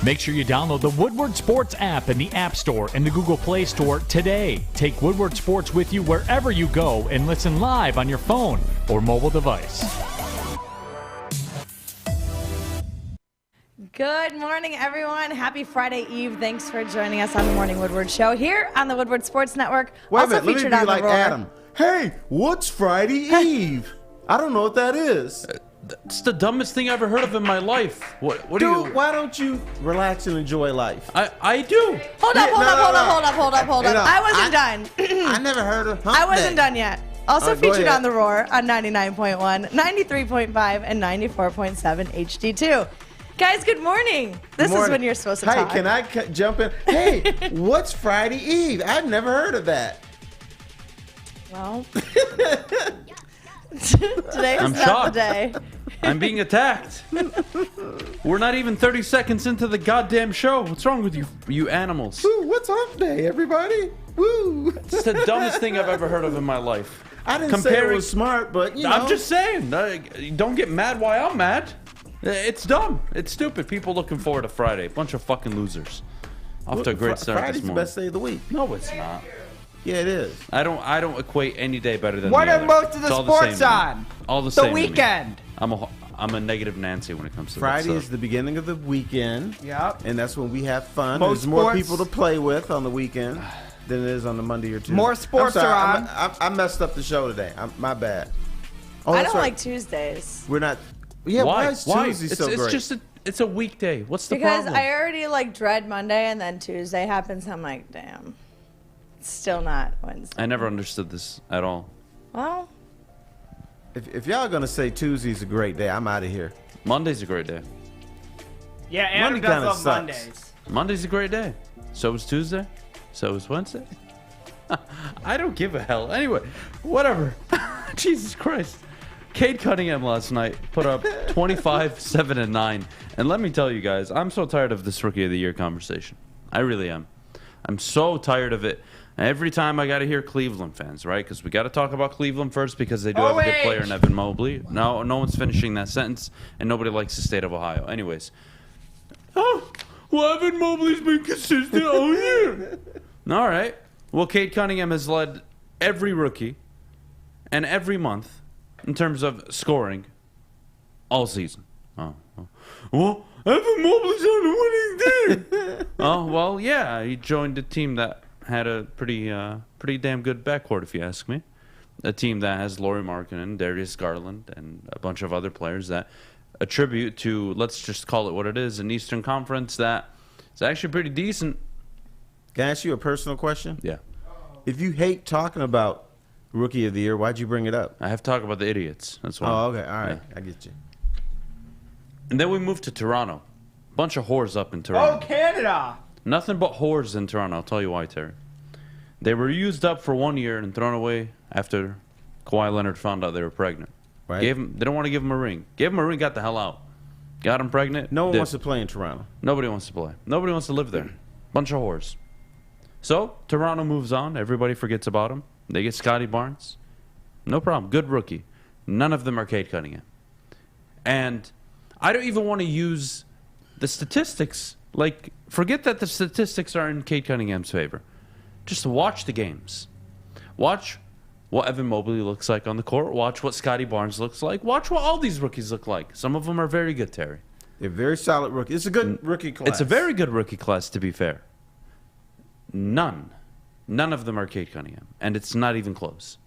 Make sure you download the Woodward Sports app in the App Store and the Google Play Store today. Take Woodward Sports with you wherever you go and listen live on your phone or mobile device. Good morning, everyone. Happy Friday Eve. Thanks for joining us on the Morning Woodward Show here on the Woodward Sports Network. Wait also a minute, featured let me be on like the Roar. Adham. Hey, what's Friday Eve? I don't know what that is. It's the dumbest thing I ever heard of in my life. What do Dude, you... why don't you relax and enjoy life? I do. Hold up. I wasn't done. I never heard of hump I wasn't day. done yet. Also All right, go featured ahead. on the Roar on 99.1, 93.5, and 94.7 HD2. Guys, good morning. This is Morning. when you're supposed to Hey, talk. can I jump in? Hey, what's Friday Eve? I've never heard of that. Well, today is I'm not shocked. the day. I'm being attacked. We're not even 30 seconds into the goddamn show. What's wrong with you animals? Woo, what's hump day, everybody? Woo. It's the dumbest thing I've ever heard of in my life. I didn't say it was smart, but you know. I'm just saying. Don't get mad why I'm mad. It's dumb. It's stupid. People looking forward to Friday. Bunch of fucking losers. Off to a great start Friday's this the morning. best day of the week. No, it's not. Yeah, it is. I don't equate any day better than What the are other. most of It's the all sports same to me. on? All the The same. to me. weekend. I'm a negative Nancy when it comes to Friday that is stuff. the beginning of the weekend. Yep. And that's when we have fun. Most There's more sports- people to play with on the weekend than it is on the Monday or Tuesday. More sports I'm sorry, are on. I messed up the show today. My bad. Oh, I that's don't right. like Tuesdays. We're not. Yeah, why is Tuesday It's, so it's great? just it's a weekday. What's the Because problem? I already dread Monday, and then Tuesday happens. I'm like, damn, it's still not Wednesday. I never understood this at all. Well, if y'all gonna say Tuesday's a great day, I'm out of here. Monday's a great day. Yeah, Adam Monday does kinda love sucks. Mondays. Monday's a great day. So is Tuesday. So is Wednesday. I don't give a hell. Anyway, whatever. Jesus Christ. Cade Cunningham last night put up 25, 7, and 9. And let me tell you guys, I'm so tired of this Rookie of the Year conversation. I really am. I'm so tired of it. Every time I got to hear Cleveland fans, right? Because we got to talk about Cleveland first because they do have a good player in Evan Mobley. No one's finishing that sentence, and nobody likes the state of Ohio. Anyways. Oh, well, Evan Mobley's been consistent all year. All right. Well, Cade Cunningham has led every rookie and every month in terms of scoring all season. Oh. Well, Evan Mobley's on a winning team. Oh, well, yeah. He joined a team that had a pretty damn good backcourt, if you ask me. A team that has Lauri Markkanen, Darius Garland, and a bunch of other players that attribute to, let's just call it what it is, an Eastern Conference that is actually pretty decent. Can I ask you a personal question? Yeah. If you hate talking about Rookie of the Year, why'd you bring it up? I have to talk about the idiots. That's why. Oh, okay. All right. Yeah. I get you. And then we moved to Toronto. Bunch of whores up in Toronto. Oh, Canada. Nothing but whores in Toronto. I'll tell you why, Terry. They were used up for 1 year and thrown away after Kawhi Leonard found out they were pregnant. Right. They don't want to give him a ring. Gave him a ring, got the hell out. Got him pregnant. No one did. wants to play in Toronto. Nobody wants to play. Nobody wants to live there. Bunch of whores. So, Toronto moves on. Everybody forgets about him. They get Scotty Barnes. No problem. Good rookie. None of them are Cade Cunningham. And I don't even want to use the statistics. Like, forget that the statistics are in Cade Cunningham's favor. Just watch the games. Watch what Evan Mobley looks like on the court. Watch what Scotty Barnes looks like. Watch what all these rookies look like. Some of them are very good, Terry. They're very solid rookies. It's a good rookie class. It's a very good rookie class, to be fair. None of them are Cade Cunningham. And it's not even close.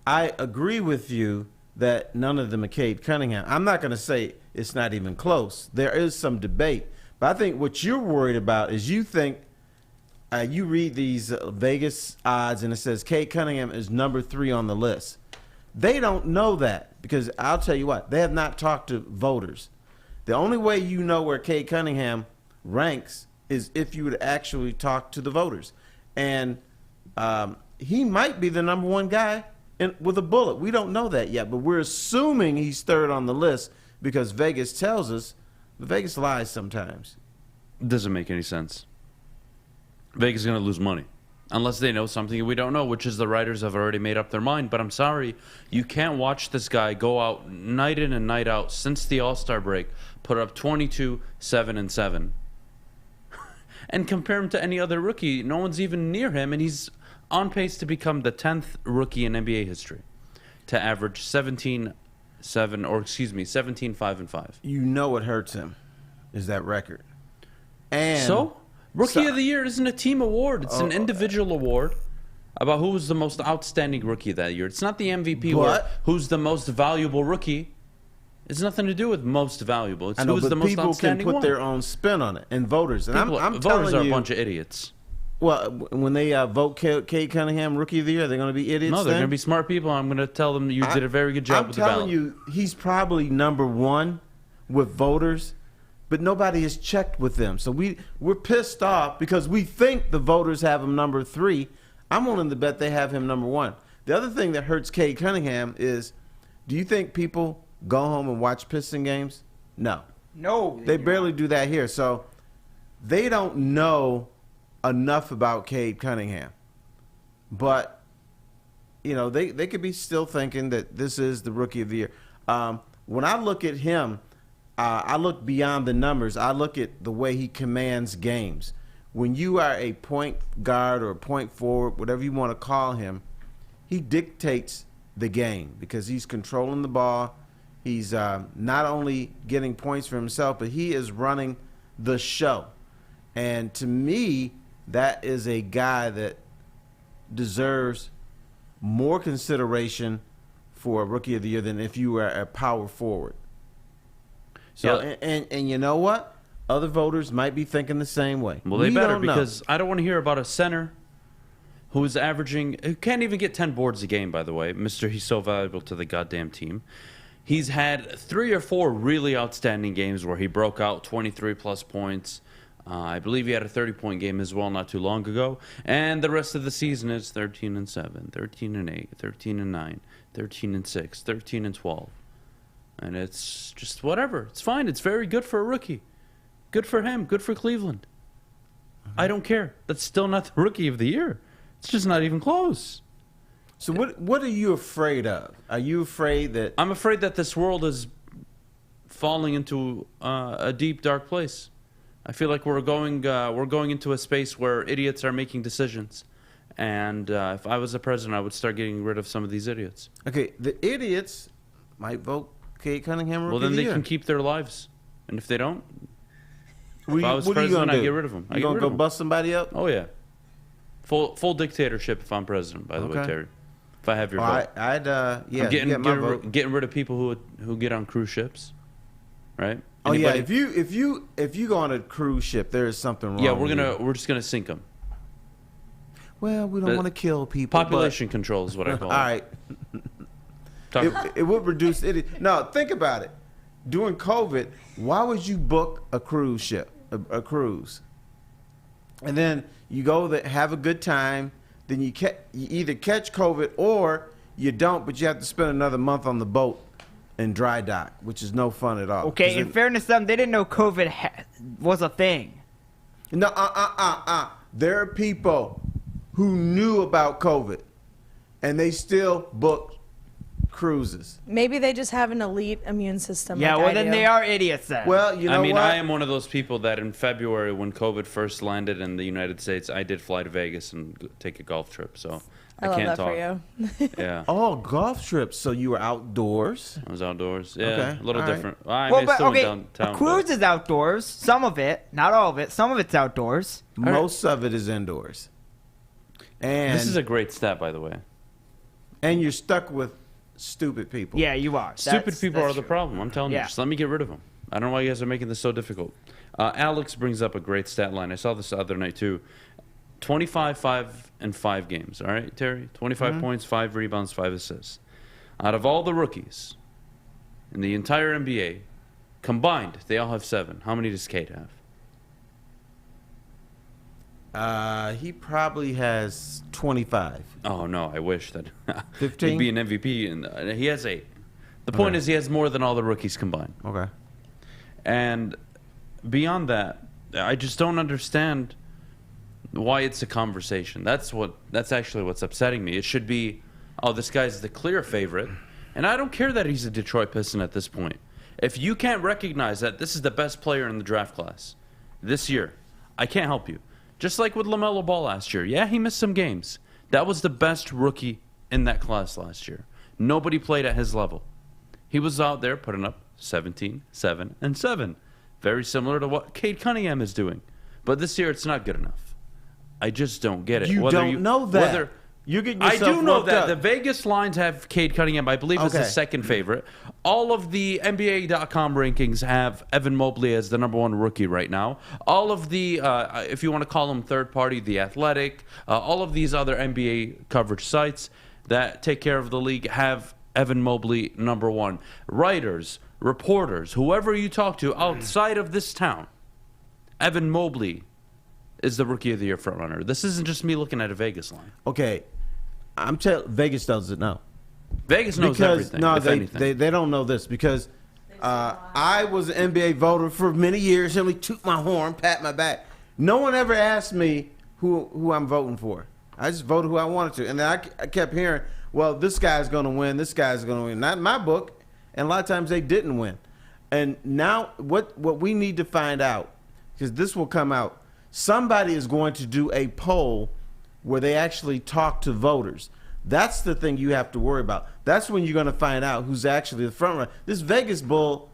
I agree with you that none of them are Cade Cunningham. I'm not going to say it's not even close. There is some debate. But I think what you're worried about is you think you read these Vegas odds and it says Cade Cunningham is number 3 on the list. They don't know that because I'll tell you what, they have not talked to voters. The only way you know where Cade Cunningham ranks is if you would actually talk to the voters. And he might be the number 1 guy with a bullet. We don't know that yet, but we're assuming he's 3rd on the list because Vegas tells us. Vegas lies sometimes. Doesn't make any sense. Vegas is going to lose money. Unless they know something we don't know, which is the writers have already made up their mind. But I'm sorry, you can't watch this guy go out night in and night out since the All-Star break, put up 22, 7, and 7, and compare him to any other rookie. No one's even near him, and he's on pace to become the 10th rookie in NBA history to average 17, 5 and 5. You know what hurts him is that record. And So, Rookie of the Year isn't a team award. It's an individual award about who was the most outstanding rookie that year. It's not the MVP or who's the most valuable rookie. It's nothing to do with most valuable. It's I know, who's but the most people can outstanding put one. their own spin on it, and voters. And I'm Voters telling are you, a bunch of idiots. well, when they vote Cade Cunningham Rookie of the Year, they're going to be idiots. No, they're then? going to be smart people. I'm going to tell them you did a very good job with the ballot. I'm telling you, he's probably number one with voters, but nobody has checked with them. So we're pissed off because we think the voters have him number 3. I'm willing to bet they have him number 1. The other thing that hurts Cade Cunningham is, do you think people go home and watch Piston games? No. No. They barely do that here. So they don't know enough about Cade Cunningham. But, you know, they could be still thinking that this is the Rookie of the Year. When I look at him, I look beyond the numbers. I look at the way he commands games. When you are a point guard or a point forward, whatever you want to call him, he dictates the game because he's controlling the ball. He's not only getting points for himself, but he is running the show. And to me, that is a guy that deserves more consideration for a Rookie of the Year than if you were a power forward. So, Yeah. and you know what? Other voters might be thinking the same way. Well, they We better, don't know. because I don't want to hear about a center who can't even get 10 boards a game, by the way. He's so valuable to the goddamn team. He's had 3 or 4 really outstanding games where he broke out 23-plus points. I believe he had a 30-point game as well not too long ago. And the rest of the season is 13-7, 13-8, 13-9, 13-6, 13-12. And it's just whatever. It's fine. It's very good for a rookie. Good for him. Good for Cleveland. I don't care. That's still not the Rookie of the Year. It's just not even close. So what are you afraid of? Are you afraid that I'm afraid that this world is falling into a deep, dark place. I feel like we're going into a space where idiots are making decisions. And if I was the president, I would start getting rid of some of these idiots. okay, the idiots might vote Cade Cunningham Rookie Well, then of the they Year. can keep their lives. And if they don't, What if I was are you president, gonna I'd do? get rid of them. You gonna go bust somebody up? Oh, yeah. Full dictatorship if I'm president, by the way, Okay. Terry. If I have your Well, vote. I'd yeah, I'm you get my vote. getting rid of people who get on cruise ships, right? Oh yeah, Anybody- if you go on a cruise ship, there is something wrong. yeah, with you. we're just gonna sink them. Well, we don't But want to kill people. Population control is what I But, call all it. right, it would reduce it. No, think about it. During COVID, why would you book a cruise ship, a cruise, and then you go there, have a good time, then you either catch COVID or you don't, but you have to spend another month on the boat in dry dock, which is no fun at all. Okay, 'Cause in fairness to them, they didn't know COVID was a thing. No, there are people who knew about COVID, and they still booked cruises. Maybe they just have an elite immune system. Yeah, like well I then do. they are idiots then. Well, you know I mean, what? I am one of those people that in February, when COVID first landed in the United States, I did fly to Vegas and take a golf trip. So I love can't that talk. for you. Yeah, Oh, golf trips. So you were outdoors? I was outdoors. Yeah, Okay, a little all right. different. I well, may but still went okay, downtown. a cruise but- is outdoors. Some of it, not all of it. Some of it's outdoors. Most of it is indoors. And This is a great stat, by the way. and you're stuck with stupid people. Yeah, you are. Stupid people that's are the true. problem. I'm telling you. Yeah. Just let me get rid of them. I don't know why you guys are making this so difficult. Alex brings up a great stat line. I saw this the other night, too. 25, 5, and 5 games. All right, Terry? 25 points, 5 rebounds, 5 assists. Out of all the rookies in the entire NBA, combined, they all have 7. How many does Cade have? He probably has 25. Oh, no, I wish that 15? he'd be an MVP. And he has 8. The point is he has more than all the rookies combined. Okay. And beyond that, I just don't understand why it's a conversation. That's actually what's upsetting me. It should be, oh, this guy's the clear favorite. And I don't care that he's a Detroit Piston at this point. If you can't recognize that this is the best player in the draft class this year, I can't help you. Just like with LaMelo Ball last year. Yeah, he missed some games. That was the best rookie in that class last year. Nobody played at his level. He was out there putting up 17, 7, and 7. Very similar to what Cade Cunningham is doing. But this year, it's not good enough. I just don't get it. You don't know that. You're getting yourself I do know worked that. up. The Vegas lines have Cade Cunningham, I believe, as the second favorite. All of the NBA.com rankings have Evan Mobley as the number one rookie right now. All of the, if you want to call them third party, The Athletic, all of these other NBA coverage sites that take care of the league have Evan Mobley number one. Writers, reporters, whoever you talk to outside of this town, Evan Mobley is the Rookie of the Year frontrunner. This isn't just me looking at a Vegas line. Okay, Vegas doesn't know. Vegas knows everything. No, if anything. they don't know this because I was an NBA voter for many years. Let me toot my horn, pat my back. No one ever asked me who I'm voting for. I just voted who I wanted to, and then I kept hearing, "Well, this guy's going to win. This guy's going to win." Not in my book, and a lot of times they didn't win. And now, what we need to find out, because this will come out. Somebody is going to do a poll where they actually talk to voters. That's the thing you have to worry about. That's when you're going to find out who's actually the front runner. This Vegas bull.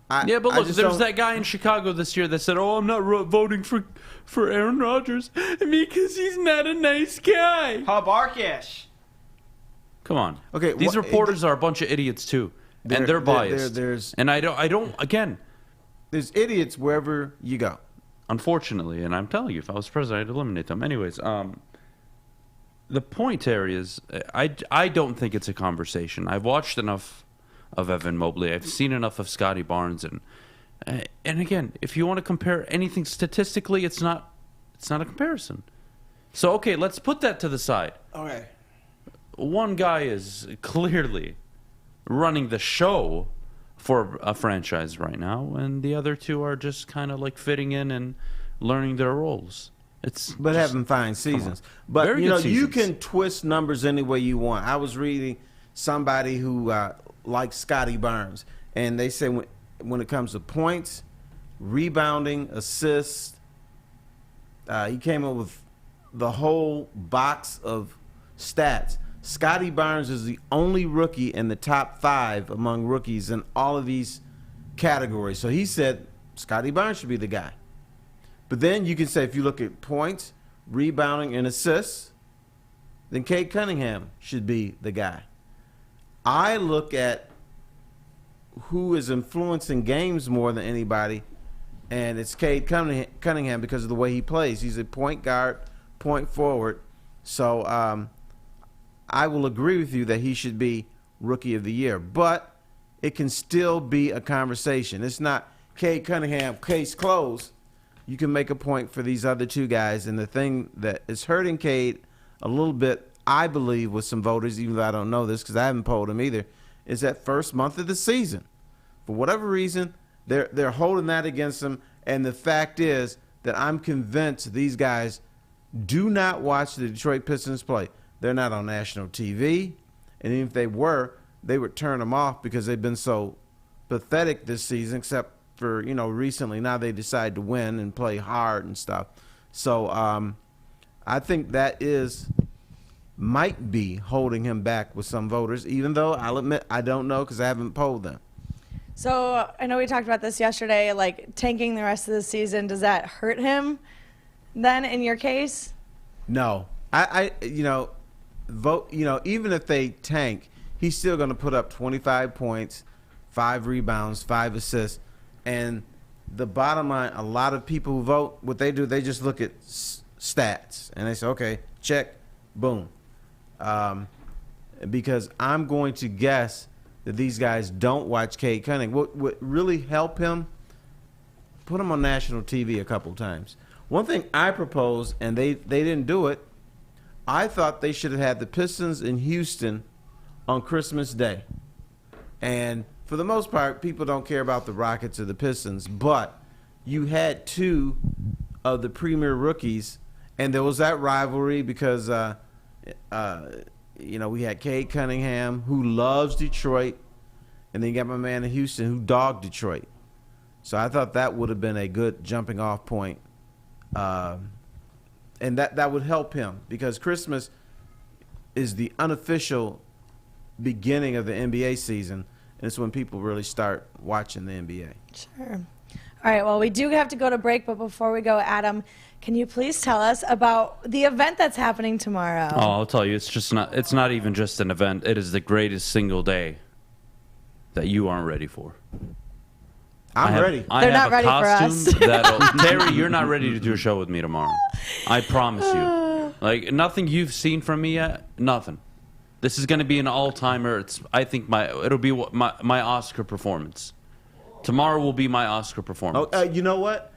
But look, there was that guy in Chicago this year that said, "Oh, I'm not voting for Aaron Rodgers because he's not a nice guy." Habarkish. Come on. Okay, these reporters are a bunch of idiots too, and they're biased. And I don't. Again, there's idiots wherever you go. Unfortunately, and I'm telling you, if I was president, I'd eliminate them. Anyways, the point, Terry, is I don't think it's a conversation. I've watched enough of Evan Mobley. I've seen enough of Scotty Barnes, and again, if you want to compare anything statistically, it's not a comparison. So okay, let's put that to the side. Okay. One guy is clearly running the show for a franchise right now, and the other two are just kind of like fitting in and learning their roles. But having fine seasons. But Very you know, good seasons. you can twist numbers any way you want. I was reading somebody who likes Scotty Barnes, and they say when it comes to points, rebounding, assists, he came up with the whole box of stats. Scotty Barnes is the only rookie in the top 5 among rookies in all of these categories. So he said Scotty Barnes should be the guy. But then you can say if you look at points, rebounding, and assists, then Cade Cunningham should be the guy. I look at who is influencing games more than anybody, and it's Cade Cunningham because of the way he plays. He's a point guard, point forward. So I will agree with you that he should be Rookie of the Year, but it can still be a conversation. It's not Cade Cunningham, case closed. You can make a point for these other two guys, and the thing that is hurting Cade a little bit, I believe, with some voters, even though I don't know this because I haven't polled him either, is that first month of the season. For whatever reason, they're holding that against him, and the fact is that I'm convinced these guys do not watch the Detroit Pistons play. They're not on national TV, and even if they were, they would turn them off because they've been so pathetic this season, except for, you know, recently. Now they decide to win and play hard and stuff. So I think that might be holding him back with some voters, even though I'll admit I don't know because I haven't polled them. So I know we talked about this yesterday, like tanking the rest of the season. Does that hurt him then in your case? No. I vote, even if they tank, he's still going to put up 25 points, 5 rebounds, 5 assists. And the bottom line, a lot of people who vote, what they do, they just look at stats. And they say, okay, check, boom. Because I'm going to guess that these guys don't watch Cade Cunningham. What would really help him, put him on national TV a couple times. One thing I proposed, and they didn't do it, I thought they should have had the Pistons in Houston on Christmas Day. And for the most part, people don't care about the Rockets or the Pistons, but you had 2 of the premier rookies, and there was that rivalry because, we had Cade Cunningham, who loves Detroit, and then you got my man in Houston who dogged Detroit. So I thought that would have been a good jumping off point And that would help him because Christmas is the unofficial beginning of the NBA season, and it's when people really start watching the NBA. Sure. All right, well, we do have to go to break, but before we go, Adam, can you please tell us about the event that's happening tomorrow? Oh, I'll tell you, it's not even just an event. It is the greatest single day that you aren't ready for. I'm ready. They're not ready for us. Terry, you're not ready to do a show with me tomorrow. I promise you. Like, nothing you've seen from me yet, nothing. This is going to be an all-timer. I think it'll be my Oscar performance. Tomorrow will be my Oscar performance. Oh, you know what?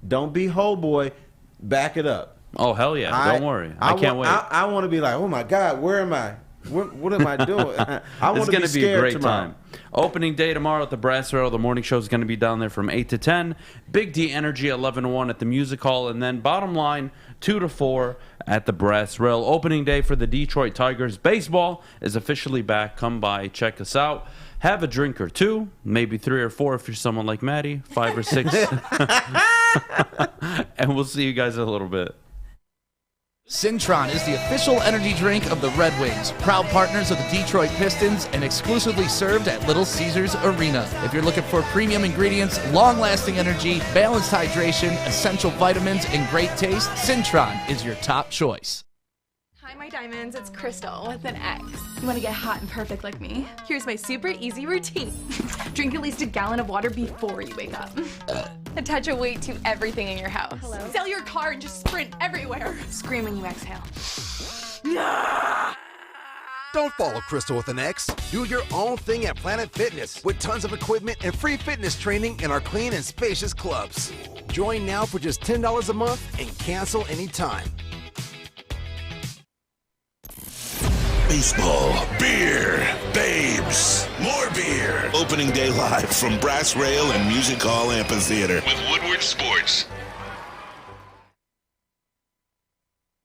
Don't be ho boy. Back it up. Oh, hell yeah. Don't worry. I can't wait. I want to be like, oh, my God, where am I? What am I doing? I want to be scared tomorrow. It's going to be a great time. Opening day tomorrow at the Brass Rail. The morning show is going to be down there from 8 to 10. Big D Energy 11 to 1 at the Music Hall. And then bottom line, 2 to 4 at the Brass Rail. Opening day for the Detroit Tigers. Baseball is officially back. Come by, check us out. Have a drink or two, maybe 3 or 4 if you're someone like Maddy, 5 or 6. And we'll see you guys in a little bit. Cintron is the official energy drink of the Red Wings, proud partners of the Detroit Pistons, and exclusively served at Little Caesars Arena. If you're looking for premium ingredients, long-lasting energy, balanced hydration, essential vitamins, and great taste, Cintron is your top choice. Hi, my diamonds. It's Crystal with an X. You want to get hot and perfect like me? Here's my super easy routine. Drink at least a gallon of water before you wake up. Attach a weight to everything in your house. Hello? Sell your car and just sprint everywhere. Scream when you exhale. Don't follow Crystal with an X. Do your own thing at Planet Fitness with tons of equipment and free fitness training in our clean and spacious clubs. Join now for just $10 a month and cancel anytime. Baseball, beer, babes, more beer. Opening day live from Brass Rail and Music Hall Amphitheater with Woodward Sports.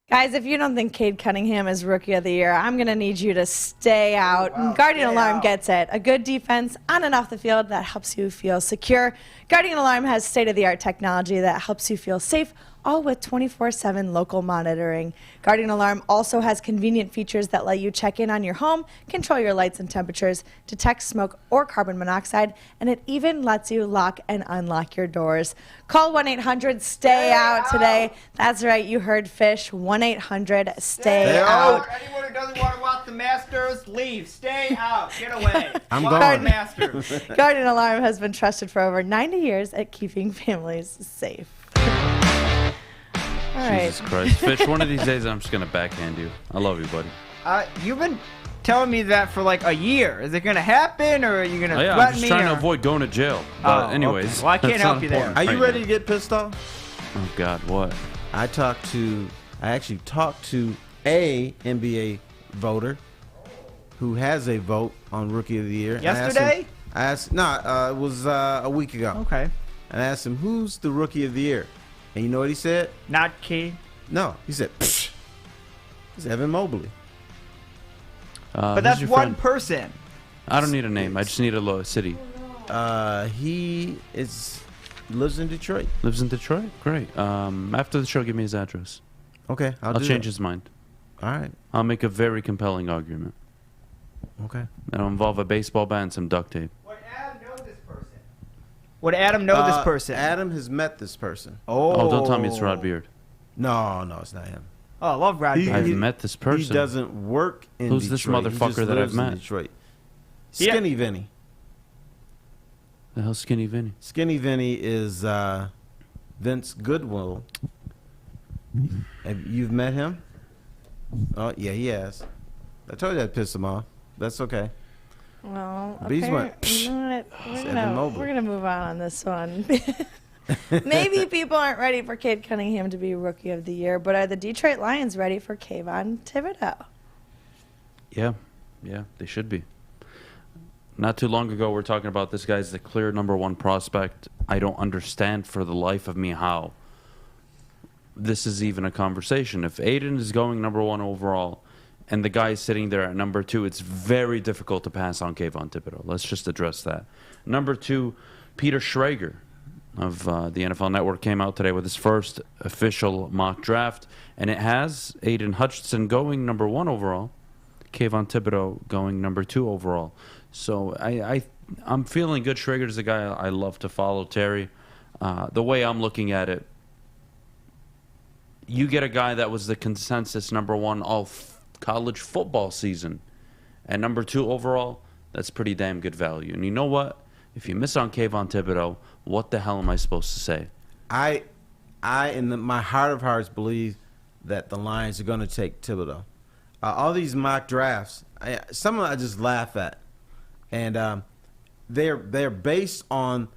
Guys, if you don't think Cade Cunningham is Rookie of the Year, I'm going to need you to stay out. Wow, Guardian Alarm gets it. A good defense on and off the field that helps you feel secure. Guardian Alarm has state-of-the-art technology that helps you feel safe, all with 24/7 local monitoring. Guardian Alarm also has convenient features that let you check in on your home, control your lights and temperatures, detect smoke or carbon monoxide, and it even lets you lock and unlock your doors. Call 1-800-STAY-OUT today. That's right, you heard Fish. 1-800-STAY-OUT. Anyone who doesn't want to watch the Masters, leave. Stay out. Get away. I'm watch going. the Masters. Guardian Alarm has been trusted for over 90 years at keeping families safe. All right. Jesus Christ. Fish, one of these days I'm just going to backhand you. I love you, buddy. You've been telling me that for like a year. Is it going to happen, or are you going to threaten me? I'm just trying to avoid going to jail. But anyways. Okay. Well, I can't help you there. Are you ready to get pissed off? Oh, God, what? I actually talked to a NBA voter who has a vote on Rookie of the Year. Yesterday? It was a week ago. Okay. And I asked him, who's the Rookie of the Year? And you know what he said? Not Cade. No, he said, psh. It's Evan Mobley. But that's one person. I don't need a name. I just need a city. He lives in Detroit. Lives in Detroit? Great. After the show, give me his address. Okay, I'll change his mind. All right. I'll make a very compelling argument. Okay. It'll involve a baseball bat and some duct tape. Would Adam know this person? Adam has met this person. Oh, don't tell me it's Rod Beard. No, it's not him. Oh, I love Rod Beard. I've met this person. He doesn't work in Who's Detroit. this motherfucker that I've met? Detroit. Skinny Vinny. The hell's Skinny Vinny? Skinny Vinny is Vince Goodwill. You've met him? Oh, yeah, he has. I told you I'd piss him off. That's okay. Well, Bees okay. went, You know what? Evan Mobley. We're gonna move on this one. Maybe people aren't ready for Cade Cunningham to be Rookie of the Year, but are the Detroit Lions ready for Kayvon Thibodeaux? Yeah, they should be. Not too long ago, we were talking about this guy's the clear #1 prospect. I don't understand for the life of me how this is even a conversation. If Aiden is going #1 overall, and the guy is sitting there at #2, it's very difficult to pass on Kayvon Thibodeaux. Let's just address that. #2, Peter Schrager. of the NFL Network came out today with his first official mock draft, and it has Aiden Hutchinson going number 1 overall, Kayvon Thibodeaux going number 2 overall. So I'm feeling good. Schrager's a guy I love to follow, Terry. The way I'm looking at it, you get a guy that was the consensus number 1 all college football season, and number 2 overall, that's pretty damn good value. And you know what? If you miss on Kayvon Thibodeaux, what the hell am I supposed to say? I in my heart of hearts believe that the Lions are going to take Thibodeaux. All these mock drafts, some of them I just laugh at, and they're based on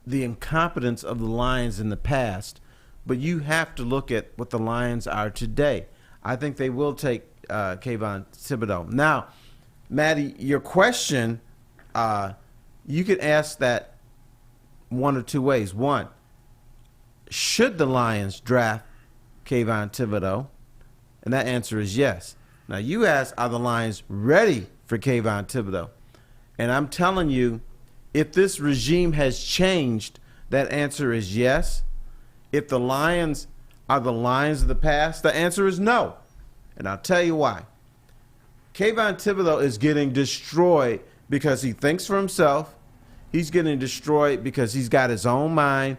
the incompetence of the Lions in the past. But you have to look at what the Lions are today. I think they will take Kayvon Thibodeaux. Now, Maddy, your question, you could ask that one of two ways. One, should the Lions draft Kayvon Thibodeaux? And that answer is yes. Now, you ask, are the Lions ready for Kayvon Thibodeaux? And I'm telling you, if this regime has changed, that answer is yes. If the Lions are the Lions of the past, the answer is no. And I'll tell you why. Kayvon Thibodeaux is getting destroyed because he thinks for himself. He's getting destroyed because he's got his own mind.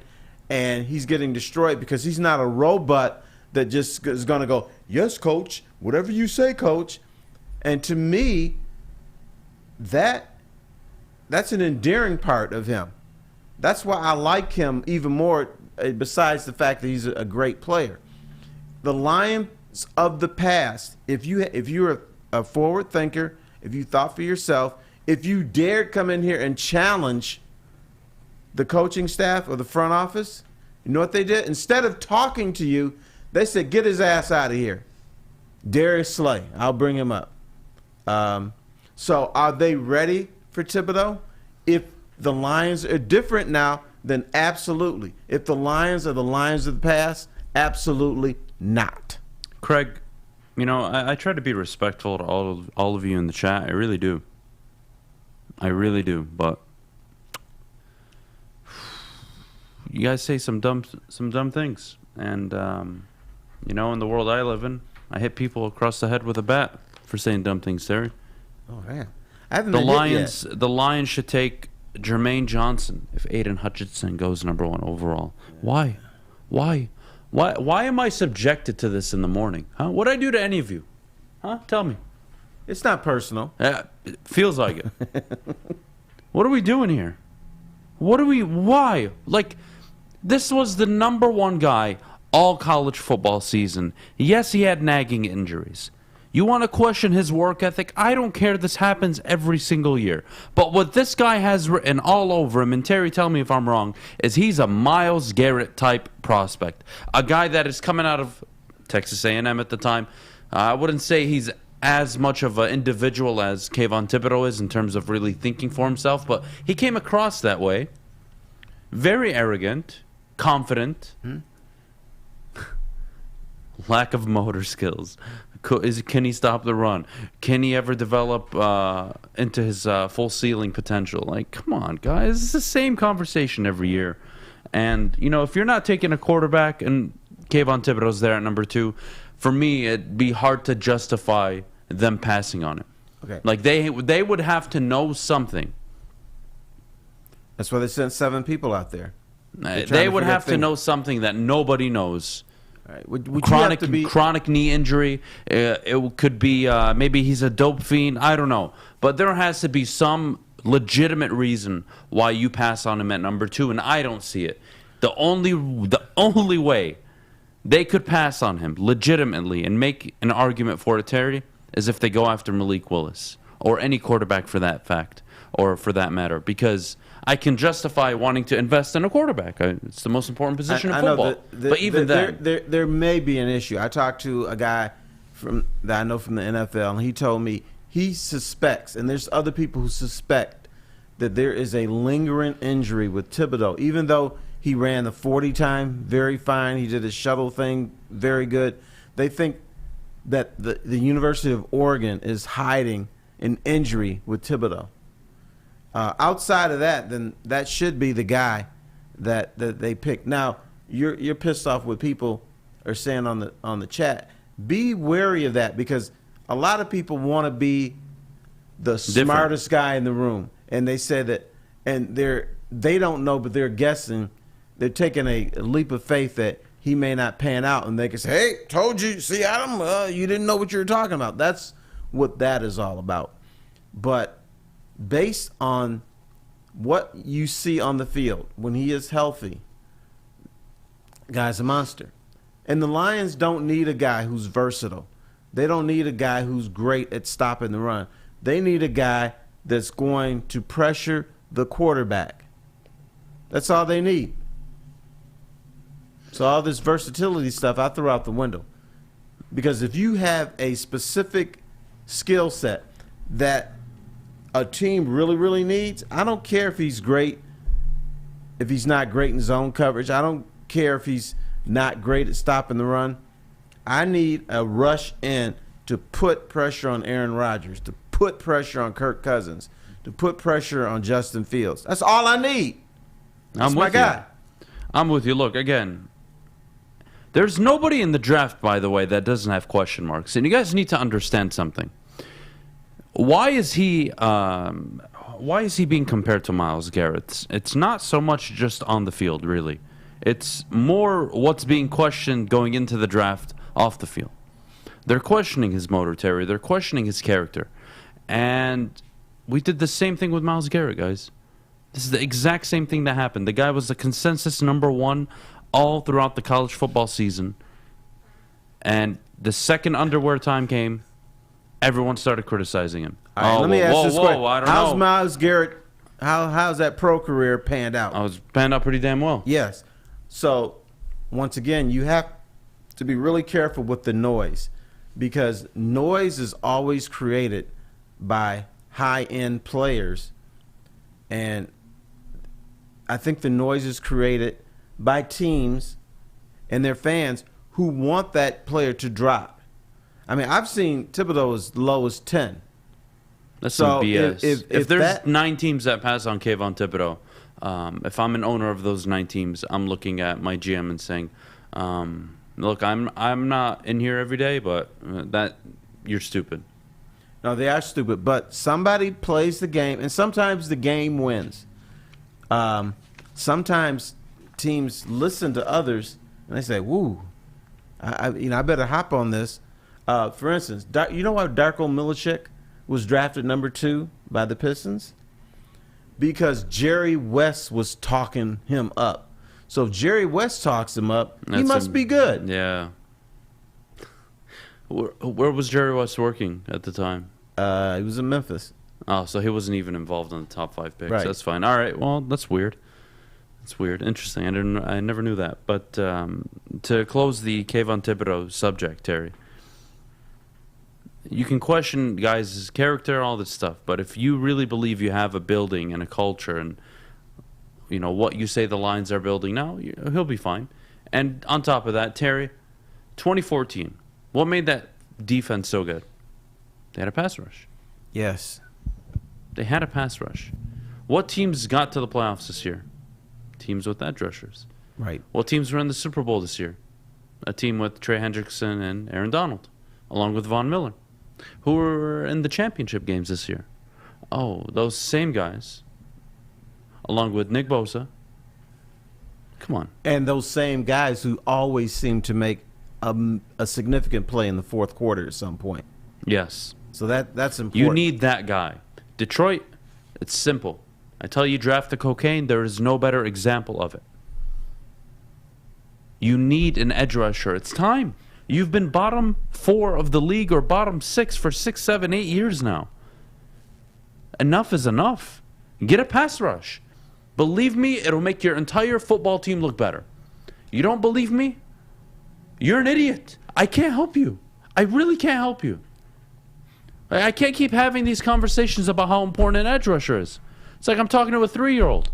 And he's getting destroyed because he's not a robot that just is going to go, yes, coach, whatever you say, coach. And to me, that's an endearing part of him. That's why I like him even more, besides the fact that he's a great player. The Lions of the past, if you're a forward thinker, if you thought for yourself, if you dared come in here and challenge the coaching staff or the front office, you know what they did? Instead of talking to you, they said, get his ass out of here. Darius Slay, I'll bring him up. So are they ready for Thibodeaux? If the Lions are different now, then absolutely. If the Lions are the Lions of the past, absolutely not. Craig, I try to be respectful to all of you in the chat. I really do. But you guys say some dumb things, and in the world I live in, I hit people across the head with a bat for saying dumb things, Terry. Oh man, I haven't the been hit Lions. yet. The Lions should take Jermaine Johnson if Aiden Hutchinson goes number 1 overall. Why? Why am I subjected to this in the morning? Huh? What'd I do to any of you? Huh? Tell me. It's not personal. It feels like it. What are we doing here? Why? Like, this was the number 1 guy all college football season. Yes, he had nagging injuries. You want to question his work ethic? I don't care. This happens every single year. But what this guy has written all over him, and Terry, tell me if I'm wrong, is he's a Myles Garrett type prospect. A guy that is coming out of Texas A&M at the time. I wouldn't say he's as much of an individual as Kayvon Thibodeaux is in terms of really thinking for himself, but he came across that way. Very arrogant, confident, lack of motor skills. Can he stop the run? Can he ever develop into his full ceiling potential? Like, come on, guys. It's the same conversation every year. And, if you're not taking a quarterback and Kayvon Thibodeaux's there at number 2, for me, it'd be hard to justify them passing on him. Okay. Like, they would have to know something. That's why they sent 7 people out there. They would have to know something that nobody knows. All right. Would chronic knee injury. It could be maybe he's a dope fiend. I don't know. But there has to be some legitimate reason why you pass on him at number 2, and I don't see it. The only way they could pass on him legitimately and make an argument for it, Terry, is if they go after Malik Willis or any quarterback for that fact or for that matter, because I can justify wanting to invest in a quarterback. It's the most important position in football. But even then, there may be an issue. I talked to a guy that I know from the NFL, and he told me he suspects, and there's other people who suspect, that there is a lingering injury with Thibodeaux. Even though he ran the 40 time very fine, he did his shuttle thing very good, they think that the University of Oregon is hiding an injury with Thibodeaux. Outside of that, then that should be the guy that they picked. Now you're pissed off what people are saying on the chat. Be wary of that, because a lot of people want to be the smartest guy in the room, and they say that, and they don't know, but they're guessing. They're taking a leap of faith that he may not pan out, and they can say, "Hey, told you, see, Adam, you didn't know what you were talking about." That's what that is all about. But based on what you see on the field when he is healthy, guy's a monster. And the Lions don't need a guy who's versatile. They don't need a guy who's great at stopping the run. They need a guy that's going to pressure the quarterback. That's all they need. So all this versatility stuff, I throw out the window. Because if you have a specific skill set that a team really, really needs, I don't care if he's great, if he's not great in zone coverage. I don't care if he's not great at stopping the run. I need a rush in to put pressure on Aaron Rodgers, to put pressure on Kirk Cousins, to put pressure on Justin Fields. That's all I need. That's my guy. I'm with you. Look, again, there's nobody in the draft, by the way, that doesn't have question marks. And you guys need to understand something. Why is he being compared to Myles Garrett? It's not so much just on the field, really. It's more what's being questioned going into the draft off the field. They're questioning his motor, Terry. They're questioning his character. And we did the same thing with Myles Garrett, guys. This is the exact same thing that happened. The guy was the consensus #1 all throughout the college football season. And the second underwear time came, everyone started criticizing him. All right, let me ask this question. I don't How's know. Myles Garrett, how's that pro career panned out? I was panned out pretty damn well. Yes. So, once again, you have to be really careful with the noise, because noise is always created by high-end players, and I think the noise is created by teams and their fans who want that player to drop. I mean, I've seen Thibodeaux as low as 10. That's So some BS. If there's that- 9 teams that pass on Kayvon Thibodeaux, if I'm an owner of those 9 teams, I'm looking at my GM and saying, look, I'm not in here every day, but that you're stupid. No, they are stupid, but somebody plays the game, and sometimes the game wins. Sometimes teams listen to others, and they say, "Woo, I better hop on this." For instance, you know why Darko Milicic was drafted #2 by the Pistons? Because Jerry West was talking him up. So if Jerry West talks him up, he must be good. Yeah. Where was Jerry West working at the time? He was in Memphis. Oh, so he wasn't even involved in the top 5 picks. Right. That's fine. All right. Well, that's weird. That's weird. Interesting. I never knew that. But to close the Kayvon Thibodeaux subject, Terry, you can question guys' character, all this stuff. But if you really believe you have a building and a culture, and you know what you say the Lions are building now, he'll be fine. And on top of that, Terry, 2014, what made that defense so good? They had a pass rush. Yes. They had a pass rush. What teams got to the playoffs this year? Teams with edge rushers. Right. What teams were in the Super Bowl this year? A team with Trey Hendrickson and Aaron Donald, along with Von Miller. Who were in the championship games this year? Oh, those same guys, along with Nick Bosa. Come on. And those same guys who always seem to make a significant play in the fourth quarter at some point. Yes. So that's important. You need that guy. Detroit, it's simple. I tell you, draft the cocaine, there is no better example of it. You need an edge rusher. It's time. You've been bottom 4 of the league or bottom 6 for 6, 7, 8 years now. Enough is enough. Get a pass rush. Believe me, it'll make your entire football team look better. You don't believe me? You're an idiot. I can't help you. I really can't help you. I can't keep having these conversations about how important an edge rusher is. It's like I'm talking to a 3-year-old.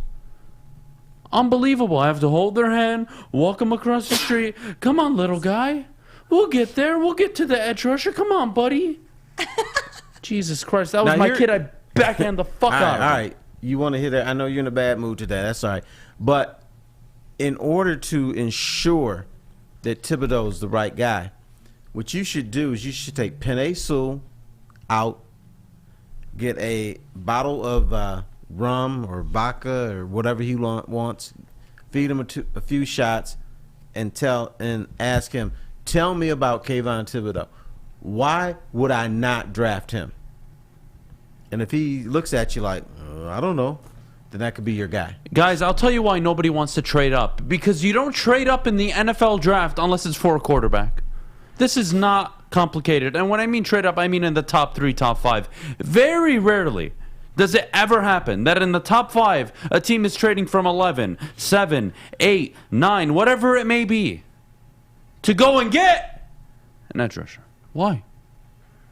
Unbelievable. I have to hold their hand, walk them across the street. Come on, little guy. We'll get there. We'll get to the edge rusher. Come on, buddy. Jesus Christ. That was my kid. I backhand the fuck out of him. All right. You want to hear that? I know you're in a bad mood today. That's all right. But in order to ensure that Thibodeaux is the right guy, what you should do is you should take Penei Sewell out, get a bottle of rum or vodka or whatever he wants, feed him a few shots, and ask him, tell me about Kayvon Thibodeaux. Why would I not draft him? And if he looks at you like, I don't know, then that could be your guy. Guys, I'll tell you why nobody wants to trade up. Because you don't trade up in the NFL draft unless it's for a quarterback. This is not complicated. And when I mean trade up, I mean in the top 3, top 5. Very rarely does it ever happen that in the top 5, a team is trading from 11, 7, 8, 9, whatever it may be, to go and get an edge rusher. Why?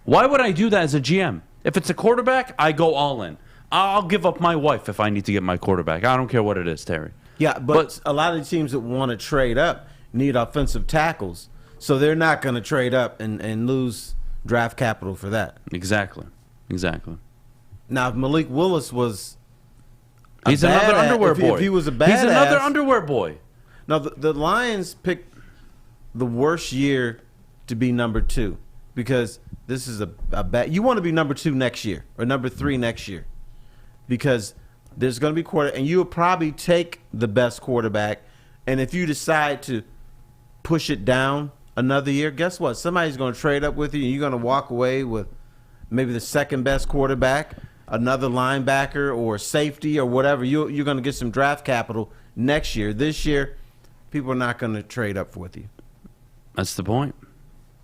Why would I do that as a GM? If it's a quarterback, I go all in. I'll give up my wife if I need to get my quarterback. I don't care what it is, Terry. Yeah, but a lot of the teams that want to trade up need offensive tackles, so they're not going to trade up and lose draft capital for that. Exactly. Now, if Malik Willis was he's another underwear boy. If he was a badass, he's another underwear boy. Now, the Lions picked the worst year to be number 2 because this is a bad. You want to be number 2 next year or number 3 next year because there's going to be and you'll probably take the best quarterback. And if you decide to push it down another year, guess what? Somebody's going to trade up with you, and you're going to walk away with maybe the second best quarterback, another linebacker or safety or whatever. You're going to get some draft capital next year. This year, people are not going to trade up with you. That's the point.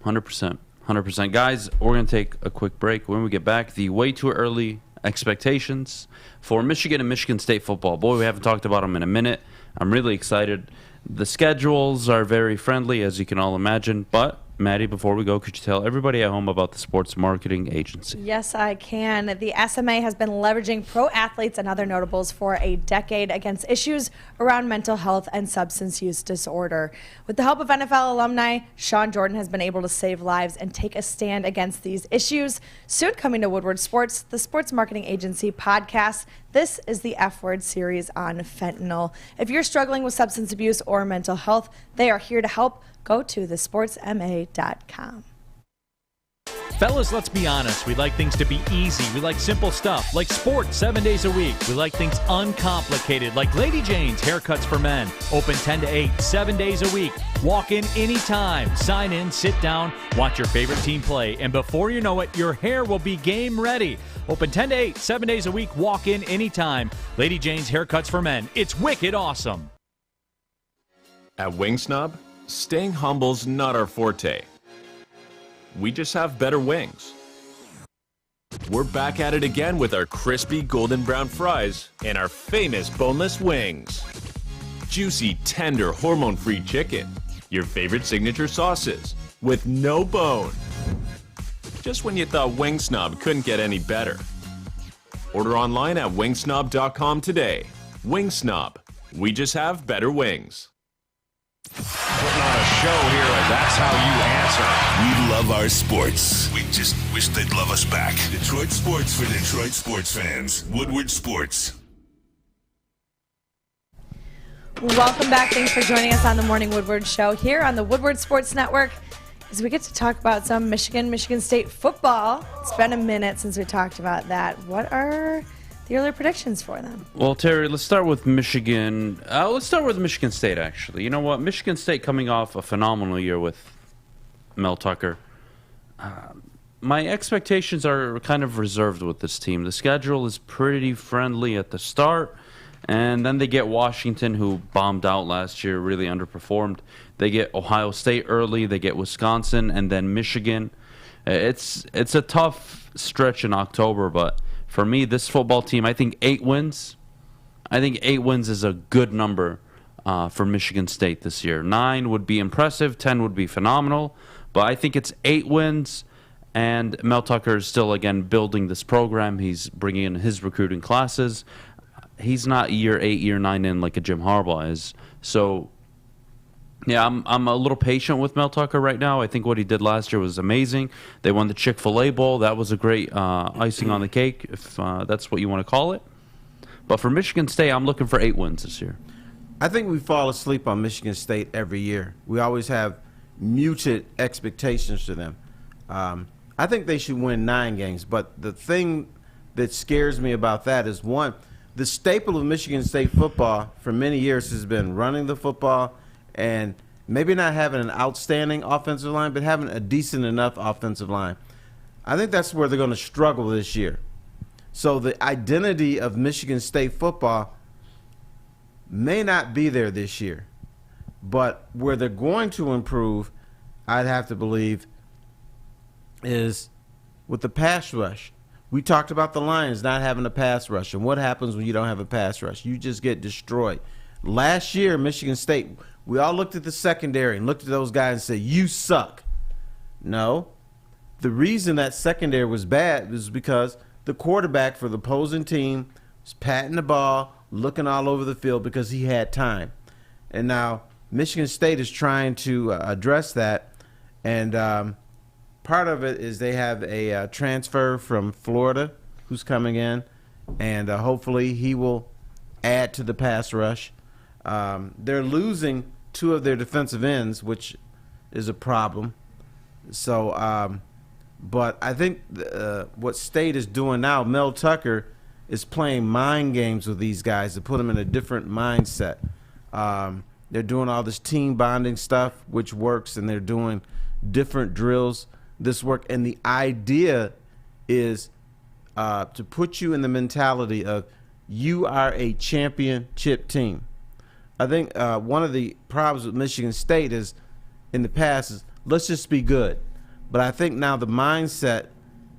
100%. 100%. Guys, we're going to take a quick break. When we get back, the way too early expectations for Michigan and Michigan State football. Boy, we haven't talked about them in a minute. I'm really excited. The schedules are very friendly, as you can all imagine. But, Maddy, before we go, could you tell everybody at home about the Sports Marketing Agency? Yes, I can. The SMA has been leveraging pro athletes and other notables for a decade against issues around mental health and substance use disorder. With the help of NFL alumni, Sean Jordan has been able to save lives and take a stand against these issues. Soon coming to Woodward Sports, the Sports Marketing Agency podcast. This is the F Word series on fentanyl. If you're struggling with substance abuse or mental health, they are here to help. Go to thesportsma.com. Fellas, let's be honest. We like things to be easy. We like simple stuff, like sports 7 days a week. We like things uncomplicated, like Lady Jane's Haircuts for Men. Open 10 to 8, 7 days a week. Walk in anytime. Sign in, sit down, watch your favorite team play, and before you know it, your hair will be game ready. Open 10 to 8, 7 days a week. Walk in anytime. Lady Jane's Haircuts for Men. It's wicked awesome. At Wing Snob, staying humble's not our forte. We just have better wings. We're back at it again with our crispy golden brown fries and our famous boneless wings. Juicy, tender, hormone-free chicken. Your favorite signature sauces with no bone. Just when you thought Wing Snob couldn't get any better. Order online at wingsnob.com today. Wing Snob. We just have better wings. Putting on a show here, and that's how you answer. We love our sports. We just wish they'd love us back. Detroit sports for Detroit sports fans. Woodward Sports. Welcome back. Thanks for joining us on the Morning Woodward Show here on the Woodward Sports Network as we get to talk about some Michigan State football. It's been a minute since we talked about that. What are the earlier predictions for them? Well, Terry, let's start with Michigan. Let's start with Michigan State, actually. You know what? Michigan State coming off a phenomenal year with Mel Tucker. My expectations are kind of reserved with this team. The schedule is pretty friendly at the start, and then they get Washington, who bombed out last year, really underperformed. They get Ohio State early. They get Wisconsin, and then Michigan. It's a tough stretch in October, but for me, this football team, I think 8 wins. I think 8 wins is a good number for Michigan State this year. 9 would be impressive. 10 would be phenomenal. But I think it's 8 wins, and Mel Tucker is still, again, building this program. He's bringing in his recruiting classes. He's not year 8, year 9 in like a Jim Harbaugh is. So, yeah, I'm a little patient with Mel Tucker right now. I think what he did last year was amazing. They won the Chick-fil-A Bowl. That was a great icing on the cake, if that's what you want to call it. But for Michigan State, I'm looking for 8 wins this year. I think we fall asleep on Michigan State every year. We always have muted expectations to them. I think they should win 9 games, but the thing that scares me about that is, one, the staple of Michigan State football for many years has been running the football and maybe not having an outstanding offensive line, but having a decent enough offensive line. I think that's where they're going to struggle this year. So the identity of Michigan State football may not be there this year, but where they're going to improve, I'd have to believe, is with the pass rush. We talked about the Lions not having a pass rush, and what happens when you don't have a pass rush? You just get destroyed. Last year, Michigan State, we all looked at the secondary and looked at those guys and said, you suck. No. The reason that secondary was bad was because the quarterback for the opposing team was patting the ball, looking all over the field because he had time. And now Michigan State is trying to address that, and part of it is they have a transfer from Florida who's coming in, and hopefully he will add to the pass rush. They're losing 2 of their defensive ends, which is a problem. So, but I think what State is doing now, Mel Tucker is playing mind games with these guys to put them in a different mindset. They're doing all this team bonding stuff, which works, and they're doing different drills. This work, and the idea is to put you in the mentality of you are a championship team. I think one of the problems with Michigan State is in the past is let's just be good. But I think now the mindset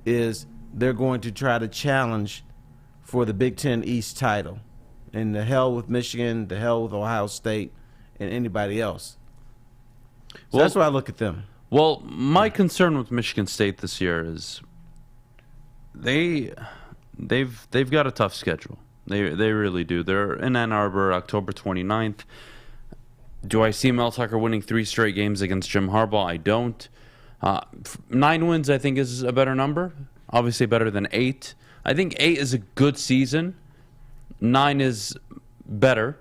is they're going to try to challenge for the Big Ten East title. And the hell with Michigan, the hell with Ohio State, and anybody else. So that's why I look at them. Well, my concern with Michigan State this year is they've got a tough schedule. They really do. They're in Ann Arbor, October 29th. Do I see Mel Tucker winning 3 straight games against Jim Harbaugh? I don't. 9 wins, I think, is a better number. Obviously better than 8. I think 8 is a good season. 9 is better.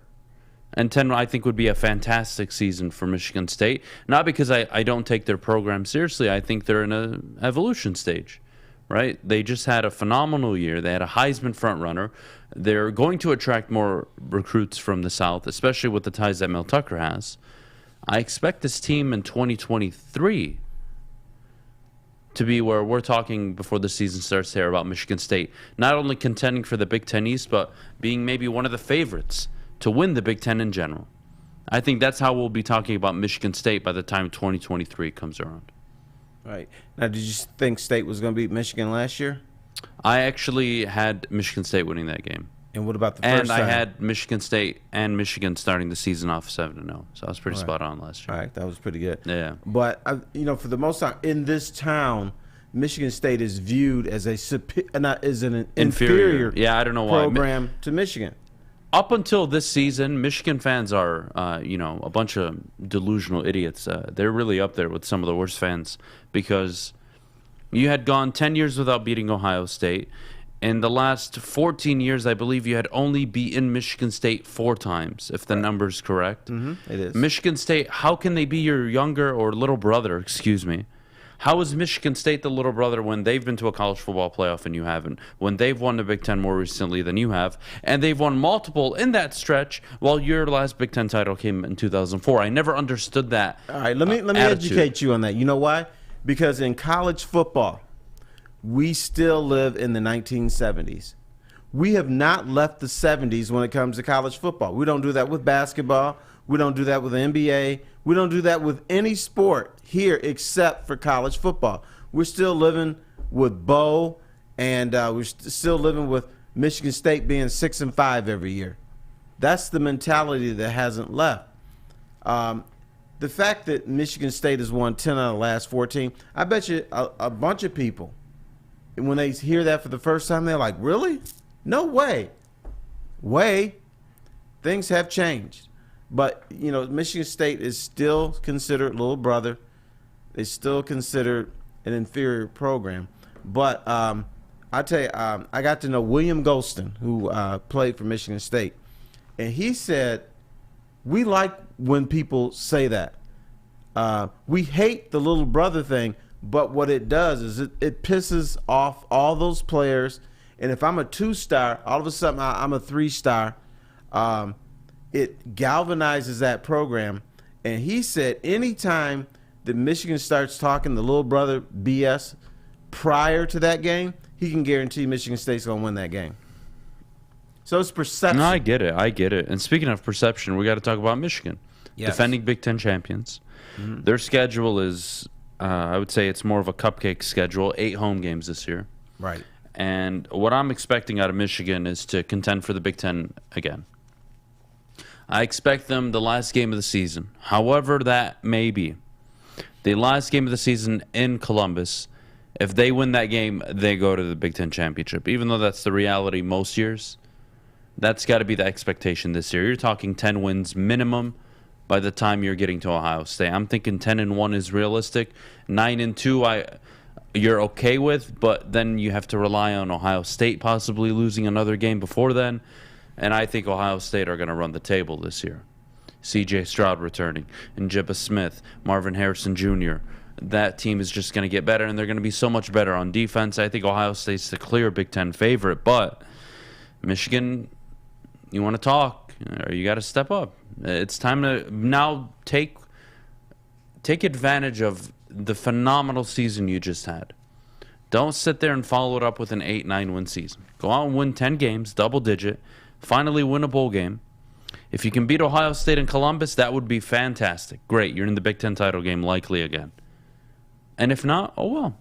And 10, I think, would be a fantastic season for Michigan State. Not because I don't take their program seriously. I think they're in an evolution stage, right? They just had a phenomenal year. They had a Heisman frontrunner. They're going to attract more recruits from the South, especially with the ties that Mel Tucker has. I expect this team in 2023 to be where we're talking before the season starts here about Michigan State. Not only contending for the Big Ten East, but being maybe one of the favorites to win the Big Ten in general. I think that's how we'll be talking about Michigan State by the time 2023 comes around. Right. Now, did you think State was going to beat Michigan last year? I actually had Michigan State winning that game. And what about the first time? And I had Michigan State and Michigan starting the season off 7-0. So I was pretty spot on last year. All right, that was pretty good. Yeah. But, for the most part, in this town, Michigan State is viewed as an inferior I don't know why. program to Michigan. Up until this season, Michigan fans are, a bunch of delusional idiots. They're really up there with some of the worst fans because you had gone 10 years without beating Ohio State. In the last 14 years, I believe you had only beaten Michigan State 4 times, if the number's correct. Mm-hmm, it is. Michigan State, how can they be your younger or little brother, How is Michigan State the little brother when they've been to a college football playoff and you haven't? When they've won the Big Ten more recently than you have, and they've won multiple in that stretch while your last Big Ten title came in 2004. I never understood that. All right, let me educate you on that. You know why? Because in college football, we still live in the 1970s. We have not left the 70s when it comes to college football. We don't do that with basketball. We don't do that with the NBA. We don't do that with any sport here except for college football. We're still living with Bo, and we're still living with Michigan State being 6-5 every year. That's the mentality that hasn't left. The fact that Michigan State has won 10 out of the last 14, I bet you a bunch of people, when they hear that for the first time, they're like, really? No way. Things have changed. But, Michigan State is still considered little brother. They still considered an inferior program. But I tell you, I got to know William Golston, who played for Michigan State. And he said We like when people say that. We hate the little brother thing, but what it does is it pisses off all those players. And if I'm a 2-star, all of a sudden I'm a 3-star. It galvanizes that program. And he said anytime that Michigan starts talking the little brother BS prior to that game, he can guarantee Michigan State's going to win that game. So it's perception. No, I get it. And speaking of perception, we got to talk about Michigan. Yes. Defending Big Ten champions. Mm-hmm. Their schedule is, I would say it's more of a cupcake schedule, 8 home games this year. Right. And what I'm expecting out of Michigan is to contend for the Big Ten again. I expect them the last game of the season, however that may be. The last game of the season in Columbus, if they win that game, they go to the Big Ten championship. Even though that's the reality most years, that's got to be the expectation this year. You're talking 10 wins minimum by the time you're getting to Ohio State. I'm thinking 10-1 is realistic. 9-2, you're okay with, but then you have to rely on Ohio State possibly losing another game before then. And I think Ohio State are going to run the table this year. C.J. Stroud returning, and Jibba Smith, Marvin Harrison Jr. That team is just going to get better, and they're going to be so much better on defense. I think Ohio State's the clear Big Ten favorite, but Michigan, you want to talk, or you got to step up. It's time to now take advantage of the phenomenal season you just had. Don't sit there and follow it up with an 8-9 win season. Go out and win 10 games, double digit. Finally win a bowl game. If you can beat Ohio State and Columbus, that would be fantastic. Great, you're in the Big Ten title game likely again. And if not, oh well.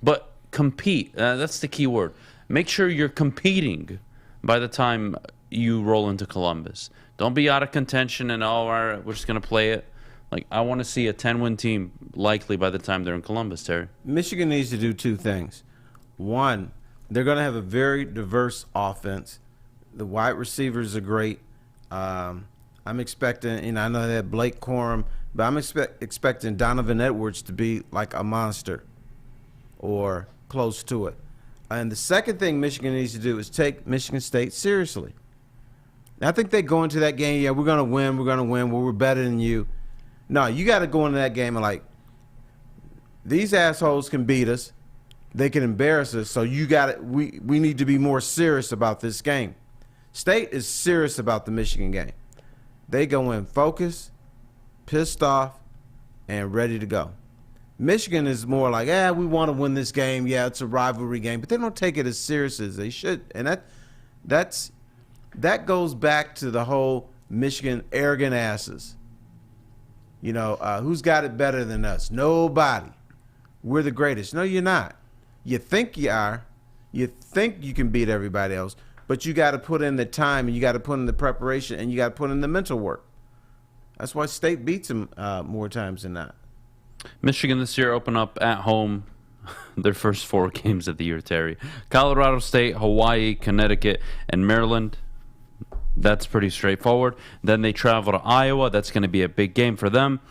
But compete. That's the key word. Make sure you're competing by the time you roll into Columbus. Don't be out of contention and, all right, we're just going to play it. Like, I want to see a 10-win team likely by the time they're in Columbus, Terry. Michigan needs to do 2 things. One, they're going to have a very diverse offense. The wide receivers are great. I'm expecting, and I know they have Blake Corum, but I'm expecting Donovan Edwards to be like a monster or close to it. And the second thing Michigan needs to do is take Michigan State seriously. I think they go into that game, yeah, we're going to win, well, we're better than you. No, you got to go into that game and like, these assholes can beat us. They can embarrass us, so you got to, we need to be more serious about this game. State is serious about the Michigan game. They go in focused, pissed off, and ready to go. Michigan is more like, we want to win this game. Yeah, it's a rivalry game, but they don't take it as serious as they should. And that goes back to the whole Michigan arrogant asses. You know, who's got it better than us? Nobody. We're the greatest. No, you're not. You think you are. You think you can beat everybody else. But you got to put in the time, and you got to put in the preparation, and you got to put in the mental work. That's why State beats them more times than not. Michigan this year open up at home their first 4 games of the year, Terry. Colorado State, Hawaii, Connecticut, and Maryland. That's pretty straightforward. Then they travel to Iowa. That's going to be a big game for them.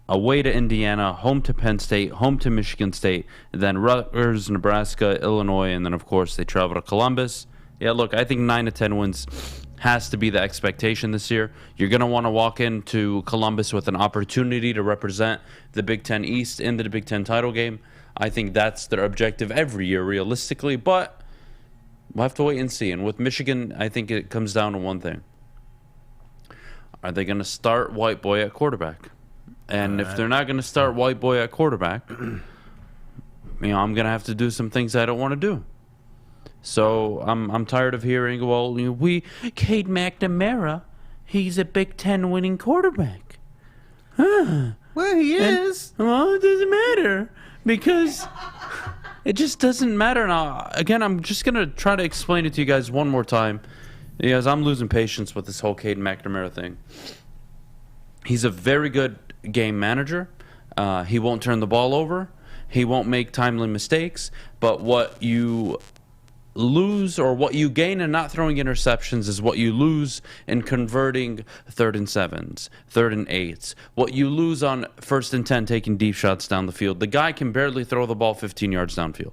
Away to Indiana, home to Penn State, home to Michigan State, then Rutgers, Nebraska, Illinois, and then, of course, they travel to Columbus. Yeah, look, I think 9 to 10 wins has to be the expectation this year. You're going to want to walk into Columbus with an opportunity to represent the Big Ten East in the Big Ten title game. I think that's their objective every year, realistically, but we'll have to wait and see. And with Michigan, I think it comes down to one thing. Are they going to start White Boy at quarterback? And if they're not going to start White Boy at quarterback, I'm going to have to do some things I don't want to do. So I'm tired of hearing, well, Cade McNamara, he's a Big Ten winning quarterback. Huh. Well, he is. Well, it doesn't matter because it just doesn't matter. Now, again, I'm just going to try to explain it to you guys one more time because I'm losing patience with this whole Cade McNamara thing. He's a very good game manager. He won't turn the ball over. He won't make timely mistakes. But what you lose or what you gain in not throwing interceptions is what you lose in converting 3rd and 7s, 3rd and 8s. What you lose on 1st and 10 taking deep shots down the field. The guy can barely throw the ball 15 yards downfield.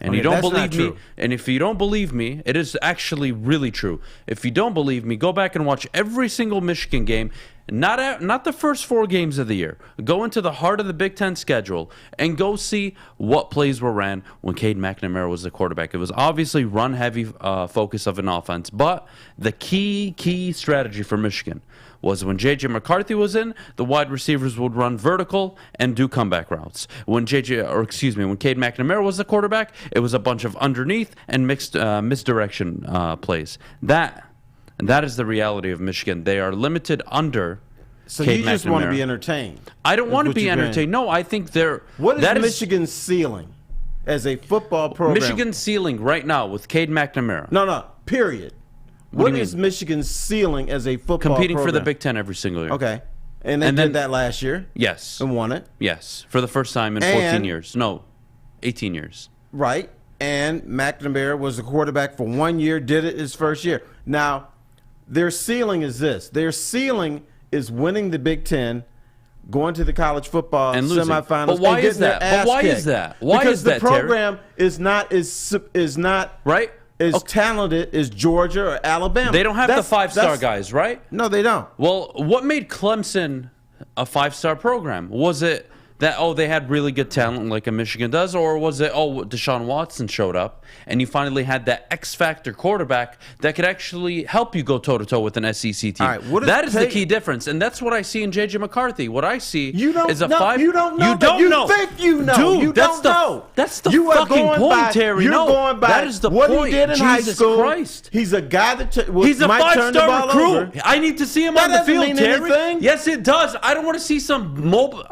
And Okay, you don't that's believe not me, true. and if you don't believe me, it is actually really true. If you don't believe me, go back and watch every single Michigan game. Not the first 4 games of the year. Go into the heart of the Big Ten schedule and go see what plays were ran when Cade McNamara was the quarterback. It was obviously run-heavy focus of an offense, but the key strategy for Michigan was when J.J. McCarthy was in, the wide receivers would run vertical and do comeback routes. When Cade McNamara was the quarterback, it was a bunch of underneath and misdirection plays. That is the reality of Michigan. They are limited under. So Cade you just McNamara. want to be entertained. I don't want to what be you're entertained. saying. No, I think they're. What is that Michigan's ceiling as a football program? Michigan's ceiling right now with Cade McNamara. No, period. What What do you is mean? Michigan's ceiling as a football Competing program? for the Big Ten every single year. Okay. And they did that last year Yes. and won it. Yes. For the first time in 14 And- years. No, 18 years. Right. And McNamara was the quarterback for 1 year, did it his first year. Now, their ceiling is this. Their ceiling is winning the Big Ten, going to the college football And losing. semifinals. But why and is getting their that? But ass why is kicked. that? Why because is the that, Terry? program is not Right? as talented as Georgia or Alabama. They don't have the 5-star that's- guys, right? No, they don't. Well, what made Clemson a 5-star program? Was it that, they had really good talent like a Michigan does? Or was it, Deshaun Watson showed up and you finally had that X-factor quarterback that could actually help you go toe-to-toe with an SEC team? All right, what is that is the Peyton- key difference. And that's what I see in J.J. McCarthy. What I see You don't is a know. 5... You don't know. You but don't you know. think you know. Dude, you that's don't know. That's the You are fucking going point, by, Terry. You're No, going by that is the what point. he did in high Jesus school. Christ. He's a guy that He's a might turn the 5-star ball recruit. over. I need to see him That on the doesn't field, mean Terry. anything. Yes, it does. I don't want to see some mobile.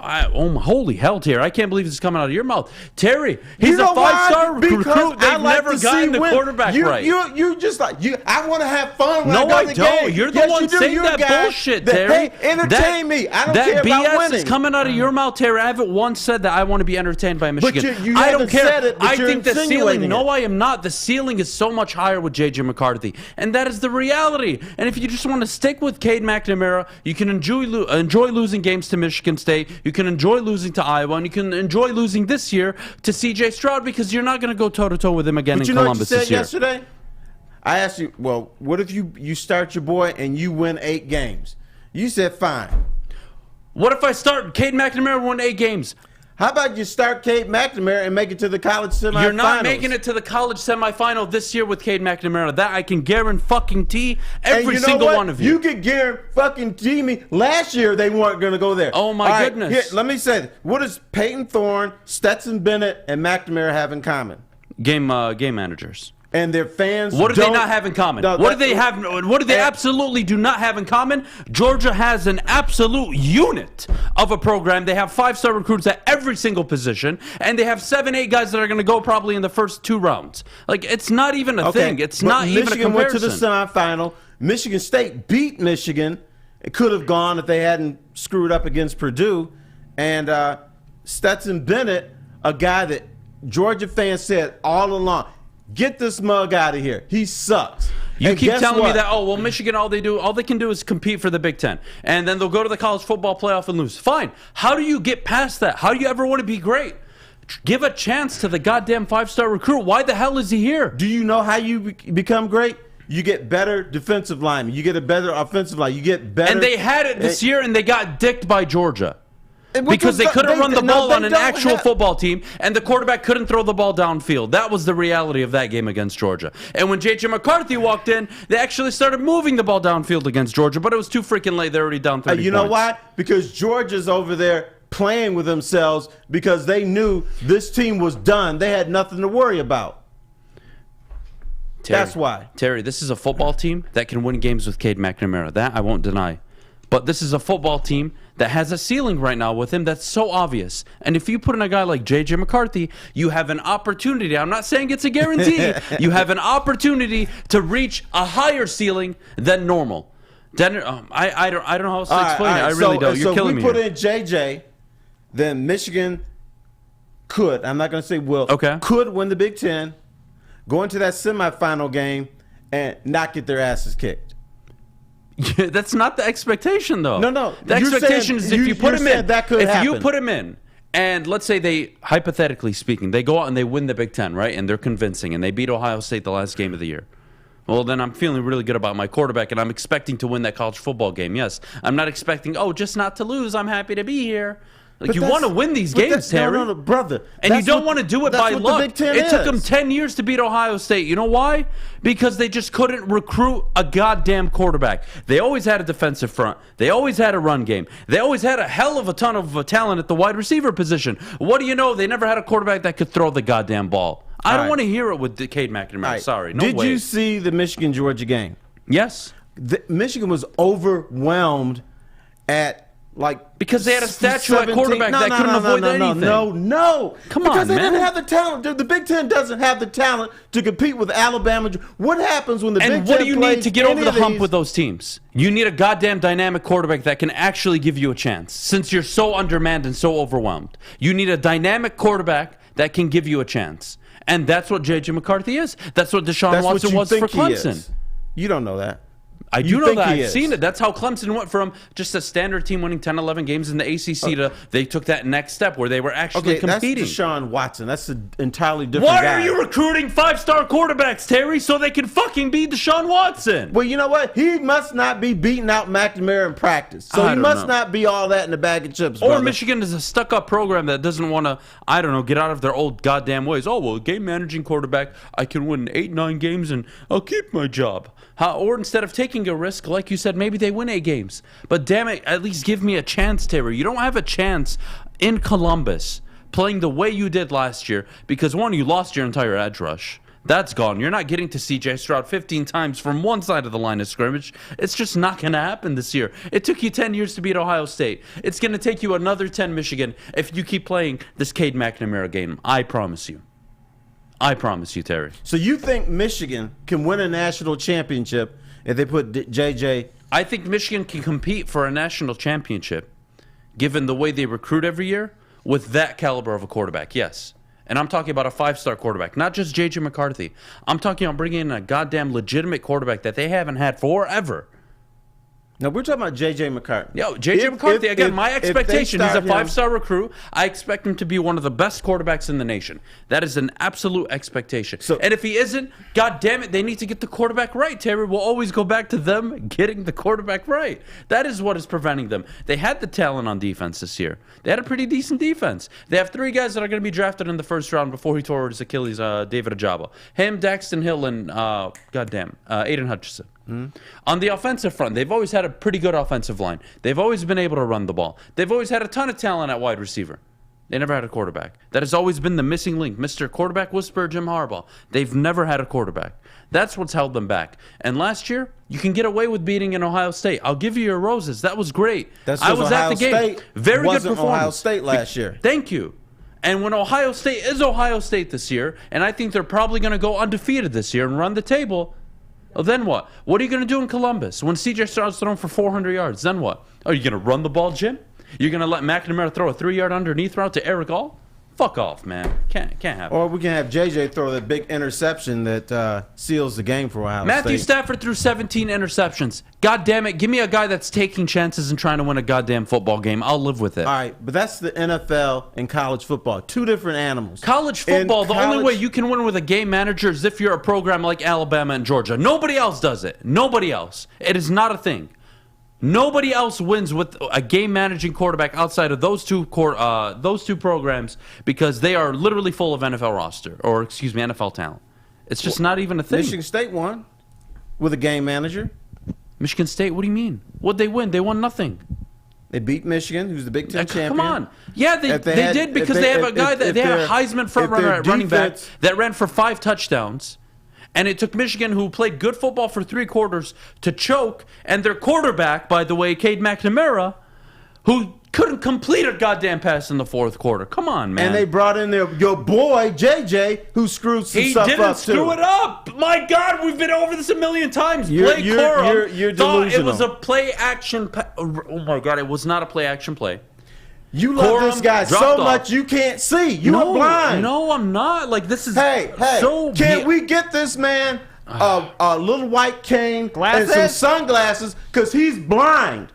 Holy hell, Terry! I can't believe this is coming out of your mouth, Terry. He's You know a 5-star why? Because recruit. They've I like never to see gotten the win. quarterback right. You just like you. I want to have fun. When No, I go I to the don't. game. You're the Yes, one you do. saying You're that a guy bullshit, that, Terry. Hey, entertain me. I don't care that about BS winning. is coming out of your mouth, Terry. I haven't once said that I want to be entertained by Michigan. you I don't haven't care. said it, but I you're think the insinuating ceiling. No, it. I am not. The ceiling is so much higher with J.J. McCarthy, and that is the reality. And if you just want to stick with Cade McNamara, you can enjoy losing games to Michigan State. You can enjoy losing to Iowa, and you can enjoy losing this year to C.J. Stroud because you're not going to go toe-to-toe with him again But in you know Columbus what you this said year. yesterday? I asked you, well, what if you start your boy and you win 8 games? You said fine. What if I start Cade McNamara won 8 games? How about you start Cade McNamara and make it to the college semifinals? You're not making it to the college semifinal this year with Cade McNamara. That I can guarantee every single one of you. You could guarantee me. Last year they weren't going to go there. Oh, my All right, goodness. Here, let me say this. What does Peyton Thorne, Stetson Bennett, and McNamara have in common? Game managers. And their fans. What do they not have in common? No, What do they have? What do they absolutely do not have in common? Georgia has an absolute unit of a program. They have 5-star recruits at every single position, and they have 7, 8 guys that are going to go probably in the first 2 rounds. Like, it's not even a thing. It's but not even a Michigan went to comparison. the semifinal. Michigan State beat Michigan. It could have gone if they hadn't screwed up against Purdue. And Stetson Bennett, a guy that Georgia fans said all along, get this mug out of here. He sucks. You And keep guess telling me what? that, Michigan, all they can do is compete for the Big Ten. And then they'll go to the college football playoff and lose. Fine. How do you get past that? How do you ever want to be great? Give a chance to the goddamn 5-star recruit. Why the hell is he here? Do you know how you become great? You get better defensive linemen. You get a better offensive line. You get better. And they had it this year, and they got dicked by Georgia. Which Because they was- couldn't run the no, ball they on an don't actual have- football team, and the quarterback couldn't throw the ball downfield. That was the reality of that game against Georgia. And when J.J. McCarthy walked in, they actually started moving the ball downfield against Georgia, but it was too freaking late. They're already down 30 You know points. why? Because Georgia's over there playing with themselves because they knew this team was done. They had nothing to worry about. Terry, That's why. Terry, this is a football team that can win games with Cade McNamara. That I won't deny. But this is a football team that has a ceiling right now with him that's so obvious. And if you put in a guy like J.J. McCarthy, you have an opportunity. I'm not saying it's a guarantee. You have an opportunity to reach a higher ceiling than normal. I don't know how else to explain it. I really don't. You're killing me. So if we put here. in J.J., then Michigan could, I'm not going to say will, Okay. could win the Big Ten, go into that semifinal game, and not get their asses kicked. Yeah, that's not the expectation, though. No. The You're expectation saying- is if you put you're him saying in. that could if you happen. put him in, And let's say they, hypothetically speaking, they go out and they win the Big Ten, right? And they're convincing, and they beat Ohio State the last game of the year. Well, then I'm feeling really good about my quarterback, and I'm expecting to win that college football game. Yes, I'm not expecting, just not to lose. I'm happy to be here. Like, you want to win these games, Terry. No, brother. And you don't want to do it by luck. It took them 10 years to beat Ohio State. You know why? Because they just couldn't recruit a goddamn quarterback. They always had a defensive front. They always had a run game. They always had a hell of a ton of talent at the wide receiver position. What do you know? They never had a quarterback that could throw the goddamn ball. I don't want to hear it with Cade McNamara. Right. Sorry, no way. Did you see the Michigan-Georgia game? Yes. Michigan was overwhelmed at, because they had a statue at quarterback that couldn't avoid anything. No. Come because on, they man. didn't have the talent. The Big Ten doesn't have the talent to compete with Alabama. What happens when the Big Ten And what do you need to get over the hump these? with those teams? You need a goddamn dynamic quarterback that can actually give you a chance. Since you're so undermanned and so overwhelmed, you need a dynamic quarterback that can give you a chance. And that's what J.J. McCarthy is. That's what Deshaun Watson was for Clemson. You don't know that. I do know that. I've seen it. That's how Clemson went from just a standard team winning 10, 11 games in the ACC to they took that next step where they were actually competing. That's Deshaun Watson. That's an entirely different guy. Why are you recruiting 5-star quarterbacks, Terry, so they can fucking beat Deshaun Watson? Well, you know what? He must not be beating out McNamara in practice. So he must not be all that in a bag of chips, brother. Or Michigan is a stuck-up program that doesn't want to, get out of their old goddamn ways. Oh, well, game managing quarterback, I can win 8-9 games and I'll keep my job. Or instead of taking a risk, like you said, maybe they win 8 games. But damn it, at least give me a chance, Terry. You don't have a chance in Columbus playing the way you did last year because, one, you lost your entire edge rush. That's gone. You're not getting to C.J. Stroud 15 times from one side of the line of scrimmage. It's just not going to happen this year. It took you 10 years to beat Ohio State. It's going to take you another 10, Michigan, if you keep playing this Cade McNamara game. I promise you. I promise you, Terry. So you think Michigan can win a national championship if they put JJ? I think Michigan can compete for a national championship, given the way they recruit every year, with that caliber of a quarterback, yes. And I'm talking about a 5-star quarterback, not just J.J. McCarthy. I'm talking about bringing in a goddamn legitimate quarterback that they haven't had forever. Now, we're talking about J.J. McCarthy. Yo, J.J. McCarthy, again, my expectation, he's a 5-star recruit. I expect him to be one of the best quarterbacks in the nation. That is an absolute expectation. And if he isn't, God damn it, they need to get the quarterback right, Terry. We'll always go back to them getting the quarterback right. That is what is preventing them. They had the talent on defense this year. They had a pretty decent defense. They have 3 guys that are going to be drafted in the first round before he tore his Achilles, David Ajabo. Him, Daxton Hill, and, Aiden Hutchinson. Mm-hmm. On the offensive front, they've always had a pretty good offensive line. They've always been able to run the ball. They've always had a ton of talent at wide receiver. They never had a quarterback. That has always been the missing link. Mr. Quarterback Whisperer, Jim Harbaugh. They've never had a quarterback. That's what's held them back. And last year, you can get away with beating in Ohio State. I'll give you your roses. That was great. I was at the game. State Very good performance. Ohio State last year. Thank you. And when Ohio State is Ohio State this year, and I think they're probably going to go undefeated this year and run the table, well, then what? What are you going to do in Columbus when C.J. Stroud's thrown for 400 yards? Then what? Are you going to run the ball, Jim? You're going to let McNamara throw a 3-yard underneath route to Eric All? Fuck off, man. Can't happen. Or we can have J.J. throw that big interception that seals the game for Ohio State. Matthew Stafford threw 17 interceptions. God damn it. Give me a guy that's taking chances and trying to win a goddamn football game. I'll live with it. All right, but that's the NFL and college football. 2 different animals. College football, the only way you can win with a game manager is if you're a program like Alabama and Georgia. Nobody else does it. Nobody else. It is not a thing. Nobody else wins with a game managing quarterback outside of those two programs because they are literally full of NFL talent. It's just not even a thing. Michigan State won with a game manager. Michigan State, what do you mean? What'd they win? They won nothing. They beat Michigan, who's the Big Ten champion. Come on. Yeah, they did because they have a guy they had a Heisman front runner at running back that ran for 5 touchdowns. And it took Michigan, who played good football for 3 quarters, to choke. And their quarterback, by the way, Cade McNamara, who couldn't complete a goddamn pass in the 4th quarter. Come on, man. And they brought in your boy, JJ, who screwed some stuff up, too. He didn't screw it up. My God, we've been over this a million times. Blake you're thought delusional. it was a play-action oh, my God, it was not a play-action play. You love this guy so much you can't see. You are blind. No, I'm not. Like, this is so... Can't we get this man a little white cane and some sunglasses because he's blind?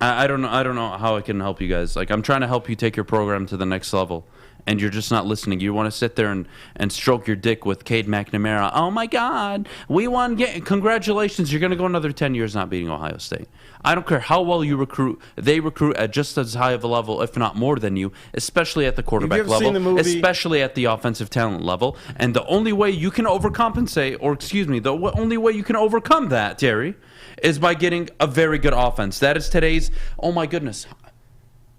I don't know how I can help you guys. Like, I'm trying to help you take your program to the next level, and you're just not listening. You want to sit there and stroke your dick with Cade McNamara. Oh my God, we won! Congratulations! You're going to go another 10 years not beating Ohio State. I don't care how well you recruit. They recruit at just as high of a level, if not more than you, especially at the quarterback level, especially at the offensive talent level. And the only way you can overcompensate, or excuse me, the only way you can overcome that, Terry, is by getting a very good offense. That is today's, oh my goodness.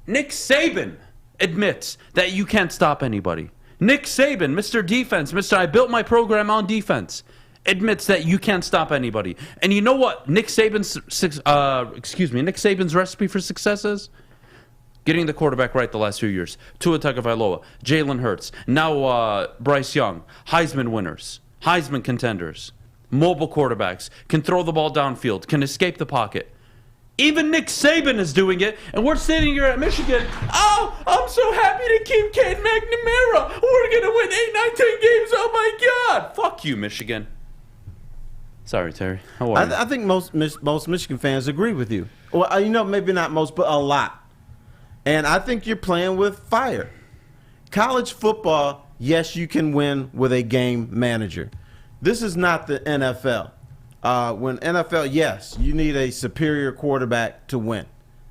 Nick Saban admits that you can't stop anybody. Nick Saban, Mr. Defense, Mr. I built my program on defense, admits that you can't stop anybody. And you know what Nick Saban's recipe for success is? Getting the quarterback right the last few years. Tua Tagovailoa, Jalen Hurts, now Bryce Young, Heisman winners, Heisman contenders, mobile quarterbacks, can throw the ball downfield, can escape the pocket. Even Nick Saban is doing it, and we're sitting here at Michigan. Oh, I'm so happy to keep Cade McNamara. We're going to win 8, 9, 10 games. Oh, my God. Fuck you, Michigan. Sorry, Terry. How are you? I think most Michigan fans agree with you. Well, maybe not most, but a lot. And I think you're playing with fire. College football, yes, you can win with a game manager. This is not the NFL. When NFL, yes, you need a superior quarterback to win.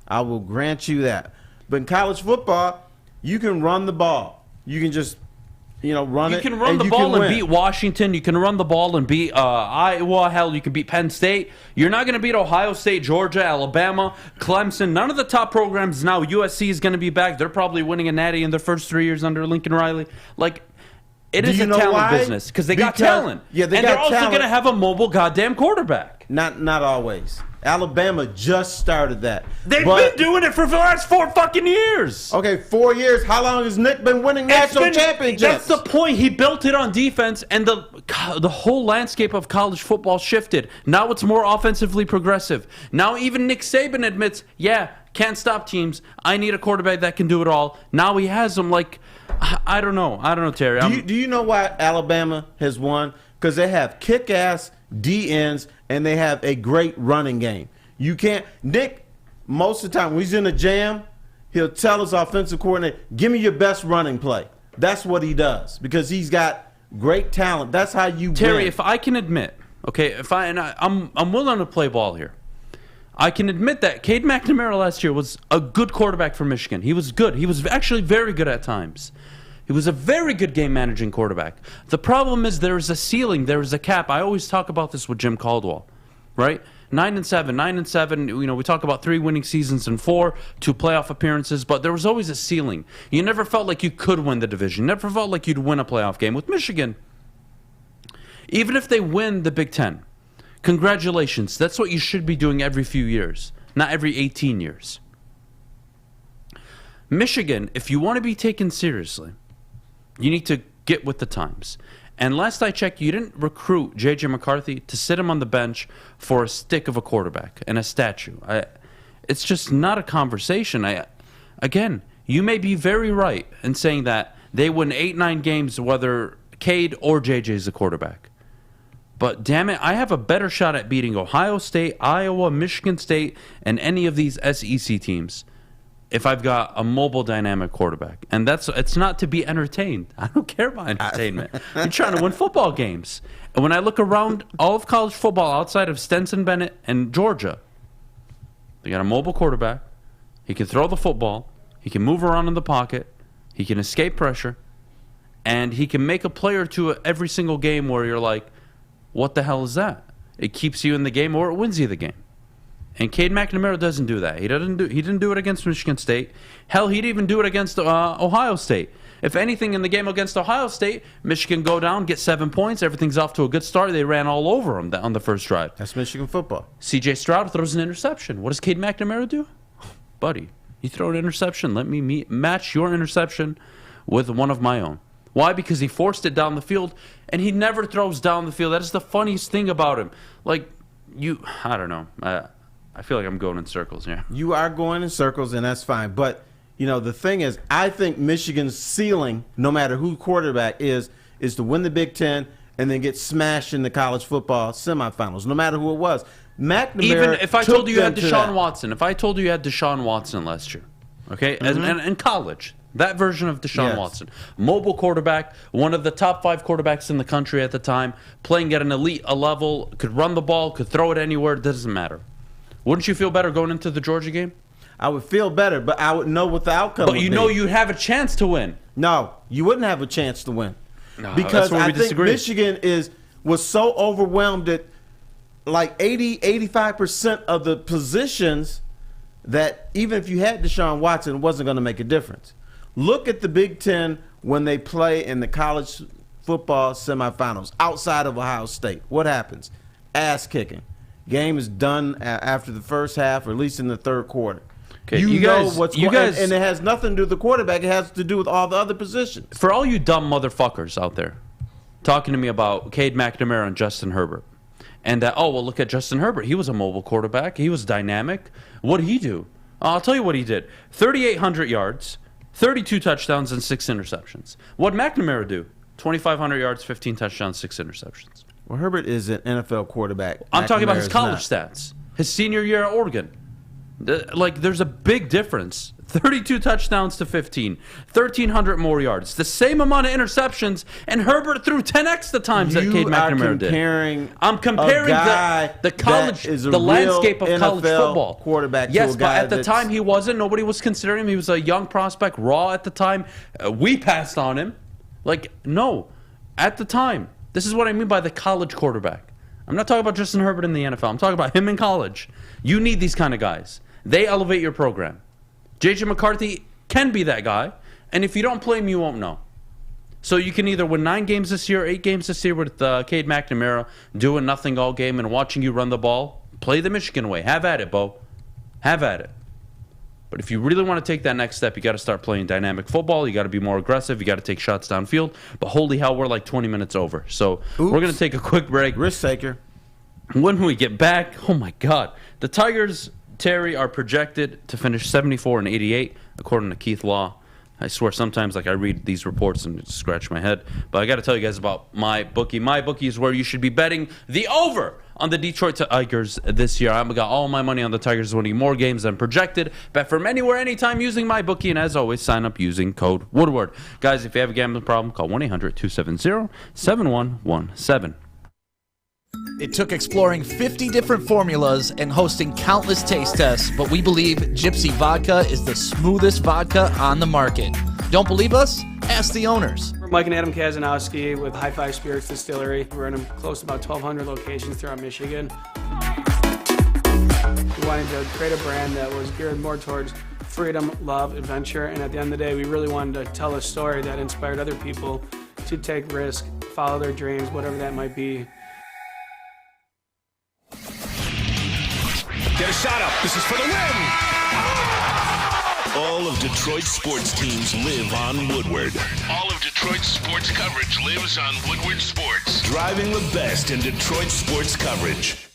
I will grant you that. But in college football, you can run the ball. You can just, run it. You can run the ball and beat Washington. You can run the ball and beat Iowa. Hell, you can beat Penn State. You're not going to beat Ohio State, Georgia, Alabama, Clemson. None of the top programs now. USC is going to be back. They're probably winning a natty in their first 3 years under Lincoln Riley. It is a talent business because they got talent. Yeah, they're also going to have a mobile goddamn quarterback. Not always. Alabama just started that. They've been doing it for the last 4 fucking years. Okay, 4 years. How long has Nick been winning national championships? That's the point. He built it on defense, and the whole landscape of college football shifted. Now it's more offensively progressive. Now even Nick Saban admits, can't stop teams. I need a quarterback that can do it all. Now he has them. I don't know, Terry. Do you know why Alabama has won? Because they have kick-ass D-ends, and they have a great running game. Nick, most of the time, when he's in a jam, he'll tell his offensive coordinator, give me your best running play. That's what he does, because he's got great talent. That's how you win. Terry, if I can admit, okay, I'm willing to play ball here. I can admit that Cade McNamara last year was a good quarterback for Michigan. He was good. He was actually very good at times. He was a very good game-managing quarterback. The problem is there is a ceiling, there is a cap. I always talk about this with Jim Caldwell, right? 9-7. We talk about 3 winning seasons and 4, 2 playoff appearances, but there was always a ceiling. You never felt like you could win the division. Never felt like you'd win a playoff game. With Michigan, even if they win the Big Ten, congratulations. That's what you should be doing every few years, not every 18 years. Michigan, if you want to be taken seriously, you need to get with the times. And last I checked, you didn't recruit J.J. McCarthy to sit him on the bench for a stick of a quarterback and a statue. It's just not a conversation. Again, you may be very right in saying that they win 8, 9 games whether Cade or J.J. is the quarterback. But damn it, I have a better shot at beating Ohio State, Iowa, Michigan State, and any of these SEC teams if I've got a mobile, dynamic quarterback. And it's not to be entertained. I don't care about entertainment. I'm trying to win football games. And when I look around all of college football outside of Stetson Bennett and Georgia, they got a mobile quarterback. He can throw the football. He can move around in the pocket. He can escape pressure. And he can make a play or two every single game where you're like, what the hell is that? It keeps you in the game or it wins you the game. And Cade McNamara doesn't do that. He didn't do it against Michigan State. Hell, he'd even do it against Ohio State. If anything, in the game against Ohio State, Michigan go down, get 7 points. Everything's off to a good start. They ran all over him on the first drive. That's Michigan football. C.J. Stroud throws an interception. What does Cade McNamara do? Buddy, you throw an interception. Let me match your interception with one of my own. Why? Because he forced it down the field, and he never throws down the field. That is the funniest thing about him. I don't know. I feel like I'm going in circles here. You are going in circles, and that's fine. But, the thing is, I think Michigan's ceiling, no matter who quarterback is to win the Big Ten and then get smashed in the college football semifinals, no matter who it was. McNamara Even if I told you had took them to Deshaun that. Watson, if I told you had Deshaun Watson last year, okay, and in college, that version of Deshaun Yes. Watson, mobile quarterback, one of the top 5 quarterbacks in the country at the time, playing at an elite level, could run the ball, could throw it anywhere, doesn't matter. Wouldn't you feel better going into the Georgia game? I would feel better, but I would know what the outcome would But be. you know you'd have a chance to win. No, you wouldn't have a chance to win. No, Because that's where I we think disagree. Michigan was so overwhelmed that like 85% of the positions that even if you had Deshaun Watson, it wasn't going to make a difference. Look at the Big Ten when they play in the college football semifinals outside of Ohio State. What happens? Ass kicking. Game is done after the first half, or at least in the third quarter. Okay, you guys- know what's you going on, guys- and it has nothing to do with the quarterback. It has to do with all the other positions. For all you dumb motherfuckers out there talking to me about Cade McNamara and Justin Herbert, and that, oh, well, look at Justin Herbert. He was a mobile quarterback. He was dynamic. What did he do? I'll tell you what he did. 3,800 yards, 32 touchdowns, and 6 interceptions. What did McNamara do? 2,500 yards, 15 touchdowns, 6 interceptions. Well, Herbert is an NFL quarterback. I'm talking about his McNamara's college not. stats. His senior year at Oregon. Like, there's a big difference. 32 touchdowns to 15. 1,300 more yards. The same amount of interceptions, and Herbert threw 10x the times that Cade McNamara did. I'm comparing the college, the landscape of college football. Quarterback. Yes, to a but guy at the that's- time he wasn't. Nobody was considering him. He was a young prospect, raw at the time. We passed on him. Like, no. At the time. This is what I mean by the college quarterback. I'm not talking about Justin Herbert in the NFL. I'm talking about him in college. You need these kind of guys. They elevate your program. J.J. McCarthy can be that guy, and if you don't play him, you won't know. So you can either win 9 games this year, 8 games this year with Cade McNamara doing nothing all game and watching you run the ball. Play the Michigan way. Have at it, Bo. Have at it. But if you really want to take that next step, you got to start playing dynamic football. You got to be more aggressive. You got to take shots downfield. But holy hell, we're like 20 minutes over. So we're going to take a quick break. Risk taker. When we get back, oh my God, the Tigers, Terry, are projected to finish 74-88, according to Keith Law. I swear sometimes I read these reports and scratch my head. But I got to tell you guys about MyBookie. MyBookie is where you should be betting the over on the Detroit Tigers this year. I've got all my money on the Tigers winning more games than projected. Bet from anywhere, anytime using MyBookie. And as always, sign up using code Woodward. Guys, if you have a gambling problem, call 1-800-270-7117. It took exploring 50 different formulas and hosting countless taste tests, but we believe Gypsy Vodka is the smoothest vodka on the market. Don't believe us? Ask the owners. We're Mike and Adam Kazanowski with High Five Spirits Distillery. We're in close to about 1,200 locations throughout Michigan. We wanted to create a brand that was geared more towards freedom, love, adventure, and at the end of the day, we really wanted to tell a story that inspired other people to take risks, follow their dreams, whatever that might be. Get a shot up. This is for the win. All of Detroit's sports teams live on Woodward. All of Detroit's sports coverage lives on Woodward Sports. Driving the best in Detroit sports coverage.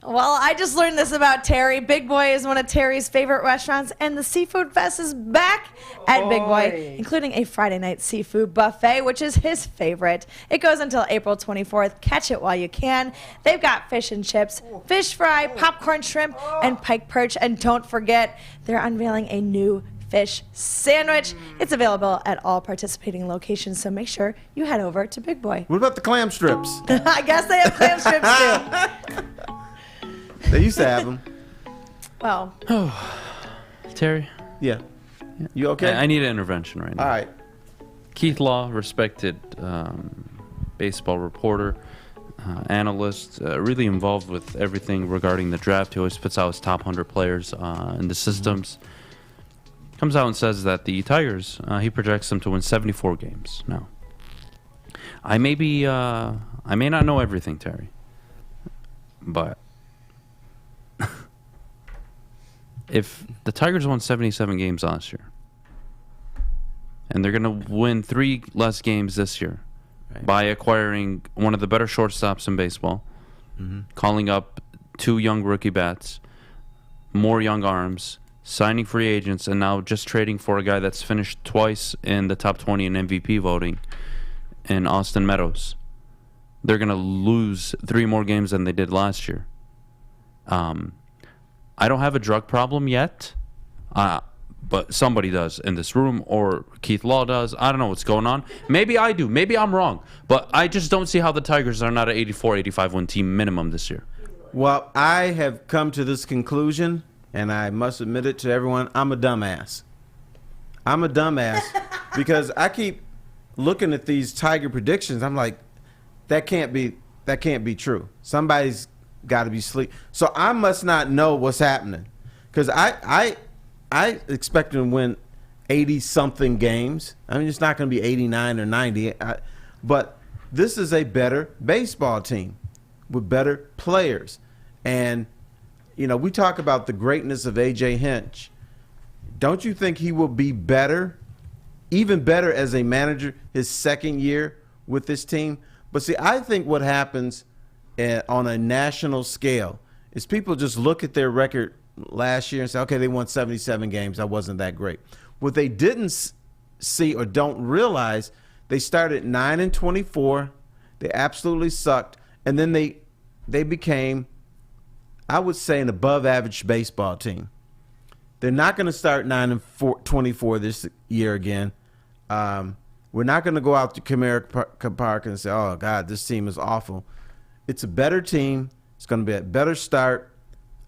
Well, I just learned this about Terry. Big Boy is one of Terry's favorite restaurants, and the Seafood Fest is back at Big Boy, including a Friday night seafood buffet, which is his favorite. It goes until April 24th. Catch it while you can. They've got fish and chips, fish fry, popcorn shrimp, and pike perch. And don't forget, they're unveiling a new fish sandwich. It's available at all participating locations, so make sure you head over to Big Boy. What about the clam strips? I guess they have clam strips too. They used to have them. Well, Terry? Yeah. You okay? I need an intervention right now. All right. Keith Law, respected baseball reporter, analyst, really involved with everything regarding the draft. He always puts out his top 100 players in the systems. Comes out and says that the Tigers, he projects them to win 74 games. Now, I may not know everything, Terry, but if the Tigers won 77 games last year, and they're going to win 3 less games this year by acquiring one of the better shortstops in baseball, calling up 2 young rookie bats, more young arms, signing free agents, and now just trading for a guy that's finished twice in the top 20 in MVP voting in Austin Meadows. they're going to lose 3 more games than they did last year. I don't have a drug problem yet, but somebody does in this room, or Keith Law does. I don't know what's going on. Maybe I do. Maybe I'm wrong. But I just don't see how the Tigers are not an 84, 85 win team minimum this year. Well, I have come to this conclusion, and I must admit it to everyone, I'm a dumbass. I'm a dumbass because I keep looking at these Tiger predictions. I'm like, that can't be true. Somebody's got to be asleep. So I must not know what's happening, because I expect them to win 80-something games. I mean, it's not going to be 89 or 90. But this is a better baseball team with better players. And, you know, we talk about the greatness of A.J. Hinch. Don't you think he will be better, even better as a manager his second year with this team? But see, I think what happens on a national scale is people just look at their record last year and say, okay, they won 77 games. That wasn't that great. What they didn't see or don't realize, they started 9-24. They absolutely sucked. And then they became, I would say, an above-average baseball team. They're not going to start 9-24 this year again. We're not going to go out to Comerica Park and say, oh, God, this team is awful. It's a better team. It's going to be a better start,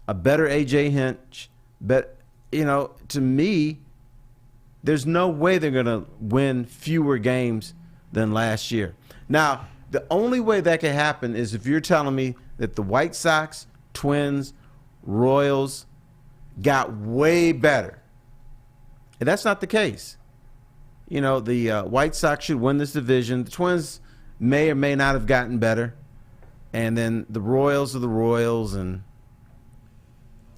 a better A.J. Hinch. But, you know, to me, there's no way they're going to win fewer games than last year. Now, the only way that can happen is if you're telling me that the White Sox, Twins, Royals got way better. And that's not the case. You know, the White Sox should win this division. The Twins may or may not have gotten better. And then the Royals are the Royals, and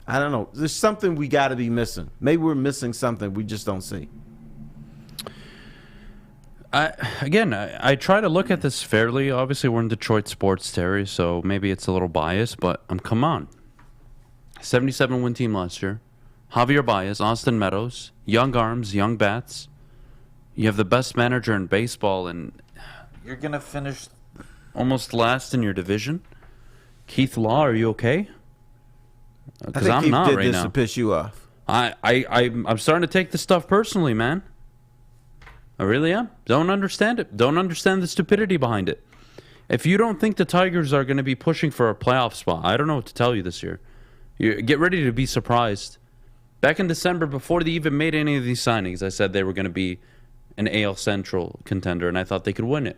I don't know. There's something we got to be missing. Maybe we're missing something we just don't see. I try to look at this fairly. Obviously, we're in Detroit sports, Terry, so maybe it's a little biased, but come on. 77-win team last year. Javier Baez, Austin Meadows, young arms, young bats. You have the best manager in baseball, and you're going to finish almost last in your division. Keith Law, are you okay? Because I'm not right now. I think Keith did this to piss you off. I'm starting to take this stuff personally, man. I really am. Don't understand it. Don't understand the stupidity behind it. If you don't think the Tigers are going to be pushing for a playoff spot, I don't know what to tell you this year. Get ready to be surprised. Back in December, before they even made any of these signings, I said they were going to be an AL Central contender, and I thought they could win it.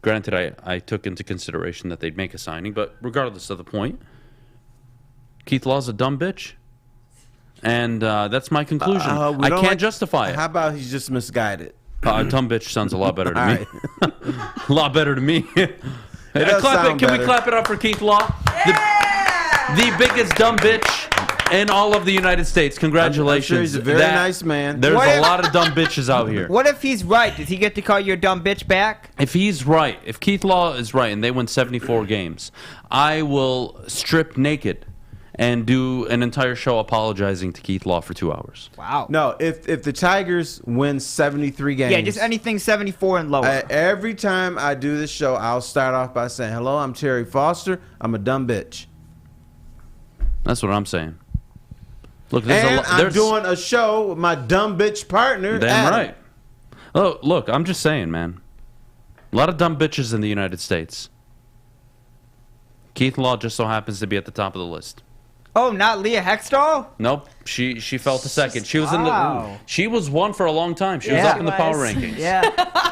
Granted, I took into consideration that they'd make a signing, but regardless of the point, Keith Law's a dumb bitch. And that's my conclusion. I can't justify it. How about he's just misguided? Dumb bitch sounds a lot better to me. A lot better to me. Can we clap it up for Keith Law? Yeah! The biggest dumb bitch in all of the United States. Congratulations. I'm sure he's a very nice man. There's a lot of dumb bitches out here. What if he's right? Does he get to call you a dumb bitch back? If he's right, if Keith Law is right and they win 74 games, I will strip naked and do an entire show apologizing to Keith Law for 2 hours. Wow. No, if the Tigers win 73 games. Yeah, just anything 74 and lower. Every time I do this show, I'll start off by saying, hello, I'm Terry Foster. I'm a dumb bitch. That's what I'm saying. Look, I'm doing a show with my dumb bitch partner, Damn Adham. right. Oh, look, I'm just saying, man. A lot of dumb bitches in the United States. Keith Law just so happens to be at the top of the list. Oh, not Leah Hextall? Nope, she fell to second. She was she was one for a long time. She was up in the power rankings. Yeah.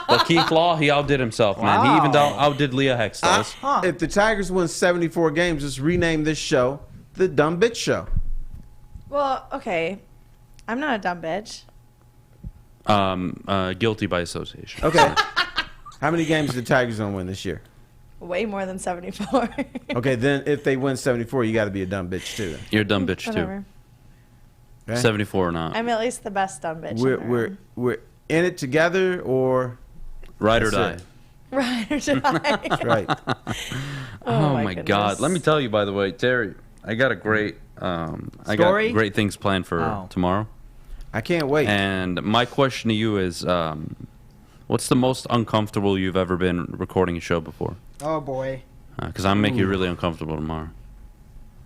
But Keith Law, he outdid himself, man. He even outdid Leah Hextall. If the Tigers win 74 games, just rename this show the Dumb Bitch Show. Well, okay. I'm not a dumb bitch. Guilty by association. Okay. How many games did the Tigers gonna win this year? Way more than 74. Okay, then if they win 74, you got to be a dumb bitch too. Then. You're a dumb bitch Whatever. too. Okay. 74 or not. I'm at least the best dumb bitch. We're in it together, or ride or die. Ride or die. That's right. Oh my God! Let me tell you, by the way, Terry, I got a great I got great things planned for tomorrow. I can't wait. And my question to you is, what What's the most uncomfortable you've ever been recording a show before? Oh, boy. Because I'm making you really uncomfortable tomorrow.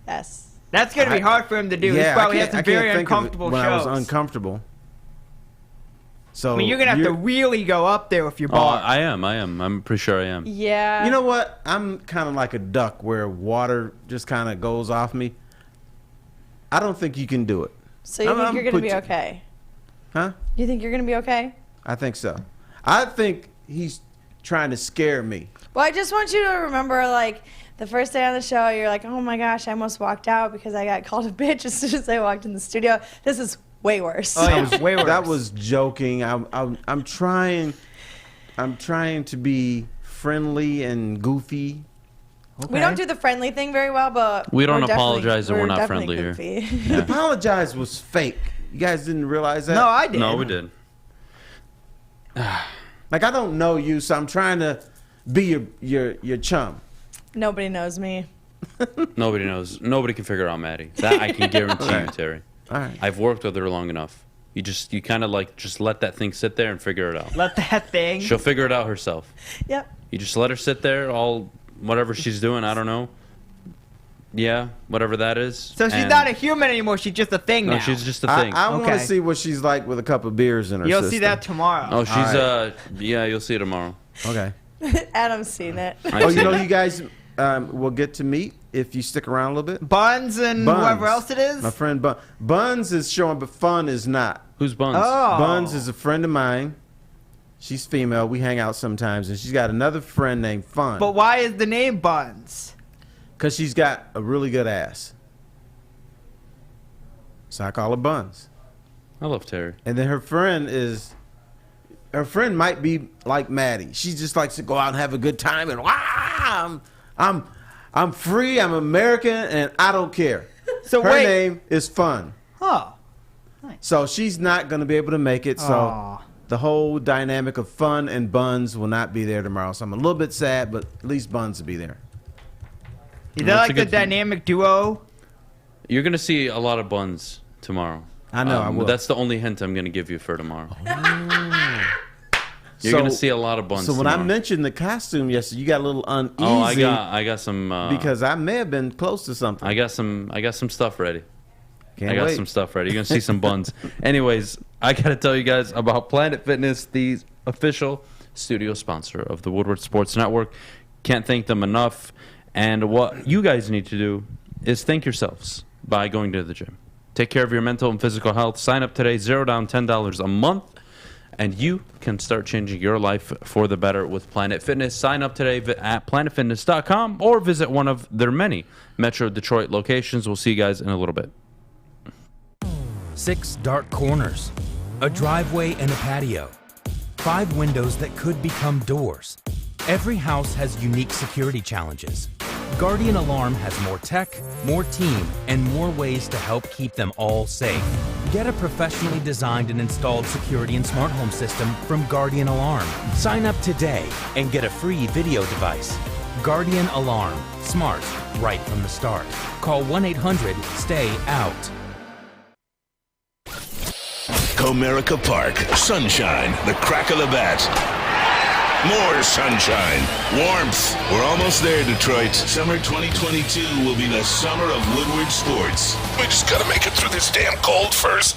Yes. That's going to be hard for him to do. He's probably had some very uncomfortable when shows. I was uncomfortable. So I mean, you're going to have to really go up there with your bar. I am. I'm pretty sure I am. Yeah. You know what? I'm kind of like a duck where water just kind of goes off me. I don't think you can do it. So you think you're going to be okay? Huh? You think you're going to be okay? I think so. I think he's trying to scare me. Well, I just want you to remember, like, the first day on the show, you're like, oh my gosh, I almost walked out because I got called a bitch as soon as I walked in the studio. This is way worse. Oh, yeah, way worse. That was joking. I'm trying to be friendly and goofy. Okay. We don't do the friendly thing very well, but we don't apologize and we're not friendly here. The apologize was fake. You guys didn't realize that? No, I did. No, we did. Like, I don't know you, so I'm trying to be your chum. Nobody knows me. Nobody knows. Nobody can figure out Maddy. That I can guarantee you, Terry. All right. I've worked with her long enough. You kind of like just let that thing sit there and figure it out. Let that thing. She'll figure it out herself. Yep. You just let her sit there, whatever she's doing. I don't know. Yeah, whatever that is. So she's not a human anymore. She's just a thing now. No, she's just a thing. I want to see what she's like with a couple of beers in her You'll system. see that tomorrow. Oh, she's yeah, you'll see it tomorrow. Okay. Adam's seen it. Oh, you know, you guys will get to meet if you stick around a little bit. Buns and whoever else it is? My friend Buns is showing, but Fun is not. Who's Buns? Oh. Buns is a friend of mine. She's female. We hang out sometimes, and she's got another friend named Fun. But why is the name Buns? Because she's got a really good ass. So I call her Buns. I love Terry. And then her friend might be like Maddy. She just likes to go out and have a good time, and I'm free, I'm American, and I don't care. So her name is Fun. Oh. Nice. So she's not going to be able to make it. So the whole dynamic of Fun and Buns will not be there tomorrow. So I'm a little bit sad, but at least Buns will be there. Is that like the dynamic duo? You're going to see a lot of Buns tomorrow. I know, I will. That's the only hint I'm going to give you for tomorrow. You're going to see a lot of Buns tomorrow. tomorrow. I mentioned the costume yesterday, you got a little uneasy. Oh, I got some... because I may have been close to something. I got some stuff ready. Can't I got wait. some stuff ready. You're going to see some Buns. Anyways, I got to tell you guys about Planet Fitness, the official studio sponsor of the Woodward Sports Network. Can't thank them enough. And what you guys need to do is thank yourselves by going to the gym. Take care of your mental and physical health. Sign up today, $0 down, $10 a month, and you can start changing your life for the better with Planet Fitness. Sign up today at planetfitness.com or visit one of their many Metro Detroit locations. We'll see you guys in a little bit. 6 dark corners, a driveway and a patio, 5 windows that could become doors. Every house has unique security challenges. Guardian Alarm has more tech, more team, and more ways to help keep them all safe. Get a professionally designed and installed security and smart home system from Guardian Alarm. Sign up today and get a free video device. Guardian Alarm. Smart, right from the start. Call 1-800-STAY-OUT. Comerica Park, sunshine, the crack of the bat. More sunshine, warmth. We're almost there, Detroit. Summer 2022 will be the summer of Woodward sports. We just gotta make it through this damn cold first.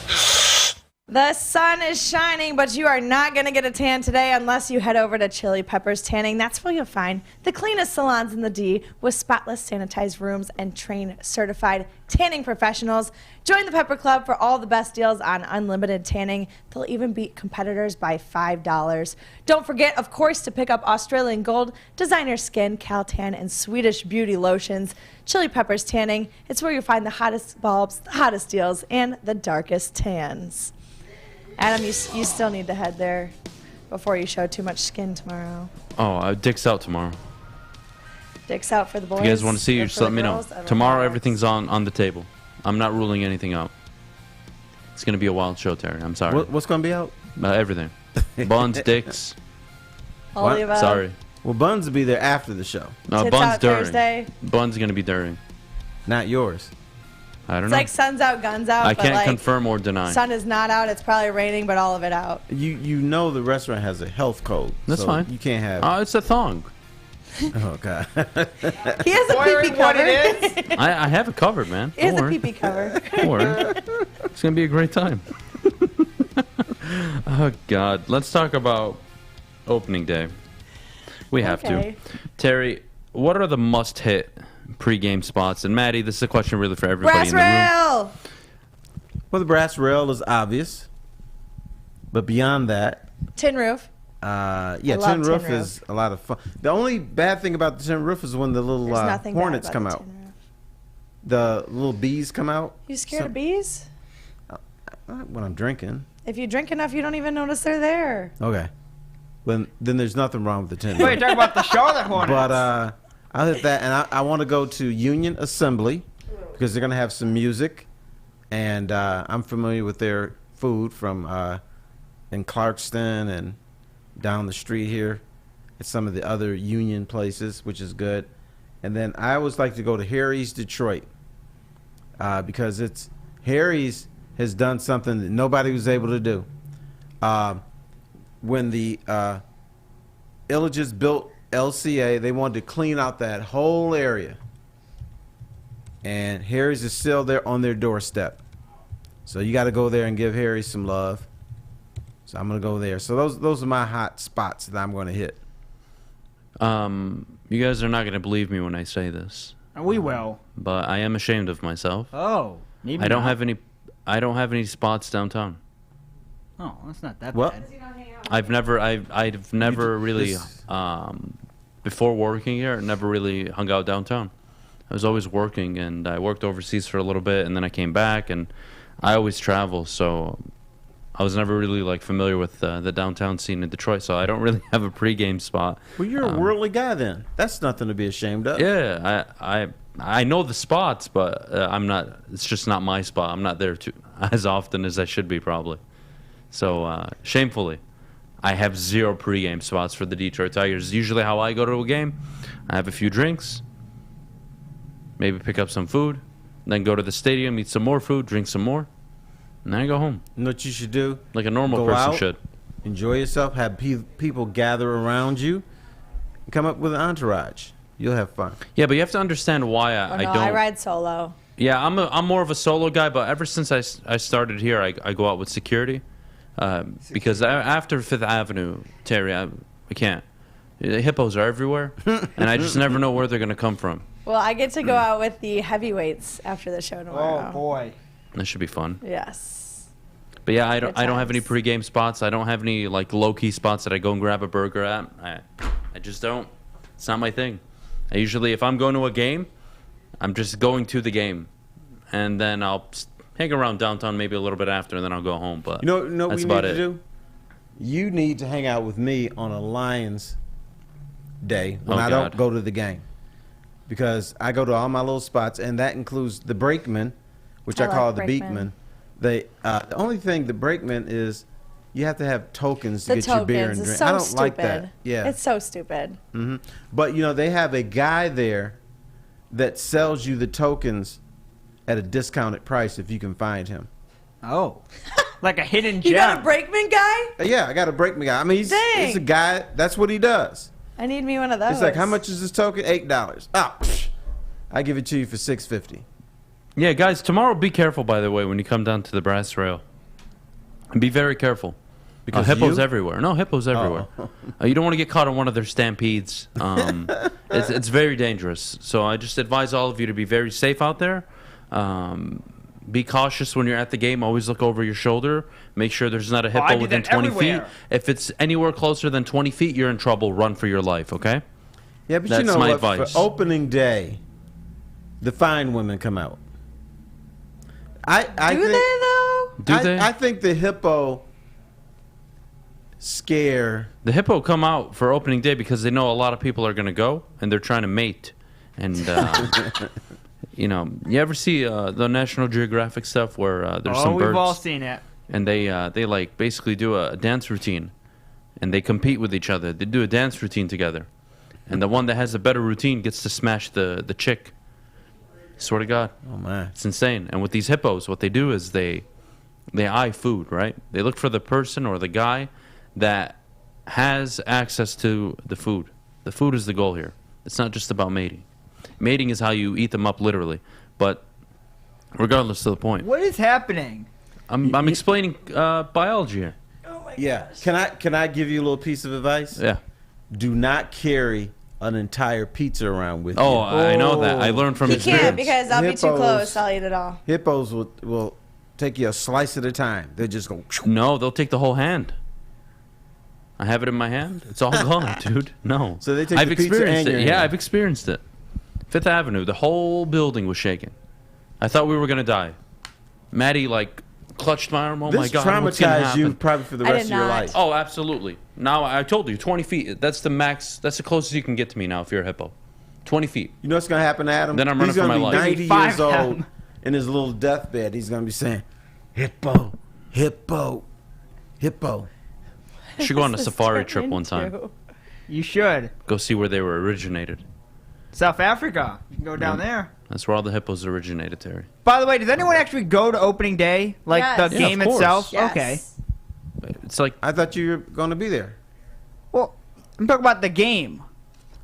The sun is shining, but you are not going to get a tan today unless you head over to Chili Peppers Tanning. That's where you'll find the cleanest salons in the D with spotless sanitized rooms and trained certified tanning professionals. Join the Pepper Club for all the best deals on unlimited tanning. They'll even beat competitors by $5. Don't forget, of course, to pick up Australian Gold, Designer Skin, Caltan, and Swedish Beauty lotions. Chili Peppers Tanning, it's where you find the hottest bulbs, the hottest deals, and the darkest tans. Adam, you still need to head there before you show too much skin tomorrow. Oh, Dick's out tomorrow. Dick's out for the boys. If you guys want to see, or just for let the me know. girls? Tomorrow, everything's on the table. I'm not ruling anything out. It's going to be a wild show, Terry. I'm sorry. What's going to be out? Everything. Buns, dicks. All the above. Sorry. Well, Buns will be there after the show. No, Tits Buns out during. Thursday. Buns going to be during. Not yours. I don't It's know. like sun's out, guns out. I but can't like, confirm or deny. Sun is not out. It's probably raining, but all of it out. You know the restaurant has a health code. That's so fine. You can't have. It's a thong. Oh God. He has a pee-pee cover. I have it covered, man. He has Don't a worry. pee-pee cover. Don't worry. It's gonna be a great time. Oh God. Let's talk about opening day. We have Okay. to. Terry, what are the must-hit pre-game spots? And Maddie, this is a question really for everybody Brass in the room. rail. Well, the brass rail is obvious, but beyond that, Tin roof. yeah, love tin tin roof roof. is a lot of fun. The only bad thing about the tin roof is when the little There's nothing bad hornets about come the out. tin roof. The little bees come out. You scared of bees? When I'm drinking. If you drink enough, you don't even notice they're there. Okay. Then there's nothing wrong with the tin Wait, roof. talk about the Charlotte Hornets. But I'll hit that, and I want to go to Union Assembly because they're gonna have some music, and I'm familiar with their food from in Clarkston and down the street here at some of the other Union places, which is good. And then I always like to go to Harry's Detroit because Harry's has done something that nobody was able to do. When the Illages built LCA, they wanted to clean out that whole area. And Harry's is still there on their doorstep. So you got to go there and give Harry's some love. So I'm going to go there. So those are my hot spots that I'm going to hit. You guys are not going to believe me when I say this. We will. But I am ashamed of myself. Oh, maybe I don't not. have any spots downtown. Oh, that's not that What? bad. I've never really before working here, I never really hung out downtown. I was always working, and I worked overseas for a little bit, and then I came back, and I always travel, so I was never really like familiar with the downtown scene in Detroit, so I don't really have a pregame spot. Well, you're a worldly guy then. That's nothing to be ashamed of. Yeah, I know the spots, but I'm not. It's just not my spot. I'm not there as often as I should be, probably. So shamefully, I have 0 pregame spots for the Detroit Tigers. Usually, how I go to a game, I have a few drinks, maybe pick up some food, then go to the stadium, eat some more food, drink some more, and then I go home. You know what you should do? Like a normal Go person out, should. Enjoy yourself. Have people gather around you. And come up with an entourage. You'll have fun. Yeah, but you have to understand why Oh, I no, don't. I ride solo. Yeah, I'm more of a solo guy, but ever since I started here, I go out with security. Because after 5th Avenue, Terry, I can't. The hippos are everywhere, and I just never know where they're going to come from. Well, I get to go out with the heavyweights after the show tomorrow. Oh boy. That should be fun. Yes. But yeah, I don't have any times. pregame spots. I don't have any like low-key spots that I go and grab a burger at. I just don't. It's not my thing. I usually, if I'm going to a game, I'm just going to the game, and then I'll hang around downtown maybe a little bit after, and then I'll go home. But You know what that's we about need it. to do? You need to hang out with me on a Lions day when Oh, I God. don't go to the game. Because I go to all my little spots, and that includes the brakeman, which I, I call like the brakeman. beatman. The only thing the brakeman is you have to have tokens to The get your beer and tokens drink. is so I don't stupid. like that. Yeah. It's so stupid. But you know, they have a guy there that sells you the tokens at a discounted price if you can find him. Oh. Like a hidden You got a gem. brakeman guy? Yeah, I got a brakeman guy. I mean, he's Dang. a guy. That's what he does. I need me one of those. It's like, how much is this token? $8. Ah, I give it to you for $6.50. Yeah, guys, tomorrow be careful, by the way, when you come down to the brass rail. And be very careful. Because hippos you? everywhere. No, hippos everywhere. You don't want to get caught on one of their stampedes. It's very dangerous. So I just advise all of you to be very safe out there. Be cautious when you're at the game. Always look over your shoulder. Make sure there's not a I hippo do within that 20 feet. everywhere. If it's anywhere closer than 20 feet, you're in trouble. Run for your life, okay? Yeah, but That's you know my what? advice. For opening day, the fine women come out. I Do think, they, though? Do they? I think the hippo scare. The hippo come out for opening day because they know a lot of people are going to go, and they're trying to mate. And, you know, you ever see the National Geographic stuff where there's some birds? We've all seen it. And they like basically do a dance routine, and they compete with each other. They do a dance routine together, and the one that has a better routine gets to smash the chick. Swear to God. Oh, man. It's insane. And with these hippos, what they do is they eye food, right? They look for the person or the guy that has access to the food. The food is the goal here. It's not just about mating. Mating is how you eat them up literally. But regardless of the point. What is happening? I'm explaining biology here. Yeah. Can I give you a little piece of advice? Yeah. Do not carry an entire pizza around with you. Oh, I know that. I learned from You experience. can't because I'll be too close. I'll eat it all. Hippos will take you a slice at a time. They just go. No, they'll take the whole hand. I have it in my hand. It's all gone, dude. No. So they take I've the pizza experienced and it. your Yeah, hand. I've experienced it. Fifth Avenue, the whole building was shaking. I thought we were gonna die. Maddy clutched my arm. Oh my This God! What's gonna traumatized you happen? probably for the rest of your life. Oh, absolutely. Now I told you, 20 feet. That's the max. That's the closest you can get to me now if you're a hippo. 20 feet. You know what's gonna happen to Adam? Then I'm running He's gonna for my be life. 90 years old in his little deathbed. He's gonna be saying, "Hippo, hippo, hippo." You should go on a safari trip one time. You should. Go see where they were originated. South Africa. You can go down there. That's where all the hippos originated, Terry. By the way, does anyone actually go to opening day? Like Yes. the Yeah, game of course. itself? Yes. Okay. It's like I thought you were gonna be there. Well, I'm talking about the game.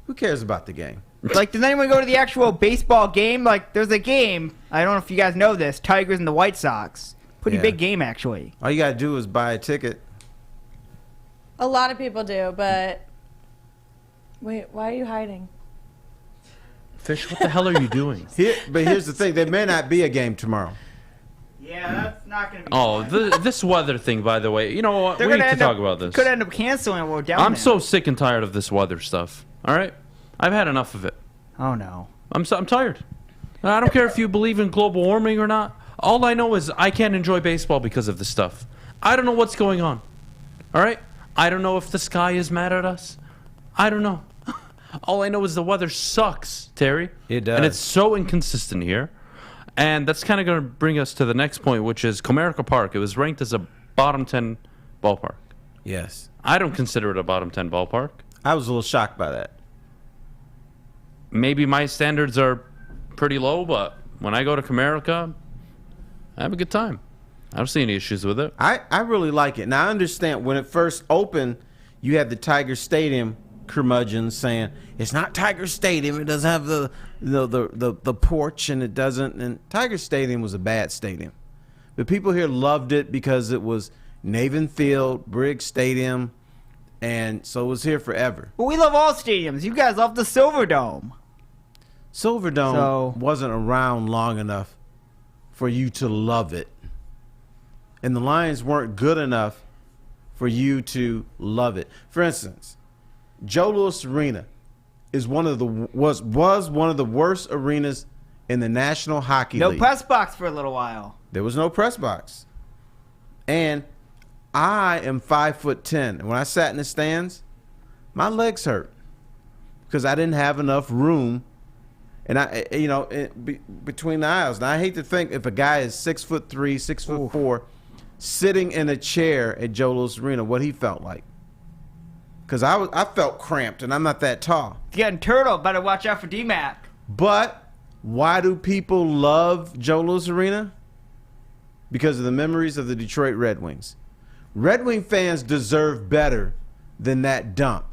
Who cares about the game? Like, does anyone go to the actual baseball game? Like, there's a game. I don't know if you guys know this. Tigers and the White Sox. Pretty Yeah. big game, actually. All you gotta do is buy a ticket. A lot of people do, but wait, why are you hiding? Fish, what the hell are you doing? But here's the thing: there may not be a game tomorrow. Yeah, that's not going to be Oh, this weather thing, by the way. You know what? They're We need gonna to end talk up- about this. Could end up canceling it while we're down I'm there. so sick and tired of this weather stuff. All right? I've had enough of it. Oh, no. I'm tired. I don't care if you believe in global warming or not. All I know is I can't enjoy baseball because of this stuff. I don't know what's going on. All right? I don't know if the sky is mad at us. I don't know. All I know is the weather sucks, Terry. It does. And it's so inconsistent here. And that's kind of going to bring us to the next point, which is Comerica Park. It was ranked as a bottom 10 ballpark. Yes. I don't consider it a bottom 10 ballpark. I was a little shocked by that. Maybe my standards are pretty low, but when I go to Comerica, I have a good time. I don't see any issues with it. I really like it. Now, I understand when it first opened, you had the Tiger Stadium curmudgeons saying it's not Tiger Stadium. It doesn't have the porch, and it doesn't. And Tiger Stadium was a bad stadium, but people here loved it because it was Navin Field, Briggs Stadium, and so it was here forever. But we love all stadiums. You guys love the Silverdome. Silverdome wasn't around long enough for you to love it, and the Lions weren't good enough for you to love it. For instance, Joe Louis Arena is was one of the worst arenas in the National Hockey No League. press box for a little while. There was no press box, and I am 5'10", and when I sat in the stands, my legs hurt because I didn't have enough room. And between the aisles. Now I hate to think if a guy is 6'3", 6'4", sitting in a chair at Joe Louis Arena, what he felt like. Because I felt cramped, and I'm not that tall. Getting turtle, better watch out for D-Mac. But why do people love Joe Louis Arena? Because of the memories of the Detroit Red Wings. Red Wing fans deserve better than that dump.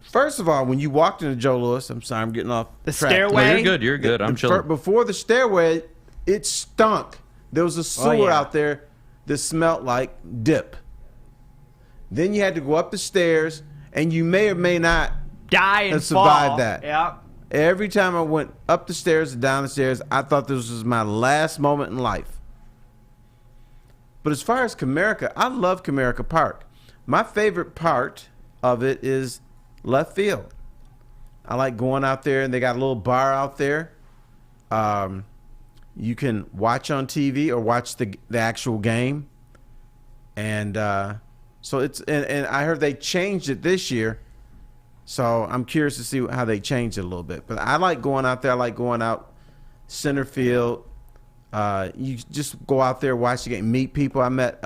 First of all, when you walked into Joe Louis, I'm sorry, I'm getting off the track. stairway. No, you're good. You're good. I'm chilling. Before the stairway, it stunk. There was a sewer out there that smelled like dip. Then you had to go up the stairs, and you may or may not die and survive fall. that. Yep. Every time I went up the stairs and down the stairs, I thought this was my last moment in life. But as far as Comerica, I love Comerica Park. My favorite part of it is left field. I like going out there, and they got a little bar out there. You can watch on TV or watch the actual game. And so it's and I heard they changed it this year. So I'm curious to see how they changed it a little bit. But I like going out there. I like going out center field. You just go out there, watch the game, meet people. I met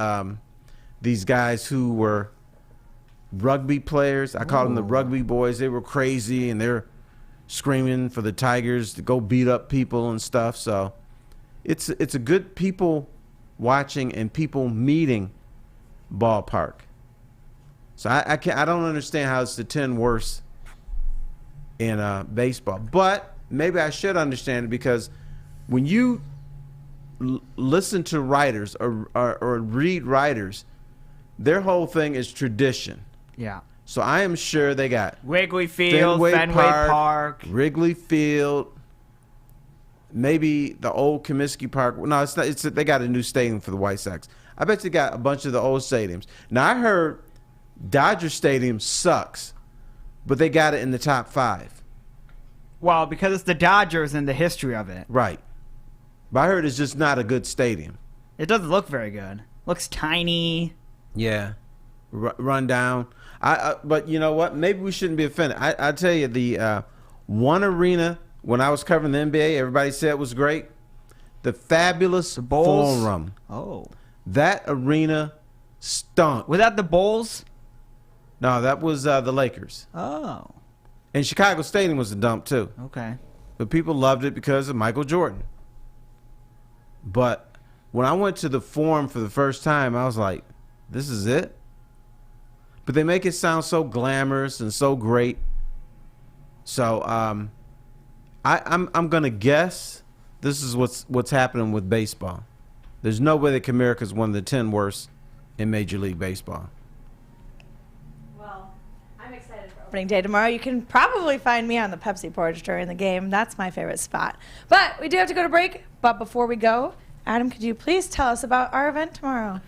these guys who were rugby players. I called them the rugby boys. They were crazy, and they're screaming for the Tigers to go beat up people and stuff. So it's a good people watching and people meeting ballpark. So I don't understand how it's the 10 worst in baseball. But maybe I should understand it, because when you listen to writers or read writers, their whole thing is tradition. Yeah. So I am sure they got Wrigley Field, Fenway Park, Wrigley Field, maybe the old Comiskey Park. No, it's not. They got a new stadium for the White Sox. I bet you got a bunch of the old stadiums. Now I heard Dodger Stadium sucks, but they got it in the top 5. Well, because it's the Dodgers and the history of it. Right. But I heard it's just not a good stadium. It doesn't look very good. Looks tiny. Yeah. Run down. But you know what? Maybe we shouldn't be offended. I tell you, the one arena, when I was covering the NBA, everybody said it was great. The fabulous Forum. Oh. That arena stunk. Was that the Bulls? No, that was the Lakers. Oh. And Chicago Stadium was a dump, too. Okay. But people loved it because of Michael Jordan. But when I went to the Forum for the first time, I was like, this is it? But they make it sound so glamorous and so great. So I'm gonna guess this is what's happening with baseball. There's no way that Comerica is one of the 10 worst in Major League Baseball. Well, I'm excited for opening day tomorrow. You can probably find me on the Pepsi porch during the game. That's my favorite spot. But we do have to go to break. But before we go, Adam, could you please tell us about our event tomorrow?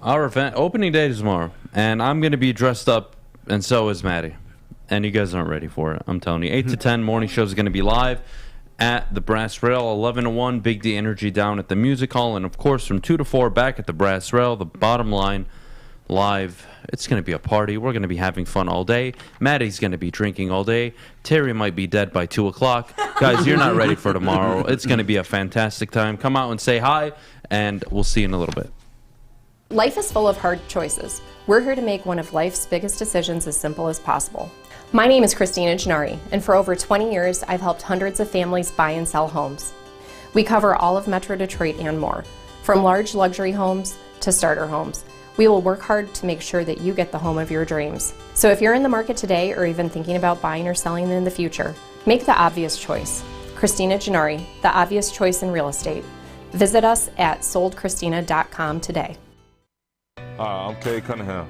Our event, opening day is tomorrow, and I'm going to be dressed up, and so is Maddy. And you guys aren't ready for it, I'm telling you. 8 to 10, morning show is going to be live at the Brass Rail. 11 to 1, Big D Energy down at the Music Hall. And, of course, from 2 to 4, back at the Brass Rail, the bottom line, live. It's going to be a party. We're going to be having fun all day. Maddy's going to be drinking all day. Terry might be dead by 2 o'clock. Guys, you're not ready for tomorrow. It's going to be a fantastic time. Come out and say hi, and we'll see you in a little bit. Life is full of hard choices. We're here to make one of life's biggest decisions as simple as possible. My name is Christina Gennari, and for over 20 years, I've helped hundreds of families buy and sell homes. We cover all of Metro Detroit and more, from large luxury homes to starter homes. We will work hard to make sure that you get the home of your dreams. So if you're in the market today or even thinking about buying or selling in the future, make the obvious choice. Christina Gennari, the obvious choice in real estate. Visit us at soldchristina.com today. Hi, I'm Kay Cunningham.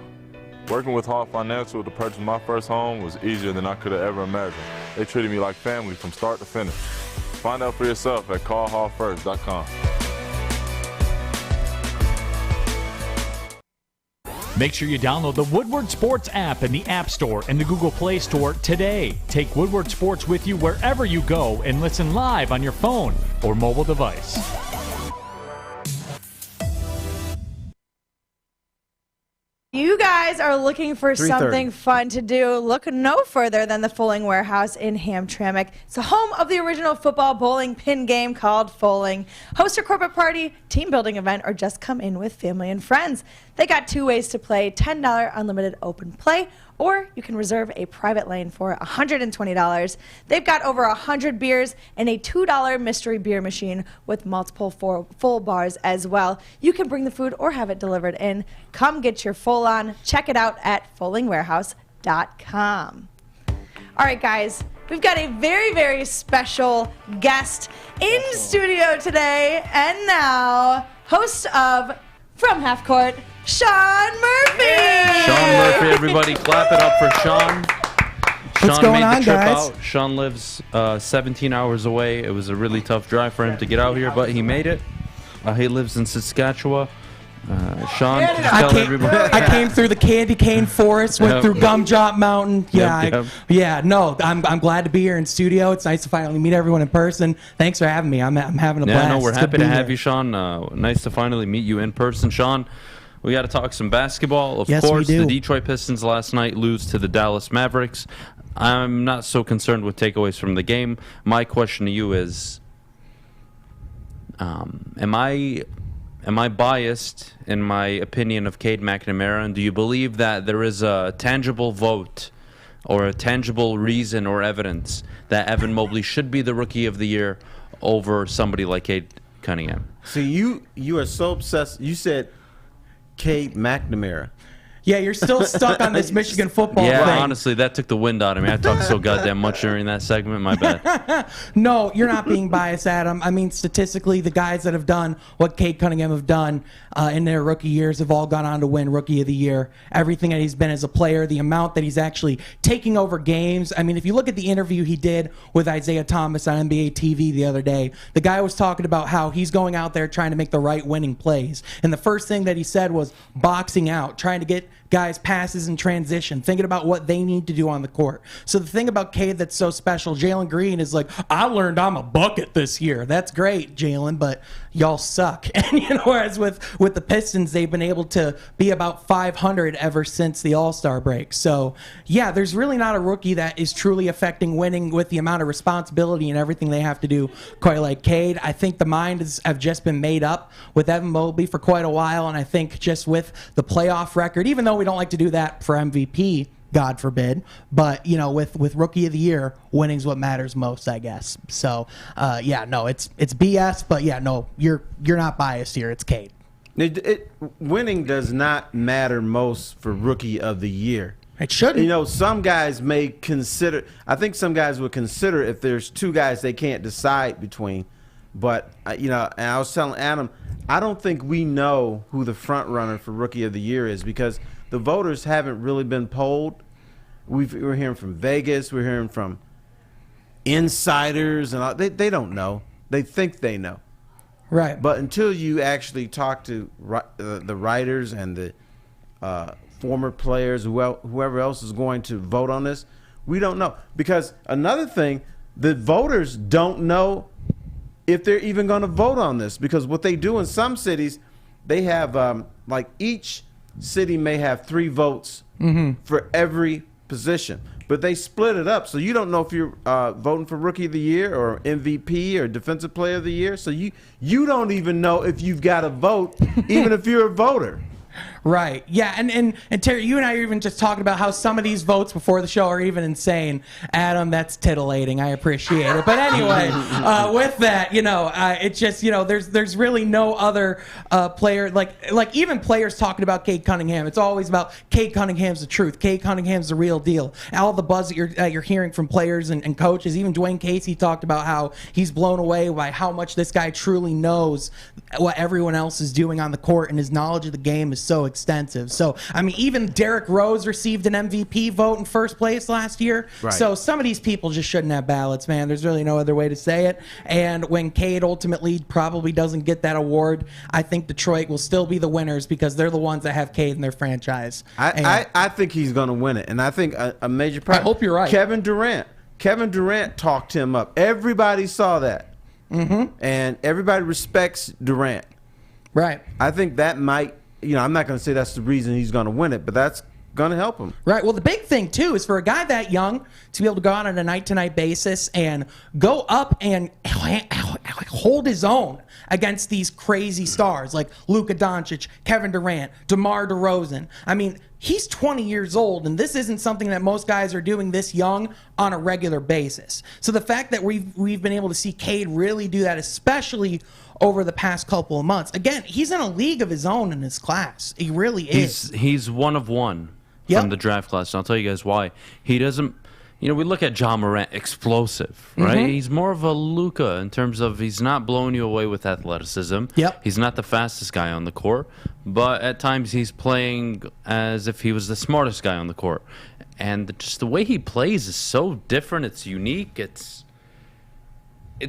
Working with Hall Financial to purchase my first home was easier than I could have ever imagined. They treated me like family from start to finish. Find out for yourself at callhallfirst.com. Make sure you download the Woodward Sports app in the App Store and the Google Play Store today. Take Woodward Sports with you wherever you go and listen live on your phone or mobile device. You guys are looking for 3:30. something fun to do. Look no further than the Fulling Warehouse in Hamtramck. It's the home of the original football bowling pin game called Fulling. Host a corporate party, team building event, or just come in with family and friends. They got 2 ways to play: $10 unlimited open play, or you can reserve a private lane for $120. They've got over 100 beers and a $2 mystery beer machine with multiple full bars as well. You can bring the food or have it delivered in. Come get your full on. Check it out at fullingwarehouse.com. All right, guys, we've got a very, very special guest in studio today. And now, host of From Half Court, Sean Murphy. Sean Murphy, everybody, clap it up for Sean. What's Sean going made the on, trip guys? out. Sean lives 17 hours away. It was a really tough drive for him to get out here, but he made it. He lives in Saskatchewan. Sean, just tell everybody. I came through the candy cane forest, went through Gumdrop Mountain. Yeah, no, I'm glad to be here in studio. It's nice to finally meet everyone in person. Thanks for having me. I'm having a blast. Yeah, no, we're It's happy good to be have here. you, Sean. Nice to finally meet you in person, Sean. We got to talk some basketball. Of Yes, we course, do. the Detroit Pistons last night lose to the Dallas Mavericks. I'm not so concerned with takeaways from the game. My question to you is, am I biased in my opinion of Cade McNamara, and do you believe that there is a tangible vote or a tangible reason or evidence that Evan Mobley should be the Rookie of the Year over somebody like Cade Cunningham. See, you are so obsessed. You said Cade McNamara. Yeah, you're still stuck on this Michigan football thing. Yeah, honestly, that took the wind out of me. I talked so goddamn much during that segment. My bad. No, you're not being biased, Adam. I mean, statistically, the guys that have done what Cade Cunningham have done in their rookie years have all gone on to win Rookie of the Year. Everything that he's been as a player, the amount that he's actually taking over games. I mean, if you look at the interview he did with Isaiah Thomas on NBA TV the other day, the guy was talking about how he's going out there trying to make the right winning plays. And the first thing that he said was boxing out, trying to get guys passes in transition, thinking about what they need to do on the court. So the thing about Cade that's so special, Jalen Green is like, I learned I'm a bucket this year. That's great, Jalen, but y'all suck. And whereas with the Pistons, they've been able to be about 500 ever since the All-Star break. So yeah, there's really not a rookie that is truly affecting winning with the amount of responsibility and everything they have to do quite like Cade. I think the minds have just been made up with Evan Mobley for quite a while, and I think just with the playoff record, even though we don't like to do that for MVP, God forbid, but with Rookie of the Year, winning's what matters most, I guess. So yeah, no, it's BS, but yeah, no, you're not biased here. It's Cade. Winning does not matter most for Rookie of the Year. It shouldn't. Some guys may consider. I think some guys would consider if there's two guys they can't decide between. But and I was telling Adam, I don't think we know who the front runner for Rookie of the Year is because the voters haven't really been polled. We're hearing from Vegas. We're hearing from insiders, and all. They don't know. They think they know. Right. But until you actually talk to the writers and the former players, whoever else is going to vote on this, we don't know. Because another thing, the voters don't know if they're even going to vote on this. Because what they do in some cities, they have each city may have 3 votes for every position, but they split it up, so you don't know if you're voting for Rookie of the Year or MVP or Defensive Player of the Year. So you don't even know if you've got a vote, even if you're a voter. Right. Yeah. And Terry, you and I are even just talking about how some of these votes before the show are even insane. Adam, that's titillating. I appreciate it. But anyway, with that, it's just, there's really no other player like even players talking about Cade Cunningham. It's always about Cade Cunningham's the truth. Cade Cunningham's the real deal. All the buzz that you're hearing from players and coaches, even Dwayne Casey talked about how he's blown away by how much this guy truly knows what everyone else is doing on the court, and his knowledge of the game is so extensive. So, I mean, even Derrick Rose received an MVP vote in first place last year. Right. So some of these people just shouldn't have ballots, man. There's really no other way to say it. And when Cade ultimately probably doesn't get that award, I think Detroit will still be the winners because they're the ones that have Cade in their franchise. I think he's going to win it. And I think a major part. I hope you're right. Kevin Durant talked him up. Everybody saw that. And everybody respects Durant. Right. I think that might, I'm not going to say that's the reason he's going to win it, but that's going to help him. Right. Well, the big thing, too, is for a guy that young to be able to go out on a night-to-night basis and go up and hold his own against these crazy stars like Luka Doncic, Kevin Durant, DeMar DeRozan. I mean, he's 20 years old, and this isn't something that most guys are doing this young on a regular basis. So the fact that we've been able to see Cade really do that, especially over the past couple of months. Again, he's in a league of his own in his class. He really is. He's one of one from the draft class. And I'll tell you guys why. He doesn't, we look at Ja Morant, explosive, right? He's more of a Luka in terms of he's not blowing you away with athleticism. Yep. He's not the fastest guy on the court, but at times he's playing as if he was the smartest guy on the court. And just the way he plays is so different. It's unique. It's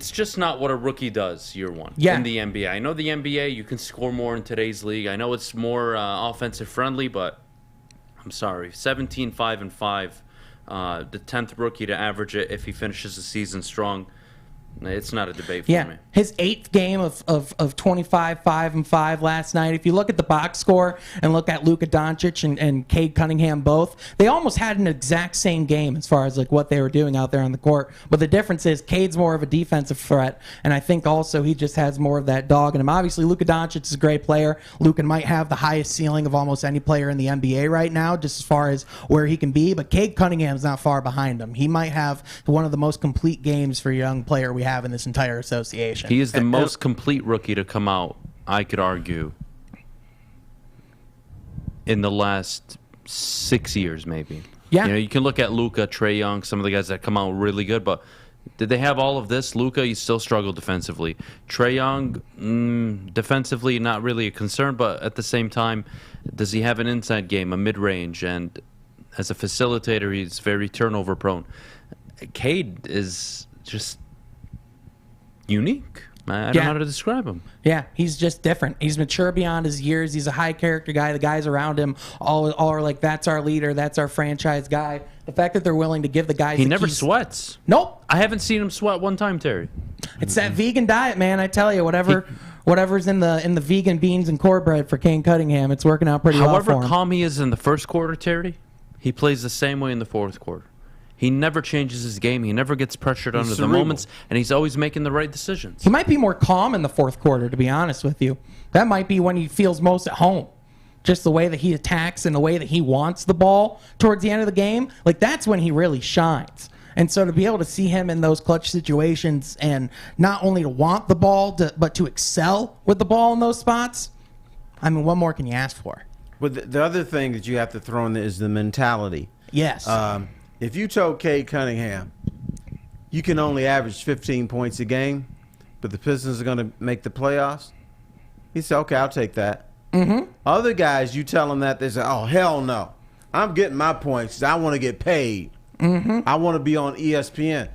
just not what a rookie does year one in the NBA. I know the NBA, you can score more in today's league. I know it's more offensive friendly, but I'm sorry. 17, 5, and 5, the 10th rookie to average it if he finishes the season strong. It's not a debate for me. His 8th game of 25, 5 and 5 last night. If you look at the box score and look at Luka Doncic and Cade Cunningham both, they almost had an exact same game as far as like what they were doing out there on the court. But the difference is Cade's more of a defensive threat, and I think also he just has more of that dog in him. Obviously, Luka Doncic is a great player. Luka might have the highest ceiling of almost any player in the NBA right now, just as far as where he can be. But Cade Cunningham's not far behind him. He might have one of the most complete games for a young player we have in this entire association. He is the most complete rookie to come out, I could argue, in the last 6 years, maybe. Yeah. You can look at Luka, Trae Young, some of the guys that come out really good, but did they have all of this? Luka, he still struggled defensively. Trae Young, defensively, not really a concern, but at the same time, does he have an inside game, a mid-range? And as a facilitator, he's very turnover prone. Cade is just unique. I don't know how to describe him. Yeah, he's just different. He's mature beyond his years. He's a high character guy. The guys around him all are like, that's our leader, that's our franchise guy. The fact that they're willing to give the guys He never sweats. Nope. I haven't seen him sweat one time, Terry. It's that vegan diet, man. I tell you, whatever's in the vegan beans and cornbread for Cade Cunningham, it's working out pretty well for him. However calm he is in the first quarter, Terry, he plays the same way in the fourth quarter. He never changes his game. He never gets pressured under the moments, and he's always making the right decisions. He might be more calm in the fourth quarter, to be honest with you. That might be when he feels most at home. Just the way that he attacks and the way that he wants the ball towards the end of the game, like that's when he really shines. And so to be able to see him in those clutch situations and not only to want the ball, but to excel with the ball in those spots, I mean, what more can you ask for? But the other thing that you have to throw in there is the mentality. Yes. If you told Cade Cunningham you can only average 15 points a game, but the Pistons are going to make the playoffs, he said, okay, I'll take that. Other guys, you tell them that, they say, oh, hell no. I'm getting my points. I want to get paid. I want to be on ESPN.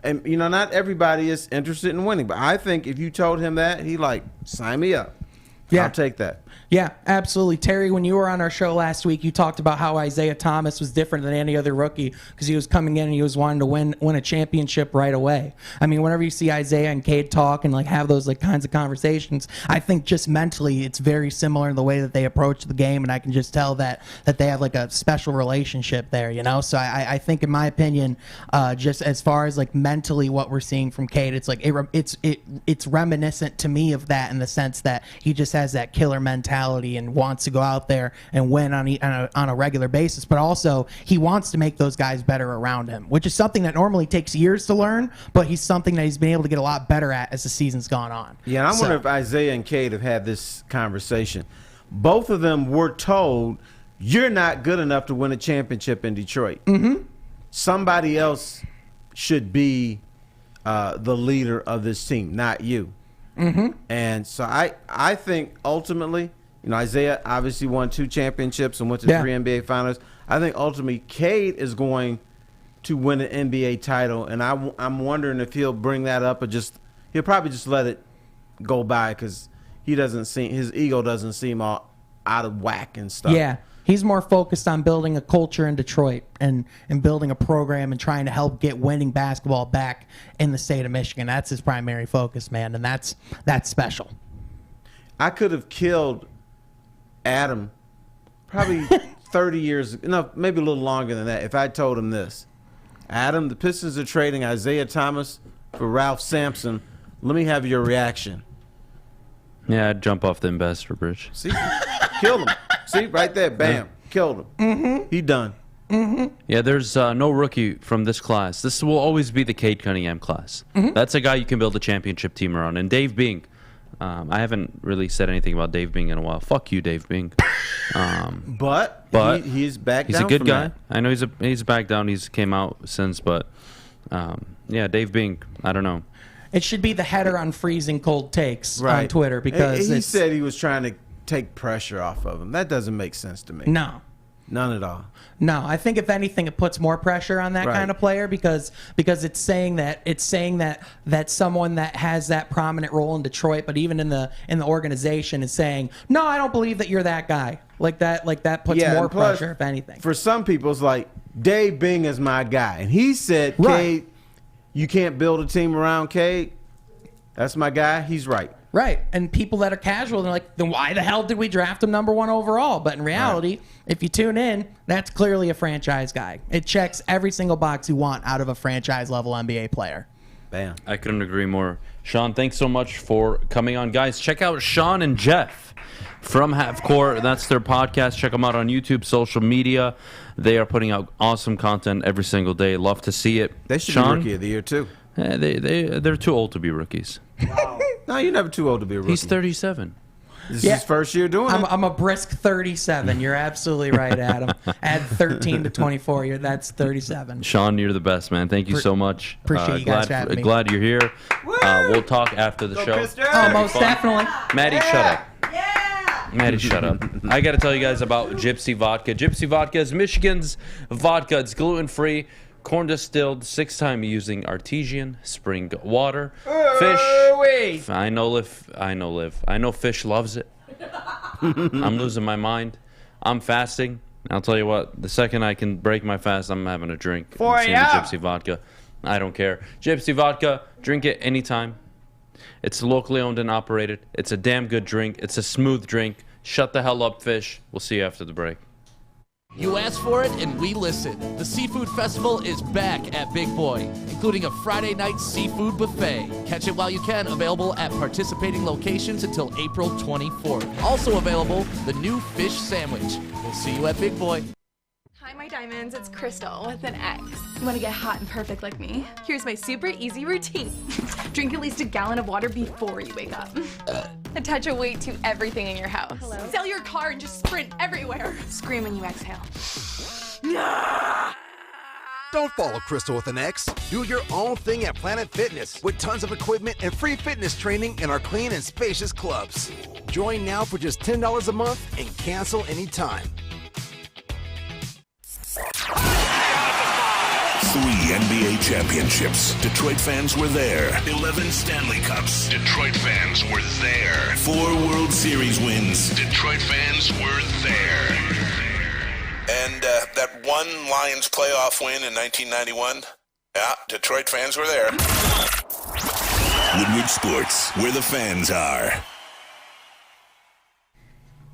And, not everybody is interested in winning. But I think if you told him that, he like, sign me up. Yeah. I'll take that. Yeah, absolutely. Terry, when you were on our show last week, you talked about how Isaiah Thomas was different than any other rookie because he was coming in and he was wanting to win a championship right away. I mean, whenever you see Isaiah and Cade talk and like have those like kinds of conversations, I think just mentally it's very similar in the way that they approach the game, and I can just tell that they have like a special relationship there, So I think, in my opinion, just as far as like mentally what we're seeing from Cade, it's like it's reminiscent to me of that in the sense that he just has that killer mentality and wants to go out there and win on a regular basis, but also he wants to make those guys better around him, which is something that normally takes years to learn, but he's something that he's been able to get a lot better at as the season's gone on. Yeah, and I wonder if Isaiah and Cade have had this conversation. Both of them were told, you're not good enough to win a championship in Detroit. Somebody else should be the leader of this team, not you. And so I think ultimately, Isaiah obviously won 2 championships and went to 3 NBA finals. I think ultimately Cade is going to win an NBA title, and I'm wondering if he'll bring that up or he'll probably just let it go by because his ego doesn't seem all out of whack and stuff. Yeah. He's more focused on building a culture in Detroit and building a program and trying to help get winning basketball back in the state of Michigan. That's his primary focus, man, and that's special. I could have killed Adham probably 30 years, no, maybe a little longer than that, if I told him this. Adham, the Pistons are trading Isaiah Thomas for Ralph Sampson. Let me have your reaction. Yeah, I'd jump off the ambassador bridge. See? Killed him. See, right there, bam, killed him. He done. Yeah, there's no rookie from this class. This will always be the Cade Cunningham class. That's a guy you can build a championship team around. And Dave Bing, I haven't really said anything about Dave Bing in a while. Fuck you, Dave Bing. But he's back down. He's a good guy. That. I know he's back down. He's came out since, but yeah, Dave Bing, I don't know. It should be the header on freezing cold takes on Twitter because he said he was trying to take pressure off of him. That doesn't make sense to me. No. None at all. No, I think if anything, it puts more pressure on that kind of player because it's saying that someone that has that prominent role in Detroit, but even in the organization, is saying, no, I don't believe that you're that guy. Like that puts more pressure, if anything. For some people, it's like Dave Bing is my guy, and he said, Cade, you can't build a team around Cade, that's my guy. He's right. Right. And people that are casual, they're like, then why the hell did we draft him number 1 overall? But in reality, if you tune in, that's clearly a franchise guy. It checks every single box you want out of a franchise-level NBA player. Bam. I couldn't agree more. Sean, thanks so much for coming on. Guys, check out Sean and Jeff from Half Court. That's their podcast. Check them out on YouTube, social media. They are putting out awesome content every single day. Love to see it. They should Sean, be Rookie of the Year, too. They're too old to be rookies. No, you're never too old to be a rookie. He's 37. This is his first year doing it. I'm a brisk 37. You're absolutely right, Adam. Add 13 to 24. That's 37. Sean, you're the best, man. Thank you so much. Appreciate you guys for having me. Glad you're here. We'll talk after the show. Oh, most definitely. Maddie, shut up. Maddie, shut up. I got to tell you guys about Gypsy Vodka. Gypsy Vodka is Michigan's vodka. It's gluten-free, corn distilled, 6-time using artesian spring water. Fish. I know Liv. I know fish loves it. I'm losing my mind. I'm fasting. I'll tell you what, the second I can break my fast, I'm having a drink. 4 Same with a.m. Gypsy Vodka. I don't care. Gypsy Vodka, drink it anytime. It's locally owned and operated. It's a damn good drink. It's a smooth drink. Shut the hell up, fish. We'll see you after the break. You asked for it and we listened. The Seafood Festival is back at Big Boy, including a Friday night seafood buffet. Catch it while you can, available at participating locations until April 24th. Also available, the new fish sandwich. We'll see you at Big Boy. Hi, my diamonds. It's Crystal with an X. You want to get hot and perfect like me? Here's my super easy routine. Drink at least a gallon of water before you wake up. Attach a weight to everything in your house. Sell your car and just sprint everywhere. Scream when you exhale. Don't follow Crystal with an X. Do your own thing at Planet Fitness with tons of equipment and free fitness training in our clean and spacious clubs. Join now for just $10 a month and cancel anytime. 3 NBA championships. Detroit fans were there. 11 Stanley Cups. Detroit fans were there. 4 World Series wins. Detroit fans were there. And that one Lions playoff win in 1991. Yeah, Detroit fans were there. Woodward Sports, where the fans are.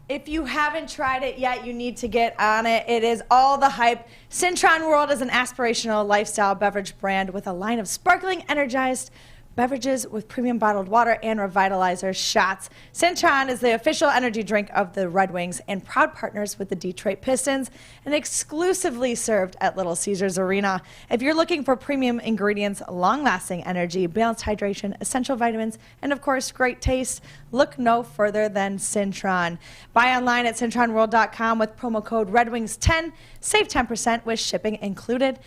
If you haven't tried it yet, you need to get on it. It is all the hype. Cintron World is an aspirational lifestyle beverage brand with a line of sparkling, energized beverages with premium bottled water and revitalizer shots. Cintron is the official energy drink of the Red Wings and proud partners with the Detroit Pistons and exclusively served at Little Caesars Arena. If you're looking for premium ingredients, long-lasting energy, balanced hydration, essential vitamins, and of course, great taste, look no further than Cintron. Buy online at cintronworld.com with promo code RedWings10. Save 10% with shipping included.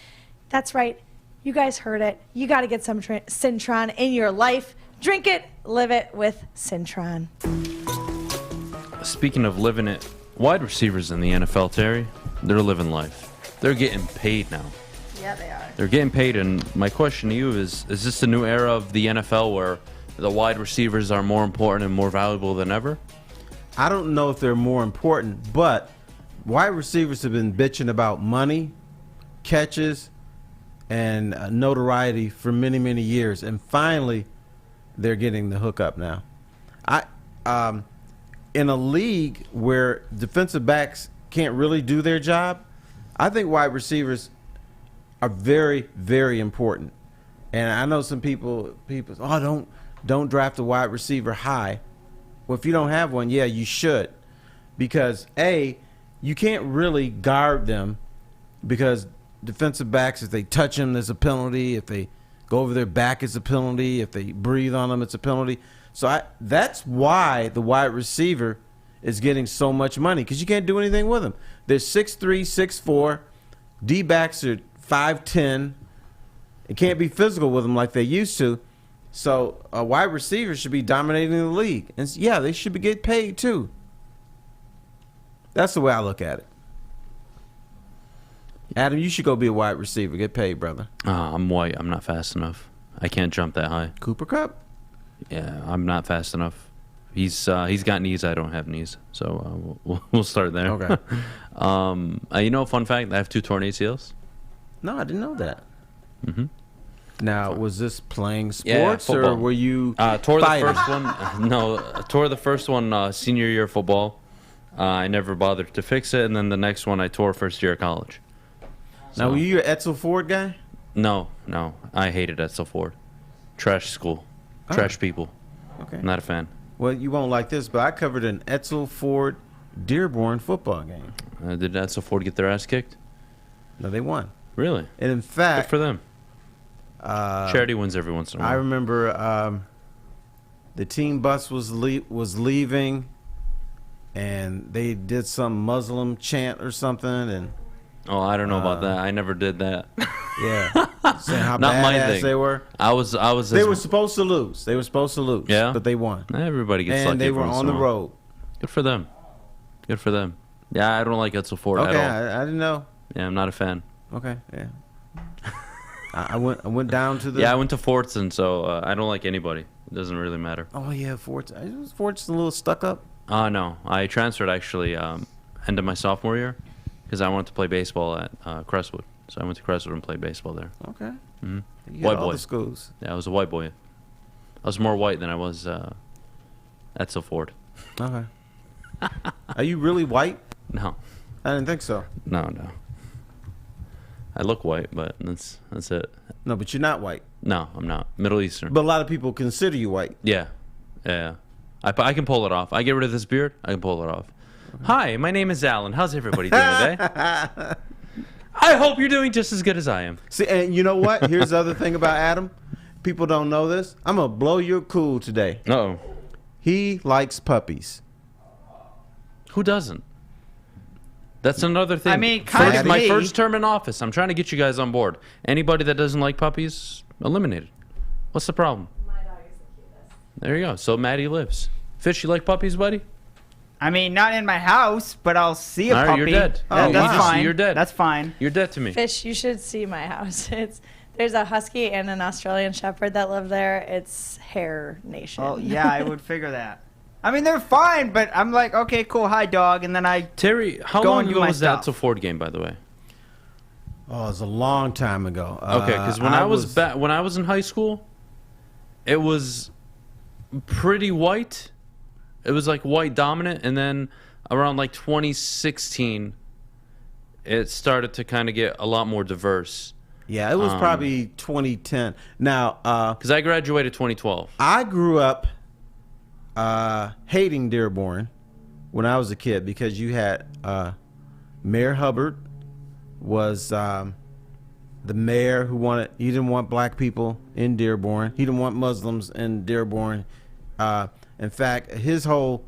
That's right. You guys heard it. You got to get some Cintron in your life. Drink it, live it with Cintron. Speaking of living it, wide receivers in the NFL, Terry, they're living life. They're getting paid now. Yeah, they are. They're getting paid, and my question to you is this the new era of the NFL where the wide receivers are more important and more valuable than ever? I don't know if they're more important, but wide receivers have been bitching about money, catches, and notoriety for many, many years, and finally they're getting the hookup now. In a league where defensive backs can't really do their job, I think wide receivers are very, very important. And I know some people don't draft a wide receiver high. Well, if you don't have one, yeah, you should, because you can't really guard them, because defensive backs, if they touch them, there's a penalty. If they go over their back, it's a penalty. If they breathe on them, it's a penalty. So that's why the wide receiver is getting so much money, because you can't do anything with them. They're 6'3", 6'4". D-backs are 5'10". It can't be physical with them like they used to. So a wide receiver should be dominating the league. And yeah, they should get paid too. That's the way I look at it. Adam, you should go be a wide receiver. Get paid, brother. I'm white. I'm not fast enough. I can't jump that high. Cooper Kupp? Yeah, I'm not fast enough. He's got knees. I don't have knees. So we'll start there. Okay. Fun fact, I have 2 torn ACLs. No, I didn't know that. Mm-hmm. Now, was this playing Yeah, sports football. or were you tore fighting? the first one? No, tore the first one senior year of football. I never bothered to fix it, and then the next one I tore first year of college. Now, were you an Edsel Ford guy? No, I hated Edsel Ford. Trash school, trash people. Okay. Not a fan. Well, you won't like this, but I covered an Edsel Ford Dearborn football game. Did Edsel Ford get their ass kicked? No, they won. Really? And in fact, Good for them. Charity wins every once in a while. I remember the team bus was leaving, and they did some Muslim chant or something, and Oh, I don't know about that. I never did that. yeah, saying how Not my badass thing. they were. I was. They were supposed to lose. Yeah, but they won. Everybody gets lucky. And they were every once on in the a while. road. Good for them. Good for them. Yeah, I don't like Edsel Ford Okay, at all. I didn't know. Yeah, I'm not a fan. Okay, yeah. I went down to the. Yeah, I went to Fortson, so I don't like anybody. It doesn't really matter. Oh yeah, Fortson. Was Fortson a little stuck up? No, I transferred actually end of my sophomore year because I wanted to play baseball at Crestwood. So I went to Crestwood and played baseball there. Okay. Mm-hmm. You got White all boy. the schools. Yeah, I was a white boy. I was more white than I was Edsel Ford. Okay. Are you really white? No. I didn't think so. No. I look white, but that's it. No, but you're not white. No, I'm not. Middle Eastern. But a lot of people consider you white. Yeah. I can pull it off. I get rid of this beard, I can pull it off. Hi, my name is Alan. How's everybody doing today? I hope you're doing just as good as I am. See, and you know what? Here's the other thing about Adam. People don't know this. I'm going to blow your cool today. Uh-oh. He likes puppies. Who doesn't? That's another thing. I mean, kind of my me. first term in office, I'm trying to get you guys on board. Anybody that doesn't like puppies, eliminated. What's the problem? My dog is the cutest. There you go. So Maddie lives. Fish, you like puppies, buddy? I mean, not in my house, but I'll see a All right, puppy. you're dead. That's wow. fine. You're dead. That's fine. You're dead to me. Fish, you should see my house. There's a husky and an Australian shepherd that live there. It's hair nation. Oh yeah, I would figure that. I mean, they're fine, but I'm like, okay, cool, hi dog, and then I Terry, how go long and do ago my was stuff. that Ford game, by the way? Oh, it was a long time ago. Okay, because when I was in high school, it was pretty white. It was like white dominant, and then around like 2016, it started to kind of get a lot more diverse. Yeah, it was probably 2010. Now, because I graduated 2012. I grew up hating Dearborn when I was a kid because you had Mayor Hubbard was the mayor who he didn't want black people in Dearborn. He didn't want Muslims in Dearborn. In fact, his whole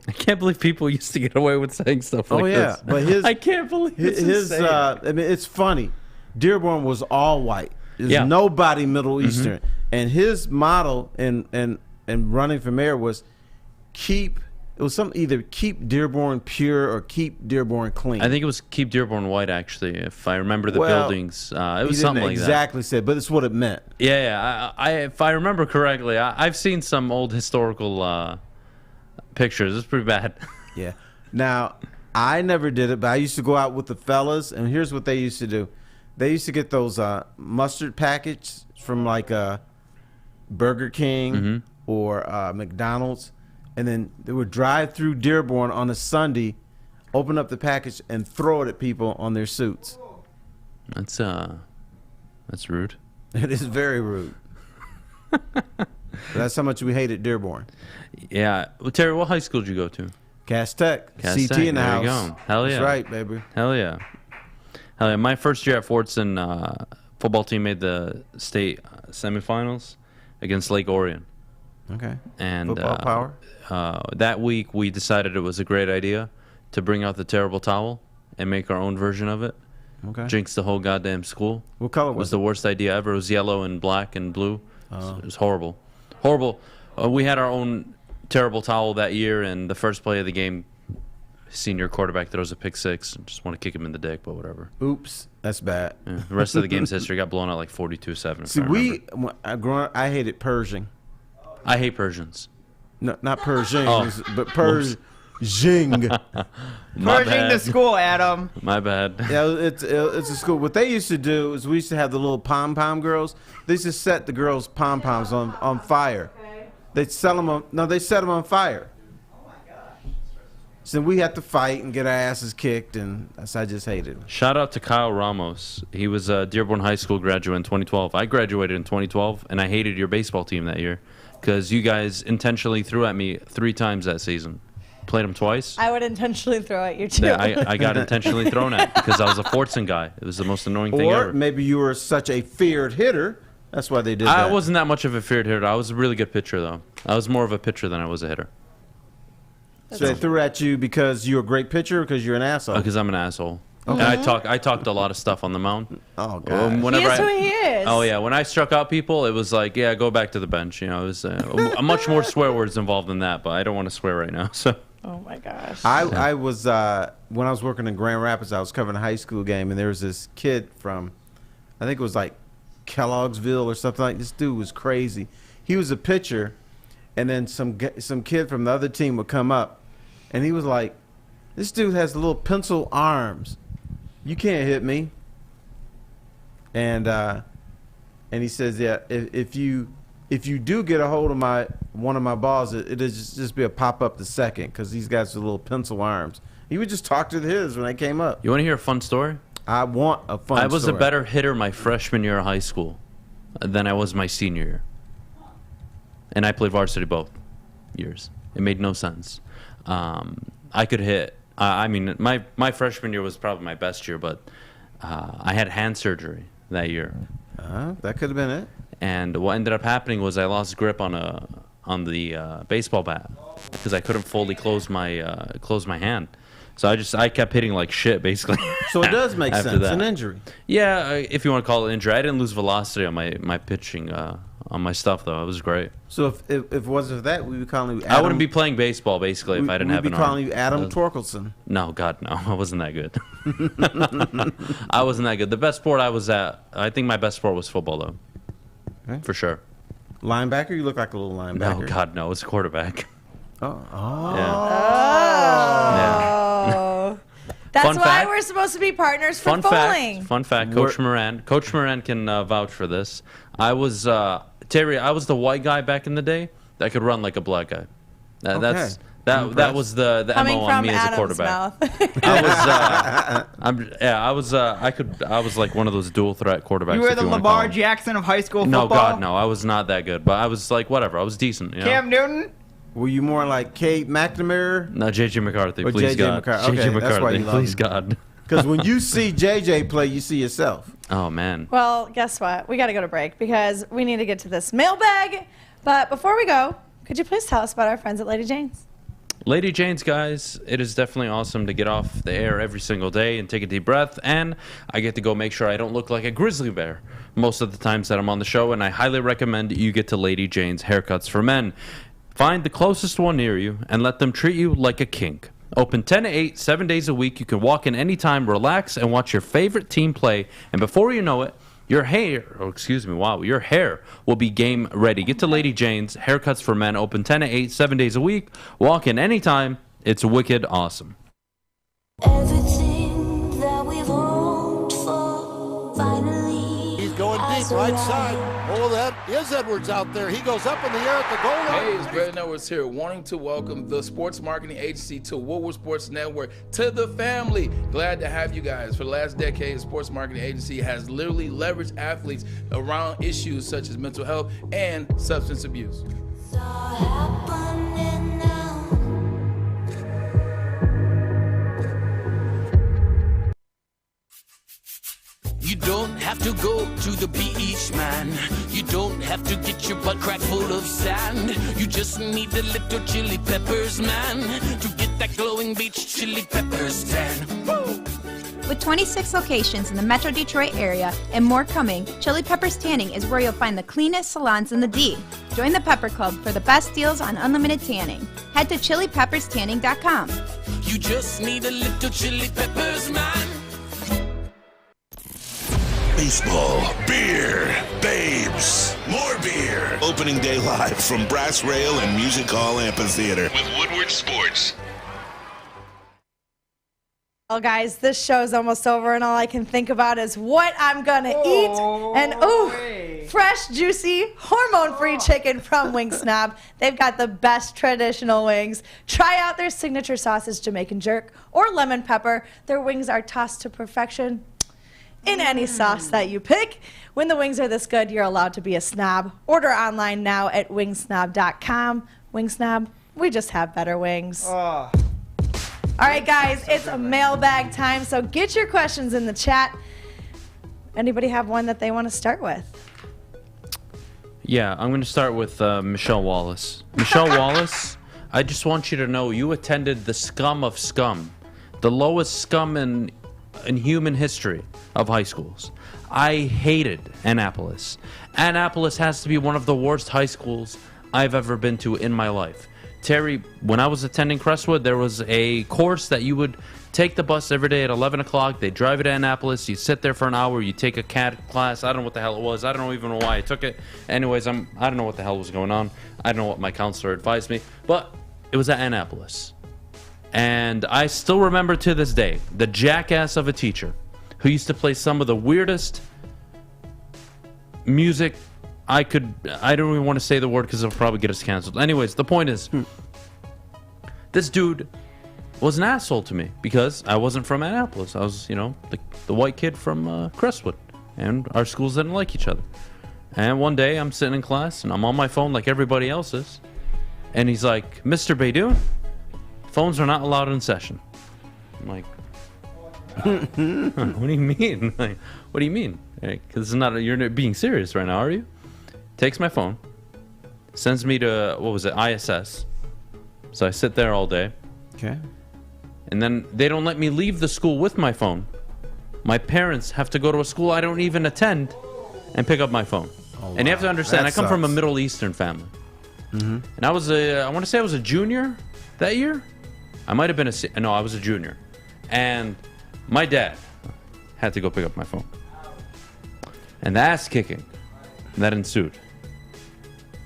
I can't believe people used to get away with saying stuff like this. but I can't believe his. I mean, it's funny. Dearborn was all white. There's nobody Middle Eastern, and his motto in running for mayor was either keep Dearborn pure or keep Dearborn clean. I think it was keep Dearborn white, actually, if I remember the buildings. It was something like that. Exactly said, but it's what it meant. Yeah. If I remember correctly, I've seen some old historical pictures. It's pretty bad. Yeah. Now, I never did it, but I used to go out with the fellas, and here's what they used to do. They used to get those mustard packets from like Burger King or McDonald's, and then they would drive through Dearborn on a Sunday, open up the package, and throw it at people on their suits. That's rude. It is very rude. That's how much we hated Dearborn. Yeah. Well, Terry, what high school did you go to? Cass Tech. Cass CT Tech. in the There house. you go. Hell yeah. That's right, baby. Hell yeah. Hell yeah. My first year at Fortson, football team made the state semifinals against Lake Orion. Okay. And Football power. That week, we decided it was a great idea to bring out the terrible towel and make our own version of it. Okay. Jinx the whole goddamn school. What color was the worst idea ever. It was yellow and black and blue. It was horrible. Horrible. We had our own terrible towel that year, and the first play of the game, senior quarterback throws a pick six. Just want to kick him in the dick, but whatever. Oops, that's bad. Yeah. The rest of the game's history got blown out like 42-7. See, growing up, I hated Pershing. I hate Persians. No, not Persians, Oh. but Zing. My Purging bad. the school, Adam. My bad. Yeah, it's a school. What they used to do is we used to have the little pom-pom girls. They used to set the girls' pom-poms on fire. They'd sell them they set them on fire. So we had to fight and get our asses kicked, and I just hated it. Shout out to Kyle Ramos. He was a Dearborn High School graduate in 2012. I graduated in 2012, and I hated your baseball team that year because you guys intentionally threw at me 3 times that season. Played them twice. I would intentionally throw at you too. Yeah, I got intentionally thrown at because I was a Fortson guy. It was the most annoying thing Or ever. maybe you were such a feared hitter. That's why they did that. I wasn't that much of a feared hitter. I was a really good pitcher, though. I was more of a pitcher than I was a hitter. So they threw at you because you're a great pitcher or because you're an asshole? Because I'm an asshole. Okay. And I talked a lot of stuff on the mound. Oh, God. He is who he is. Oh, yeah. When I struck out people, it was like, yeah, go back to the bench. You know, it was much more swear words involved than that, but I don't want to swear right now. So. Oh, my gosh. I was, when I was working in Grand Rapids, I was covering a high school game, and there was this kid from, I think it was like Kellogg'sville or something like. This dude was crazy. He was a pitcher, and then some kid from the other team would come up, and he was like, this dude has little pencil arms. You can't hit me. And he says, yeah, if you do get a hold of one of my balls, it'll just be a pop up to second because these guys with little pencil arms. He would just talk to his when they came up. You want to hear a fun story? I want a fun story. I was a better hitter my freshman year of high school than I was my senior year. And I played varsity both years. It made no sense. I could hit. I mean, my freshman year was probably my best year, but I had hand surgery that year. That could have been it. And what ended up happening was I lost grip on the baseball bat because I couldn't fully close my hand. So I kept hitting like shit, basically. So it does make after sense, that. an injury. Yeah, if you want to call it injury. I didn't lose velocity on my pitching, on my stuff, though. It was great. So if it wasn't for that, we would be calling you Adam. I wouldn't be playing baseball, basically, if I didn't have an arm. We'd be calling you Adam Torkelson. No, God, no. I wasn't that good. I wasn't that good. The best sport I was at, I think my best sport was football, though. Okay. For sure. Linebacker? You look like a little linebacker. No, God, no. It's quarterback. Oh. Oh. That's Fun why fact- we're supposed to be partners for Fun bowling. fact, Coach Moran can vouch for this. I was Terry. I was the white guy back in the day that could run like a black guy. That was the Coming MO on from me as a Adam's quarterback. mouth. I was like one of those dual threat quarterbacks. You were if the you wanna call Lamar them. Jackson of high school No, football? God, no. I was not that good, but I was like whatever. I was decent. You know? Cam Newton? Were you more like Kate McNamara? No, JJ McCarthy. Or Please JJ God. McCarthy. Okay, JJ that's why McCarthy. you love Please him. God. Because when you see JJ play, you see yourself. Oh man. Well, guess what? We got to go to break because we need to get to this mailbag. But before we go, could you please tell us about our friends at Lady Jane's? Lady Jane's, guys, it is definitely awesome to get off the air every single day and take a deep breath. And I get to go make sure I don't look like a grizzly bear most of the times that I'm on the show. And I highly recommend you get to Lady Jane's Haircuts for Men. Find the closest one near you and let them treat you like a king. Open 10 to 8, 7 days a week. You can walk in anytime, relax, and watch your favorite team play. And before you know it, your hair will be game ready. Get to Lady Jane's Haircuts for Men. Open 10 to 8, 7 days a week. Walk in anytime. It's wicked awesome. Everything that we've hoped for, finally. He's going deep, right side. Oh, that is Edwards out there. He goes up in the air at the goal line. Hey, it's Brandon Edwards here, wanting to welcome the sports marketing agency to Woodward Sports Network, to the family. Glad to have you guys. For the last decade, the sports marketing agency has literally leveraged athletes around issues such as mental health and substance abuse. You don't have to go to the beach, man. You don't have to get your butt crack full of sand. You just need a little chili peppers, man, to get that glowing beach chili peppers tan. Woo! With 26 locations in the Metro Detroit area and more coming, Chili Peppers Tanning is where you'll find the cleanest salons in the D. Join the Pepper Club for the best deals on unlimited tanning. Head to chilipepperstanning.com. You just need a little chili peppers, man. Baseball, beer, babes, more beer. Opening day live from Brass Rail and Music Hall Amphitheater with Woodward Sports. Well, guys, this show's almost over, and all I can think about is what I'm gonna eat. And fresh, juicy, hormone-free chicken from Wing Snob. They've got the best traditional wings. Try out their signature sauces, Jamaican jerk or lemon pepper. Their wings are tossed to perfection in any sauce that you pick. When the wings are this good, you're allowed to be a snob. Order online now at wingsnob.com. Wing Snob, we just have better wings. All right, guys, it's a mailbag time, so get your questions in the chat. Anybody have one that they want to start with? Yeah, I'm going to start with Michelle Wallace. Michelle Wallace, I just want you to know you attended the scum of scum, the lowest scum in human history of high schools. I hated Annapolis. Annapolis has to be one of the worst high schools I've ever been to in my life. Terry, when I was attending Crestwood, there was a course that you would take the bus every day at 11 o'clock. They drive you to Annapolis. You sit there for an hour. You take a CAD class. I don't know what the hell it was. I don't even know why I took it. Anyways, I don't know what the hell was going on. I don't know what my counselor advised me. But it was at Annapolis. And I still remember to this day the jackass of a teacher who used to play some of the weirdest music I don't even want to say the word because it'll probably get us canceled. Anyways, the point is, this dude was an asshole to me because I wasn't from Annapolis. I was, the white kid from Crestwood, and our schools didn't like each other. And one day I'm sitting in class and I'm on my phone like everybody else is, and he's like, "Mr. Baydoun, phones are not allowed in session." I'm like, "What do you mean? Like, what do you mean? Because you're not being serious right now, are you?" Takes my phone, sends me to, ISS. So I sit there all day. Okay. And then they don't let me leave the school with my phone. My parents have to go to a school I don't even attend and pick up my phone. Oh, and you have to understand, that I come from a sucks. Middle Eastern family. Mm-hmm. And I want to say I was a junior that year. I might have been I was a junior. And my dad had to go pick up my phone. And the ass kicking that ensued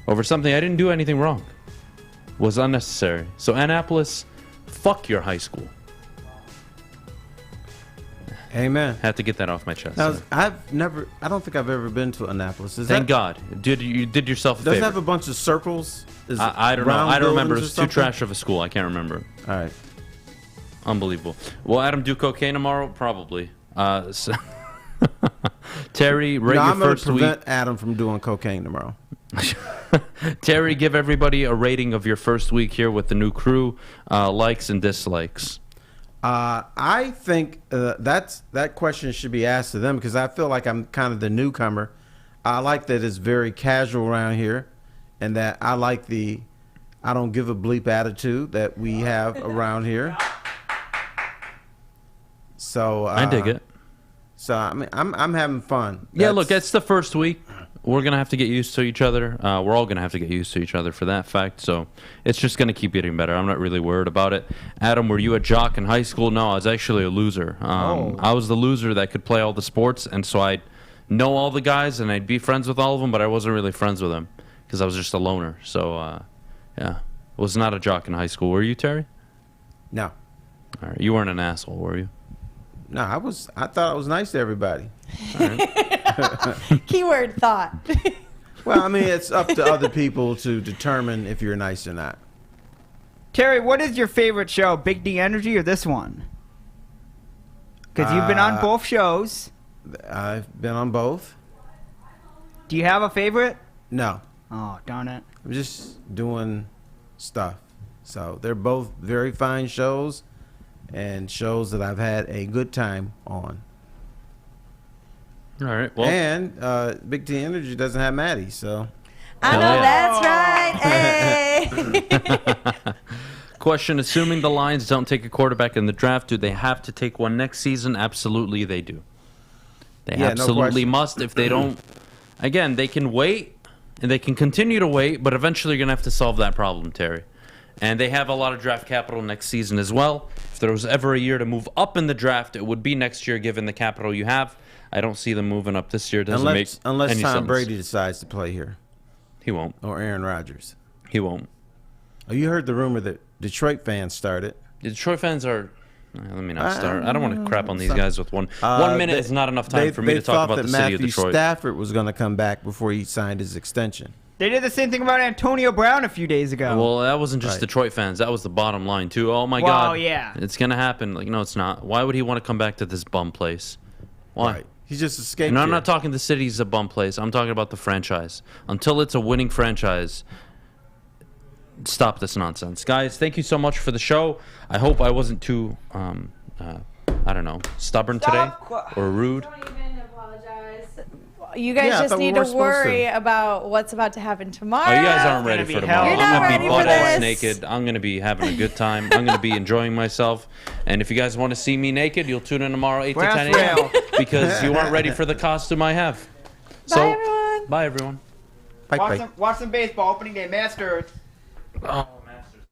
over something I didn't do anything wrong was unnecessary. So Annapolis, fuck your high school. Amen. Had to get that off my chest. Now, I don't think I've ever been to Annapolis. Thank God. You did yourself a Does it favor. have a bunch of circles? I don't know. I don't remember. buildings It's or too something? trash of a school. I can't remember. All right. Unbelievable. Will Adam do cocaine tomorrow? Probably. Terry, rate your I'm going first to week. prevent Adam from doing cocaine tomorrow. Terry, give everybody a rating of your first week here with the new crew, likes and dislikes. I think that question should be asked to them because I feel like I'm kind of the newcomer. I like that it's very casual around here, and that I like the I don't give a bleep attitude that we have around here. So I dig it. So I mean, I'm having fun. Yeah, look, it's the first week. We're gonna have to get used to each other. We're all gonna have to get used to each other for that fact. So it's just gonna keep getting better. I'm not really worried about it. Adam, were you a jock in high school? No, I was actually a loser. I was the loser that could play all the sports, and so I'd know all the guys and I'd be friends with all of them, but I wasn't really friends with them because I was just a loner. So yeah, was not a jock in high school. Were you, Terry? No. All right, you weren't an asshole, were you? No, I thought I was nice to everybody. Keyword thought. Well, I mean, it's up to other people to determine if you're nice or not. Terry, what is your favorite show, Big D Energy or this one? Because you've been on both shows. I've been on both. Do you have a favorite? No. Oh, darn it. I'm just doing stuff. So they're both very fine shows and shows that I've had a good time on. All right. Well, and Big T Energy doesn't have Maddy, so. I know that's right. Hey. Question, assuming the Lions don't take a quarterback in the draft, do they have to take one next season? Absolutely they do. They absolutely must. If they don't, again, they can wait, and they can continue to wait, but eventually you're going to have to solve that problem, Terry. And they have a lot of draft capital next season as well. If there was ever a year to move up in the draft, it would be next year given the capital you have. I don't see them moving up this year. Unless Tom Brady decides to play here. He won't. Or Aaron Rodgers. He won't. Oh, you heard the rumor that Detroit fans started. The Detroit fans are Let me not start. I don't want to crap on these guys with one minute is not enough time for me to talk about the city of Detroit. Stafford was going to come back before he signed his extension. They did the same thing about Antonio Brown a few days ago. Well, that wasn't just Detroit fans. That was the bottom line, too. Oh, my God. Well, yeah. It's going to happen. Like, no, it's not. Why would he want to come back to this bum place? Why? Right. He's just escaped. No, I'm not talking the city's a bum place. I'm talking about the franchise. Until it's a winning franchise, stop this nonsense. Guys, thank you so much for the show. I hope I wasn't too, I don't know, stubborn today or rude. Don't even apologize. You guys just need to worry about what's about to happen tomorrow. Oh, you guys aren't ready for tomorrow. You're I'm not going to ready be for butt ass this. naked. I'm going to be having a good time. I'm going to be enjoying myself. And if you guys want to see me naked, you'll tune in tomorrow 8 to 10 a.m. because you aren't ready for the costume I have. Bye, everyone. Bye, everyone. Watch some baseball opening day, Masters. Oh.